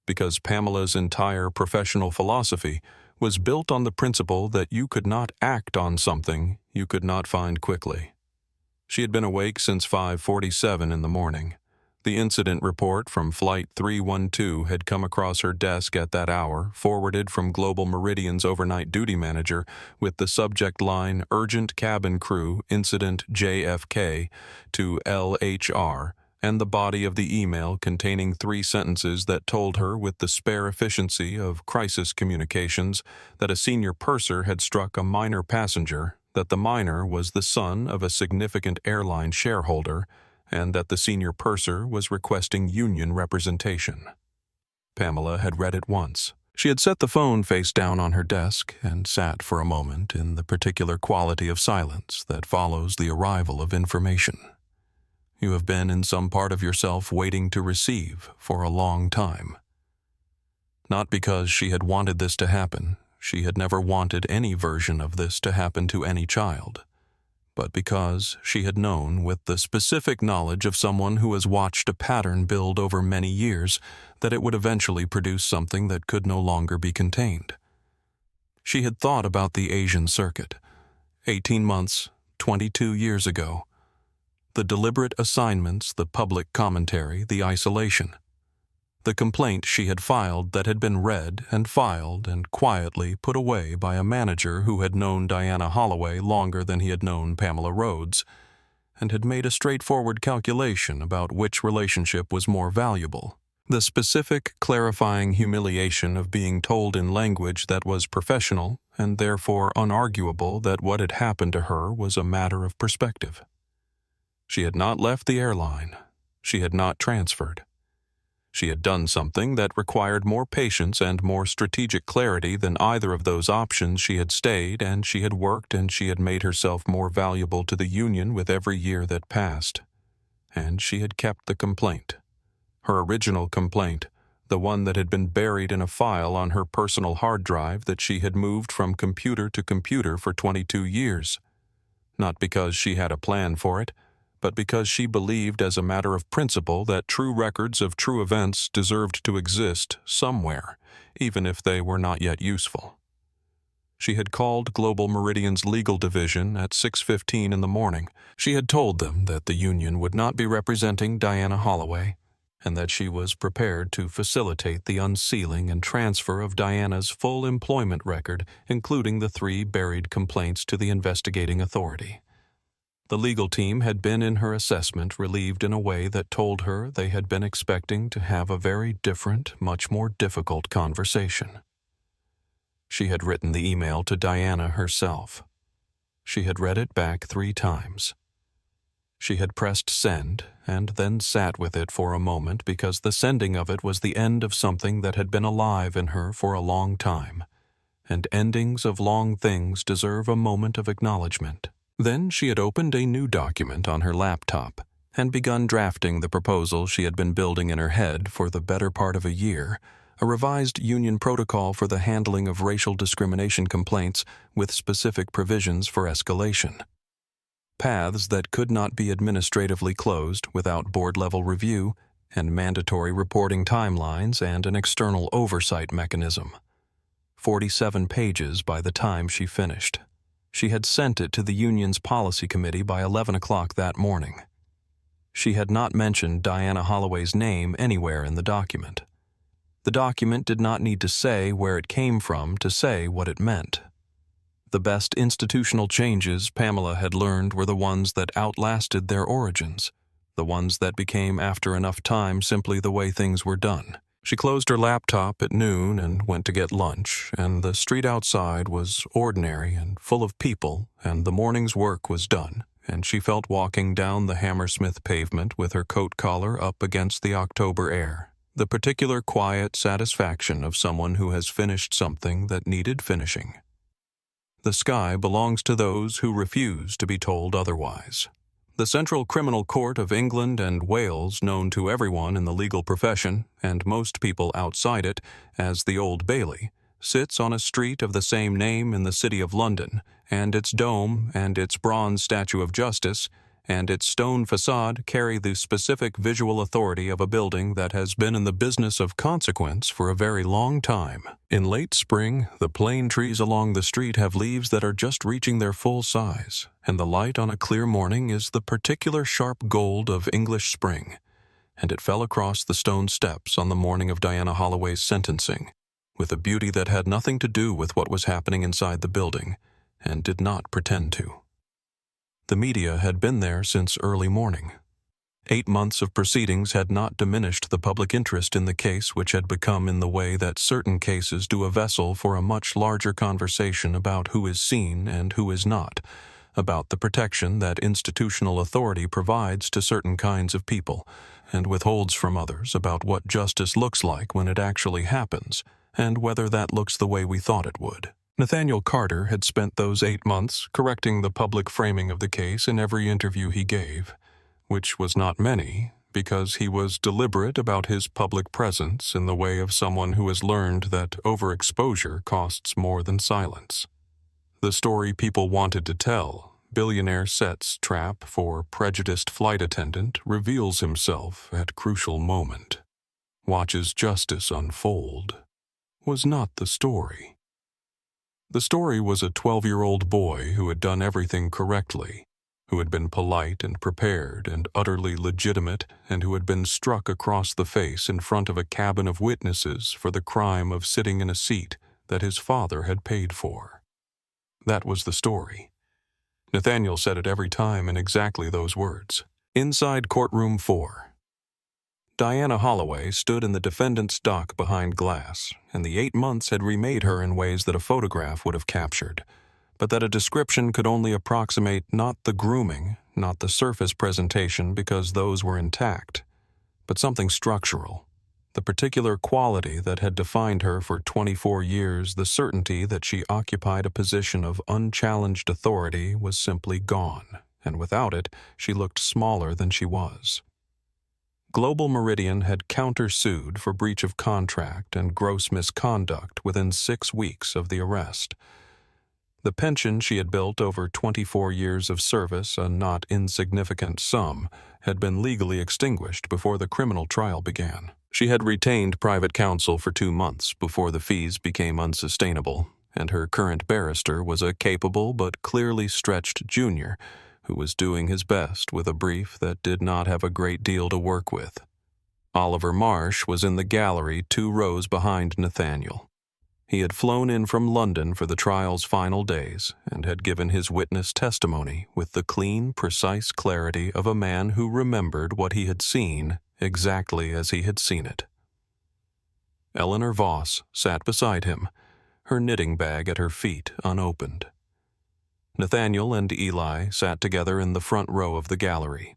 because Pamela's entire professional philosophy was built on the principle that you could not act on something you could not find quickly. She had been awake since 5:47 in the morning. The incident report from Flight 312 had come across her desk at that hour, forwarded from Global Meridian's overnight duty manager with the subject line "Urgent Cabin Crew Incident JFK" to LHR, and the body of the email containing 3 sentences that told her with the spare efficiency of crisis communications that a senior purser had struck a minor passenger, that the minor was the son of a significant airline shareholder, and that the senior purser was requesting union representation. Pamela had read it once. She had set the phone face down on her desk and sat for a moment in the particular quality of silence that follows the arrival of information. You have been in some part of yourself waiting to receive for a long time. Not because she had wanted this to happen. She had never wanted any version of this to happen to any child, but because she had known, with the specific knowledge of someone who has watched a pattern build over many years, that it would eventually produce something that could no longer be contained. She had thought about the Asian circuit, 18 months, 22 years ago. The deliberate assignments, the public commentary, the isolation. The complaint she had filed that had been read and filed and quietly put away by a manager who had known Diana Holloway longer than he had known Pamela Rhodes, and had made a straightforward calculation about which relationship was more valuable. The specific, clarifying humiliation of being told in language that was professional and therefore unarguable that what had happened to her was a matter of perspective. She had not left the airline. She had not transferred. She had done something that required more patience and more strategic clarity than either of those options. She had stayed, and she had worked, and she had made herself more valuable to the union with every year that passed. And she had kept the complaint. Her original complaint, the one that had been buried in a file on her personal hard drive that she had moved from computer to computer for 22 years. Not because she had a plan for it, but because she believed as a matter of principle that true records of true events deserved to exist somewhere, even if they were not yet useful. She had called Global Meridian's legal division at 6:15 in the morning. She had told them that the union would not be representing Diana Holloway, and that she was prepared to facilitate the unsealing and transfer of Diana's full employment record, including the 3 buried complaints, to the investigating authority. The legal team had been in her assessment relieved in a way that told her they had been expecting to have a very different, much more difficult conversation. She had written the email to Diana herself. She had read it back 3 times. She had pressed send and then sat with it for a moment because the sending of it was the end of something that had been alive in her for a long time, and endings of long things deserve a moment of acknowledgement. Then she had opened a new document on her laptop and begun drafting the proposal she had been building in her head for the better part of a year, a revised union protocol for the handling of racial discrimination complaints with specific provisions for escalation. Paths that could not be administratively closed without board-level review, and mandatory reporting timelines and an external oversight mechanism. 47 pages by the time she finished. She had sent it to the union's policy committee by 11 o'clock that morning. She had not mentioned Diana Holloway's name anywhere in the document. The document did not need to say where it came from to say what it meant. The best institutional changes Pamela had learned were the ones that outlasted their origins, the ones that became after enough time simply the way things were done. She closed her laptop at noon and went to get lunch, and the street outside was ordinary and full of people, and the morning's work was done, and she felt walking down the Hammersmith pavement with her coat collar up against the October air, the particular quiet satisfaction of someone who has finished something that needed finishing. The sky belongs to those who refuse to be told otherwise. The Central Criminal Court of England and Wales, known to everyone in the legal profession, and most people outside it, as the Old Bailey, sits on a street of the same name in the city of London, and its dome and its bronze statue of Justice and its stone facade carry the specific visual authority of a building that has been in the business of consequence for a very long time. In late spring, the plane trees along the street have leaves that are just reaching their full size, and the light on a clear morning is the particular sharp gold of English spring, and it fell across the stone steps on the morning of Diana Holloway's sentencing, with a beauty that had nothing to do with what was happening inside the building, and did not pretend to. The media had been there since early morning. 8 months of proceedings had not diminished the public interest in the case, which had become in the way that certain cases do a vessel for a much larger conversation about who is seen and who is not, about the protection that institutional authority provides to certain kinds of people and withholds from others, about what justice looks like when it actually happens, and whether that looks the way we thought it would. Nathaniel Carter had spent those 8 months correcting the public framing of the case in every interview he gave, which was not many, because he was deliberate about his public presence in the way of someone who has learned that overexposure costs more than silence. The story people wanted to tell, billionaire sets trap for prejudiced flight attendant, reveals himself at crucial moment, watches justice unfold, was not the story. The story was a 12-year-old boy who had done everything correctly, who had been polite and prepared and utterly legitimate, and who had been struck across the face in front of a cabin of witnesses for the crime of sitting in a seat that his father had paid for. That was the story. Nathaniel said it every time in exactly those words. Inside courtroom 4. Diana Holloway stood in the defendant's dock behind glass, and the 8 months had remade her in ways that a photograph would have captured, but that a description could only approximate not the grooming, not the surface presentation because those were intact, but something structural, the particular quality that had defined her for 24 years, the certainty that she occupied a position of unchallenged authority was simply gone, and without it, she looked smaller than she was. Global Meridian had countersued for breach of contract and gross misconduct within 6 weeks of the arrest. The pension she had built over 24 years of service, a not insignificant sum, had been legally extinguished before the criminal trial began. She had retained private counsel for 2 months before the fees became unsustainable, and her current barrister was a capable but clearly stretched junior who was doing his best with a brief that did not have a great deal to work with. Oliver Marsh was in the gallery 2 rows behind Nathaniel. He had flown in from London for the trial's final days and had given his witness testimony with the clean, precise clarity of a man who remembered what he had seen exactly as he had seen it. Eleanor Voss sat beside him, her knitting bag at her feet unopened. Nathaniel and Eli sat together in the front row of the gallery.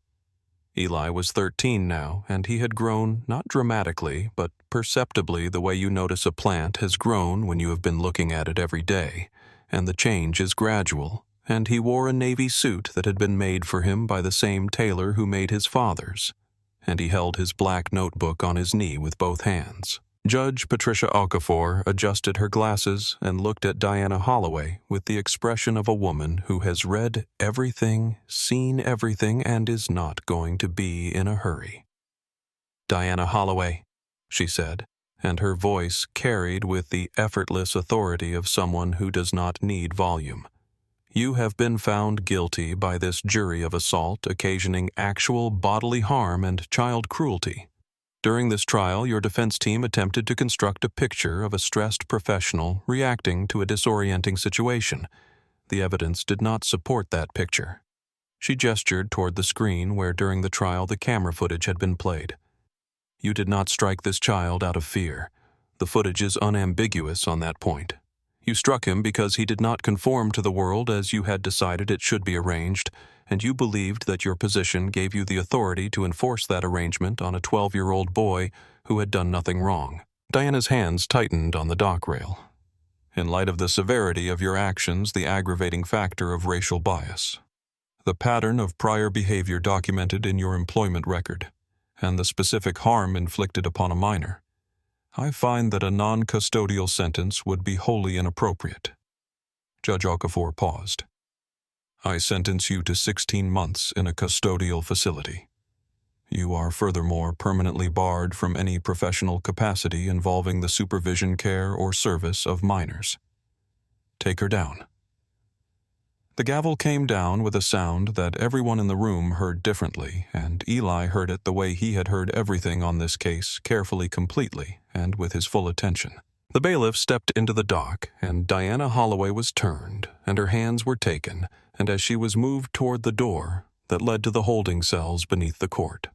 Eli was 13 now, and he had grown not dramatically, but perceptibly the way you notice a plant has grown when you have been looking at it every day, and the change is gradual, and he wore a navy suit that had been made for him by the same tailor who made his father's, and he held his black notebook on his knee with both hands. Judge Patricia Okafor adjusted her glasses and looked at Diana Holloway with the expression of a woman who has read everything, seen everything, and is not going to be in a hurry. "Diana Holloway," she said, and her voice carried with the effortless authority of someone who does not need volume. "You have been found guilty by this jury of assault occasioning actual bodily harm and child cruelty. During this trial, your defense team attempted to construct a picture of a stressed professional reacting to a disorienting situation. The evidence did not support that picture." She gestured toward the screen where during the trial the camera footage had been played. "You did not strike this child out of fear. The footage is unambiguous on that point. You struck him because he did not conform to the world as you had decided it should be arranged, and you believed that your position gave you the authority to enforce that arrangement on a 12-year-old boy who had done nothing wrong." Diana's hands tightened on the dock rail. "In light of the severity of your actions, the aggravating factor of racial bias, the pattern of prior behavior documented in your employment record, and the specific harm inflicted upon a minor, I find that a non-custodial sentence would be wholly inappropriate." Judge Okafor paused. "I sentence you to 16 months in a custodial facility. You are furthermore permanently barred from any professional capacity involving the supervision, care, or service of minors. Take her down." The gavel came down with a sound that everyone in the room heard differently, and Eli heard it the way he had heard everything on this case, carefully, completely, and with his full attention. The bailiff stepped into the dock, and Diana Holloway was turned, and her hands were taken, and as she was moved toward the door that led to the holding cells beneath the court.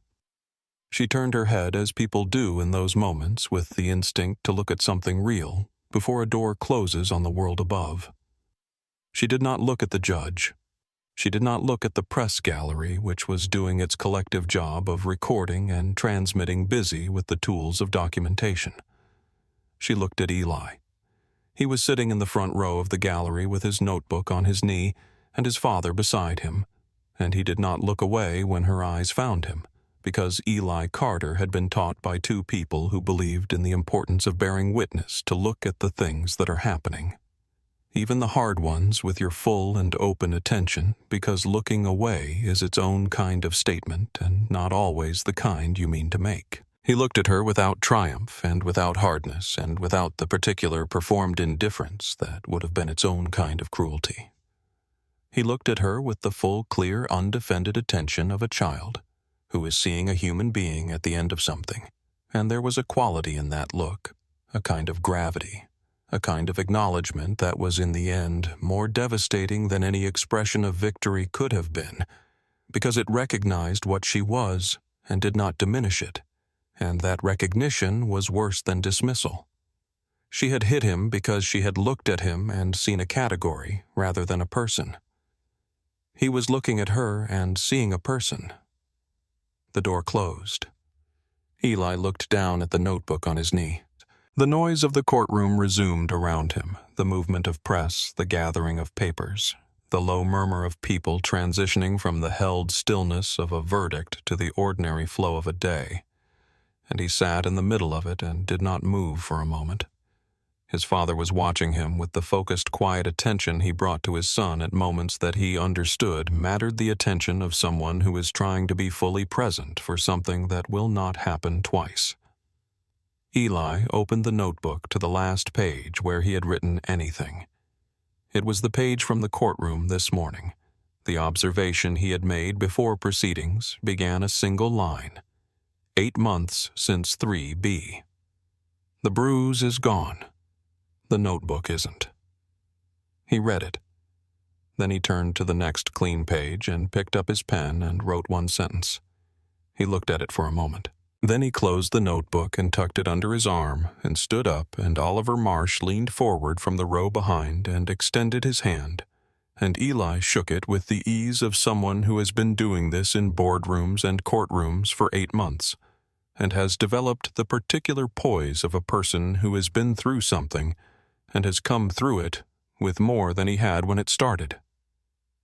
She turned her head as people do in those moments with the instinct to look at something real before a door closes on the world above. She did not look at the judge. She did not look at the press gallery, which was doing its collective job of recording and transmitting busy with the tools of documentation. She looked at Eli. He was sitting in the front row of the gallery with his notebook on his knee and his father beside him, and he did not look away when her eyes found him, because Eli Carter had been taught by 2 people who believed in the importance of bearing witness to look at the things that are happening. Even the hard ones with your full and open attention, because looking away is its own kind of statement and not always the kind you mean to make. He looked at her without triumph and without hardness and without the particular performed indifference that would have been its own kind of cruelty. He looked at her with the full, clear, undefended attention of a child who is seeing a human being at the end of something, and there was a quality in that look, a kind of gravity, a kind of acknowledgement that was in the end more devastating than any expression of victory could have been, because it recognized what she was and did not diminish it, and that recognition was worse than dismissal. She had hit him because she had looked at him and seen a category rather than a person. He was looking at her and seeing a person. The door closed. Eli looked down at the notebook on his knee. The noise of the courtroom resumed around him, the movement of press, the gathering of papers, the low murmur of people transitioning from the held stillness of a verdict to the ordinary flow of a day. and he sat in the middle of it and did not move for a moment. His father was watching him with the focused, quiet attention he brought to his son at moments that he understood mattered, the attention of someone who is trying to be fully present for something that will not happen twice. Eli opened the notebook to the last page where he had written anything. It was the page from the courtroom this morning. The observation he had made before proceedings began a single line. 8 months since 3B. The bruise is gone. The notebook isn't. He read it. Then he turned to the next clean page and picked up his pen and wrote one sentence. He looked at it for a moment. Then he closed the notebook and tucked it under his arm and stood up, and Oliver Marsh leaned forward from the row behind and extended his hand, and Eli shook it with the ease of someone who has been doing this in boardrooms and courtrooms for 8 months, and has developed the particular poise of a person who has been through something and has come through it with more than he had when it started.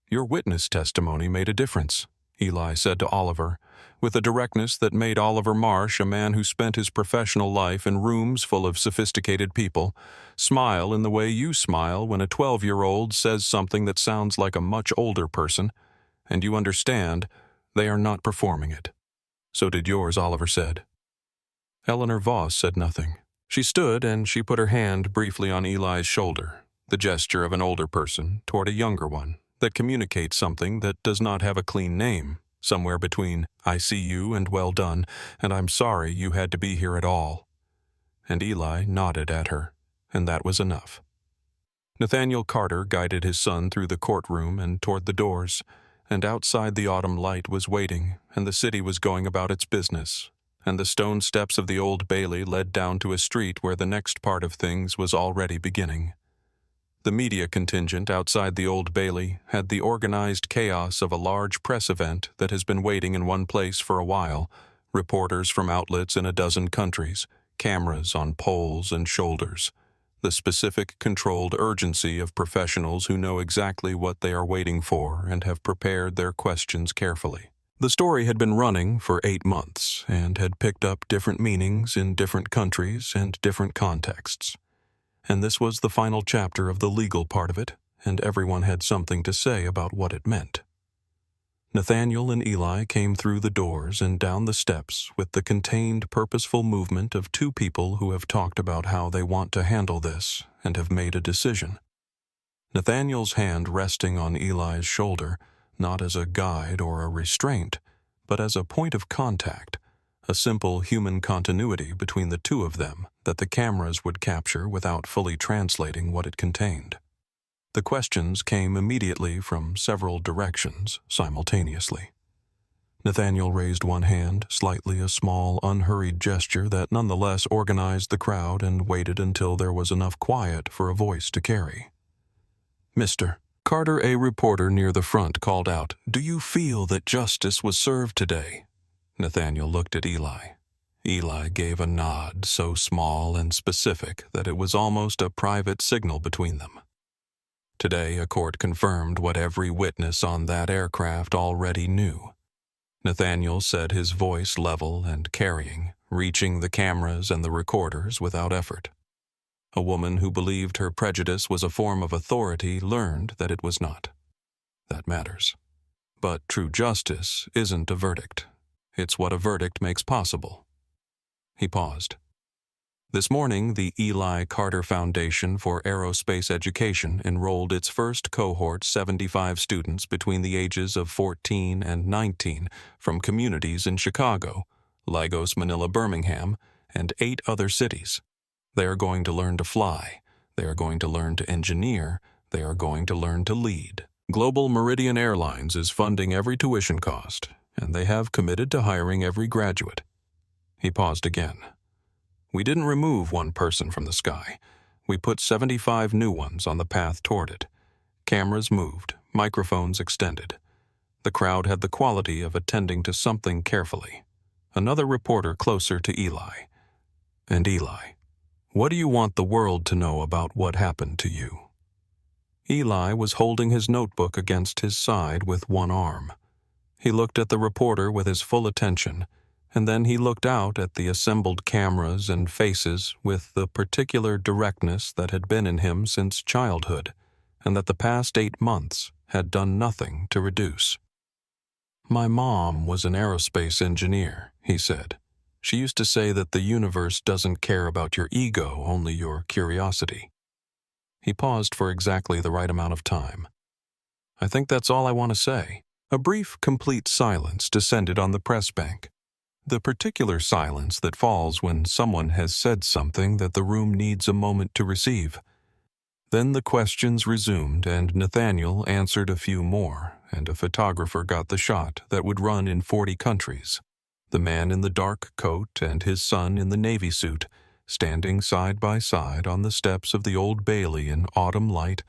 Your witness testimony made a difference, Eli said to Oliver, with a directness that made Oliver Marsh, a man who spent his professional life in rooms full of sophisticated people, smile in the way you smile when a 12-year-old says something that sounds like a much older person, and you understand they are not performing it. So did yours, Oliver said. Eleanor Voss said nothing. She stood and she put her hand briefly on Eli's shoulder, the gesture of an older person toward a younger one that communicates something that does not have a clean name, somewhere between "I see you" and "well done" and "I'm sorry you had to be here at all." And Eli nodded at her, and that was enough. Nathaniel Carter guided his son through the courtroom and toward the doors, and outside the autumn light was waiting, and the city was going about its business, and the stone steps of the Old Bailey led down to a street where the next part of things was already beginning. The media contingent outside the Old Bailey had the organized chaos of a large press event that has been waiting in one place for a while, reporters from outlets in a dozen countries, cameras on poles and shoulders, the specific controlled urgency of professionals who know exactly what they are waiting for and have prepared their questions carefully. The story had been running for 8 months and had picked up different meanings in different countries and different contexts. And this was the final chapter of the legal part of it, and everyone had something to say about what it meant. Nathaniel and Eli came through the doors and down the steps with the contained, purposeful movement of two people who have talked about how they want to handle this and have made a decision. Nathaniel's hand resting on Eli's shoulder, not as a guide or a restraint, but as a point of contact, a simple human continuity between the two of them that the cameras would capture without fully translating what it contained. The questions came immediately from several directions simultaneously. Nathaniel raised one hand, slightly a small, unhurried gesture that nonetheless organized the crowd and waited until there was enough quiet for a voice to carry. "Mr. Carter," a reporter near the front called out, "do you feel that justice was served today?" Nathaniel looked at Eli. Eli gave a nod so small and specific that it was almost a private signal between them. Today, a court confirmed what every witness on that aircraft already knew. Nathaniel said, his voice level and carrying, reaching the cameras and the recorders without effort. A woman who believed her prejudice was a form of authority learned that it was not. That matters. But true justice isn't a verdict. It's what a verdict makes possible. He paused. This morning, the Eli Carter Foundation for Aerospace Education enrolled its first cohort, 75 students between the ages of 14 and 19 from communities in Chicago, Lagos, Manila, Birmingham, and 8 other cities. They are going to learn to fly. They are going to learn to engineer. They are going to learn to lead. Global Meridian Airlines is funding every tuition cost, and they have committed to hiring every graduate. He paused again. We didn't remove one person from the sky. We put 75 new ones on the path toward it. Cameras moved, microphones extended. The crowd had the quality of attending to something carefully. Another reporter closer to Eli. And Eli, what do you want the world to know about what happened to you? Eli was holding his notebook against his side with one arm. He looked at the reporter with his full attention, And then he looked out at the assembled cameras and faces with the particular directness that had been in him since childhood, and that the past 8 months had done nothing to reduce. "My mom was an aerospace engineer," he said. "She used to say that the universe doesn't care about your ego, only your curiosity." He paused for exactly the right amount of time. "I think that's all I want to say." A brief, complete silence descended on the press bank. The particular silence that falls when someone has said something that the room needs a moment to receive. Then the questions resumed, and Nathaniel answered a few more, and a photographer got the shot that would run in 40 countries. The man in the dark coat and his son in the navy suit, standing side by side on the steps of the Old Bailey in autumn light,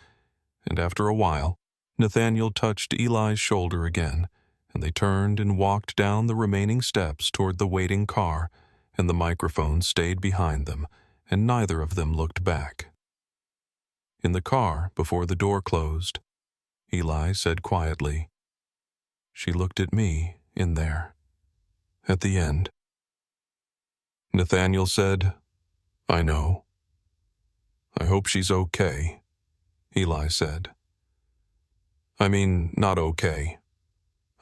and after a while, Nathaniel touched Eli's shoulder again, and they turned and walked down the remaining steps toward the waiting car, and the microphone stayed behind them, and neither of them looked back. In the car, before the door closed, Eli said quietly, "She looked at me in there, at the end." Nathaniel said, "I know. I hope she's okay," Eli said. "I mean, not okay.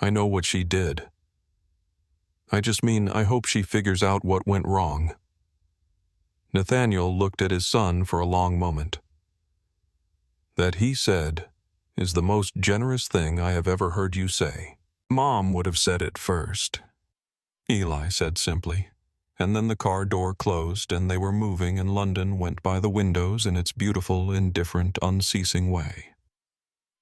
I know what she did. I just mean I hope she figures out what went wrong." Nathaniel looked at his son for a long moment. "That he said is the most generous thing I have ever heard you say. Mom would have said it first," Eli said simply, and then the car door closed and they were moving and London went by the windows in its beautiful, indifferent, unceasing way.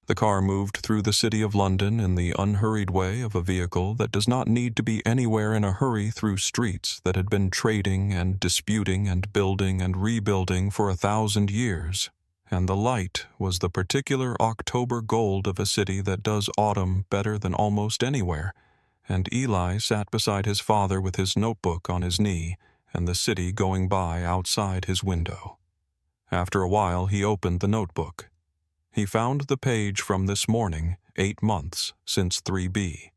The car moved through the city of London in the unhurried way of a vehicle that does not need to be anywhere in a hurry through streets that had been trading and disputing and building and rebuilding for 1,000 years. And the light was the particular October gold of a city that does autumn better than almost anywhere, and Eli sat beside his father with his notebook on his knee and the city going by outside his window. After a while he opened the notebook. He found the page from this morning, 8 months since 3B.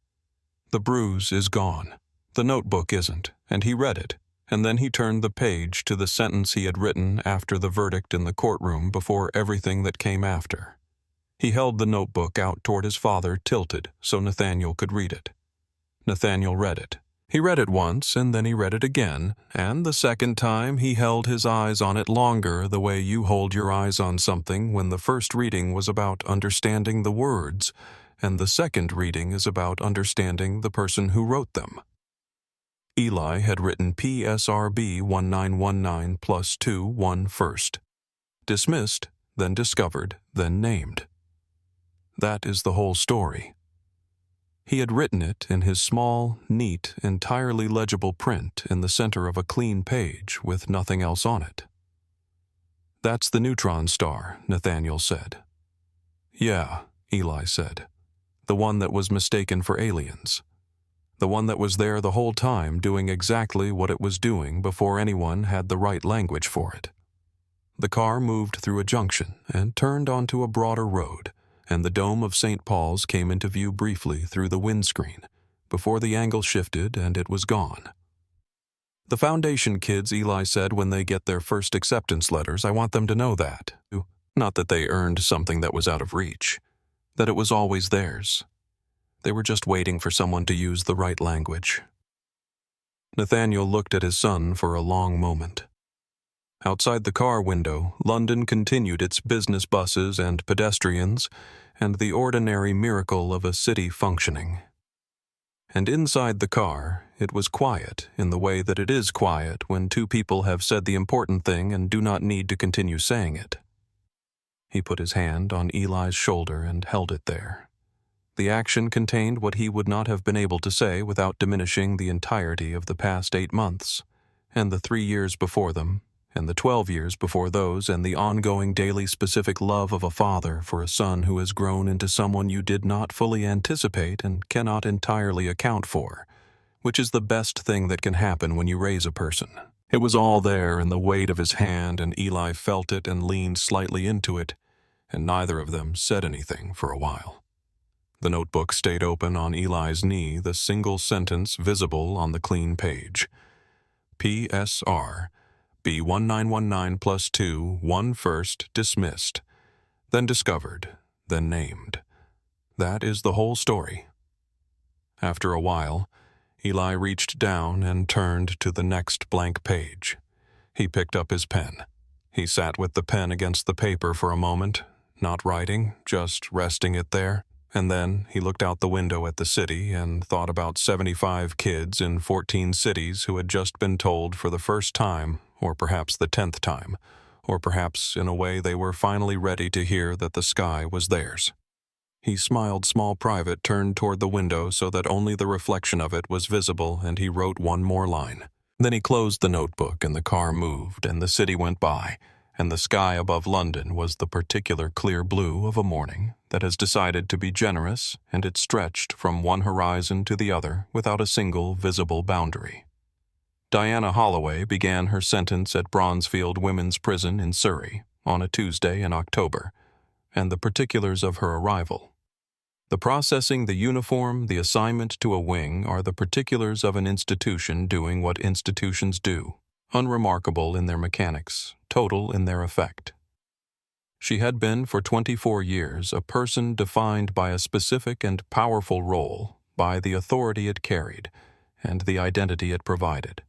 The bruise is gone. The notebook isn't, and he read it, and then he turned the page to the sentence he had written after the verdict in the courtroom before everything that came after. He held the notebook out toward his father, tilted, so Nathaniel could read it. Nathaniel read it. He read it once, and then he read it again, and the second time he held his eyes on it longer the way you hold your eyes on something when the first reading was about understanding the words, and the second reading is about understanding the person who wrote them. Eli had written PSRB 1919 plus 2 1 first. Dismissed, then discovered, then named. That is the whole story. He had written it in his small, neat, entirely legible print in the center of a clean page with nothing else on it. "That's the neutron star," Nathaniel said. "Yeah," Eli said. "The one that was mistaken for aliens. The one that was there the whole time doing exactly what it was doing before anyone had the right language for it." The car moved through a junction and turned onto a broader road, and the dome of St. Paul's came into view briefly through the windscreen, before the angle shifted and it was gone. "The foundation kids," Eli said, "when they get their first acceptance letters, I want them to know that. Not that they earned something that was out of reach. That it was always theirs. They were just waiting for someone to use the right language." Nathaniel looked at his son for a long moment. Outside the car window, London continued its business buses and pedestrians, and the ordinary miracle of a city functioning. And inside the car, it was quiet in the way that it is quiet when two people have said the important thing and do not need to continue saying it. He put his hand on Eli's shoulder and held it there. The action contained what he would not have been able to say without diminishing the entirety of the past 8 months, and the 3 years before them, and the 12 years before those, and the ongoing daily specific love of a father for a son who has grown into someone you did not fully anticipate and cannot entirely account for, which is the best thing that can happen when you raise a person. It was all there in the weight of his hand, and Eli felt it and leaned slightly into it, and neither of them said anything for a while. The notebook stayed open on Eli's knee, the single sentence visible on the clean page. PSR, B1919 plus 2, 1 first, dismissed, then discovered, then named. That is the whole story. After a while, Eli reached down and turned to the next blank page. He picked up his pen. He sat with the pen against the paper for a moment, not writing, just resting it there, and then he looked out the window at the city and thought about 75 kids in 14 cities who had just been told for the first time, or perhaps the 10th time, or perhaps in a way they were finally ready to hear that the sky was theirs. He smiled. Small Private turned toward the window so that only the reflection of it was visible, and he wrote one more line. Then he closed the notebook and the car moved and the city went by, and the sky above London was the particular clear blue of a morning that has decided to be generous, and it stretched from one horizon to the other without a single visible boundary. Diana Holloway began her sentence at Bronzefield Women's Prison in Surrey on a Tuesday in October, and the particulars of her arrival. The processing, the uniform, the assignment to a wing are the particulars of an institution doing what institutions do, unremarkable in their mechanics, total in their effect. She had been for 24 years a person defined by a specific and powerful role, by the authority it carried, and the identity it provided.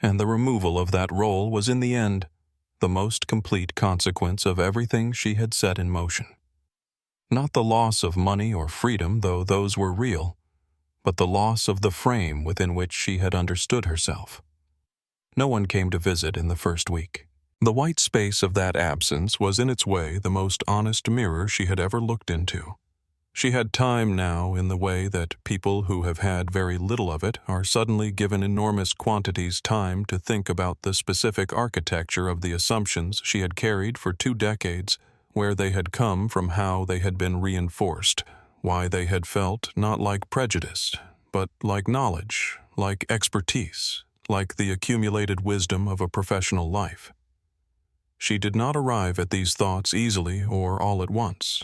And the removal of that role was in the end the most complete consequence of everything she had set in motion. Not the loss of money or freedom, though those were real, but the loss of the frame within which she had understood herself. No one came to visit in the first week. The white space of that absence was in its way the most honest mirror she had ever looked into. She had time now in the way that people who have had very little of it are suddenly given enormous quantities time to think about the specific architecture of the assumptions she had carried for 2 decades, where they had come from, how they had been reinforced, why they had felt not like prejudice, but like knowledge, like expertise, like the accumulated wisdom of a professional life. She did not arrive at these thoughts easily or all at once.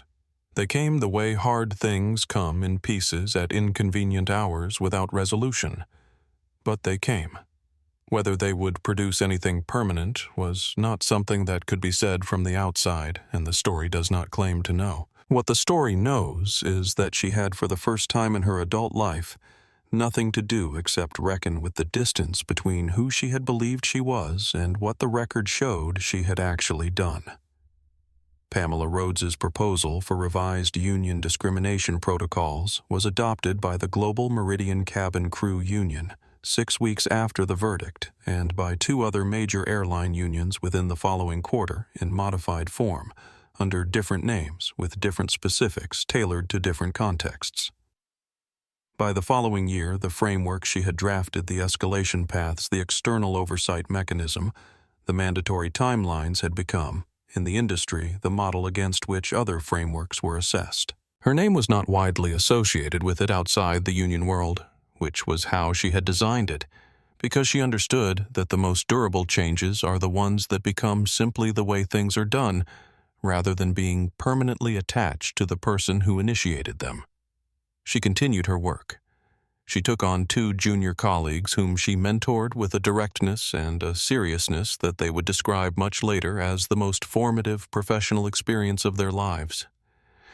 They came the way hard things come in pieces at inconvenient hours without resolution. But they came. Whether they would produce anything permanent was not something that could be said from the outside, and the story does not claim to know. What the story knows is that she had, for the first time in her adult life, nothing to do except reckon with the distance between who she had believed she was and what the record showed she had actually done. Pamela Rhodes's proposal for revised union discrimination protocols was adopted by the Global Meridian Cabin Crew Union 6 weeks after the verdict, and by 2 other major airline unions within the following quarter in modified form, under different names with different specifics tailored to different contexts. By the following year, the framework she had drafted, the escalation paths, the external oversight mechanism, the mandatory timelines had become, in the industry, the model against which other frameworks were assessed. Her name was not widely associated with it outside the union world, which was how she had designed it, because she understood that the most durable changes are the ones that become simply the way things are done, rather than being permanently attached to the person who initiated them. She continued her work. She took on 2 junior colleagues whom she mentored with a directness and a seriousness that they would describe much later as the most formative professional experience of their lives.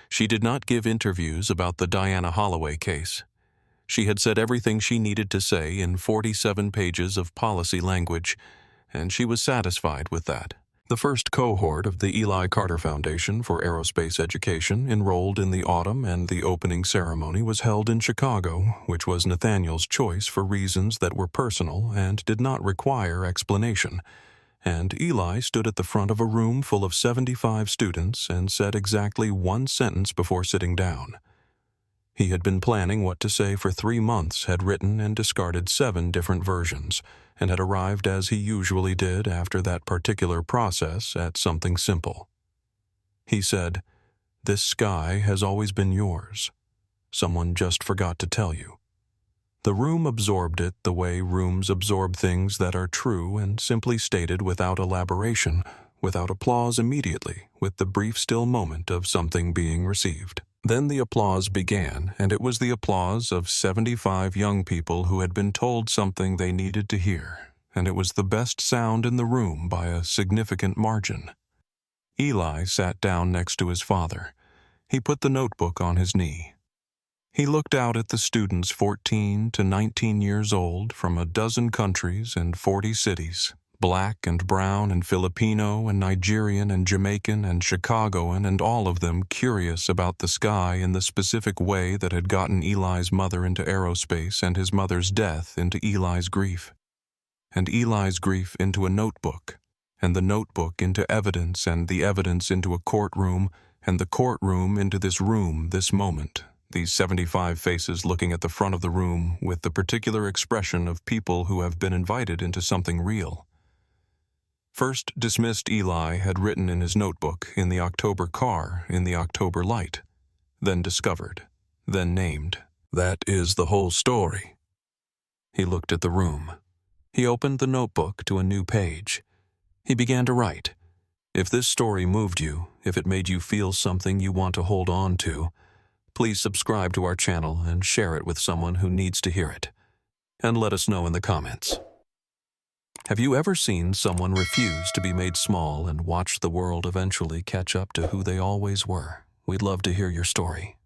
She did not give interviews about the Diana Holloway case. She had said everything she needed to say in 47 pages of policy language, and she was satisfied with that. The first cohort of the Eli Carter Foundation for Aerospace Education enrolled in the autumn, and the opening ceremony was held in Chicago, which was Nathaniel's choice for reasons that were personal and did not require explanation. And Eli stood at the front of a room full of 75 students and said exactly 1 sentence before sitting down. He had been planning what to say for 3 months, had written and discarded 7 different versions, and had arrived, as he usually did after that particular process, at something simple. He said, "This sky has always been yours. Someone just forgot to tell you." The room absorbed it the way rooms absorb things that are true and simply stated without elaboration, without applause immediately, with the brief still moment of something being received. Then the applause began, and it was the applause of 75 young people who had been told something they needed to hear, and it was the best sound in the room by a significant margin. Eli sat down next to his father. He put the notebook on his knee. He looked out at the students 14 to 19 years old from a dozen countries and 40 cities, black and brown and Filipino and Nigerian and Jamaican and Chicagoan, and all of them curious about the sky in the specific way that had gotten Eli's mother into aerospace and his mother's death into Eli's grief, and Eli's grief into a notebook, and the notebook into evidence, and the evidence into a courtroom, and the courtroom into this room, this moment. These 75 faces looking at the front of the room with the particular expression of people who have been invited into something real. First dismissed Eli had written in his notebook, in the October car, in the October light. Then discovered. Then named. That is the whole story. He looked at the room. He opened the notebook to a new page. He began to write. If this story moved you, if it made you feel something you want to hold on to, please subscribe to our channel and share it with someone who needs to hear it. And let us know in the comments. Have you ever seen someone refuse to be made small and watch the world eventually catch up to who they always were? We'd love to hear your story.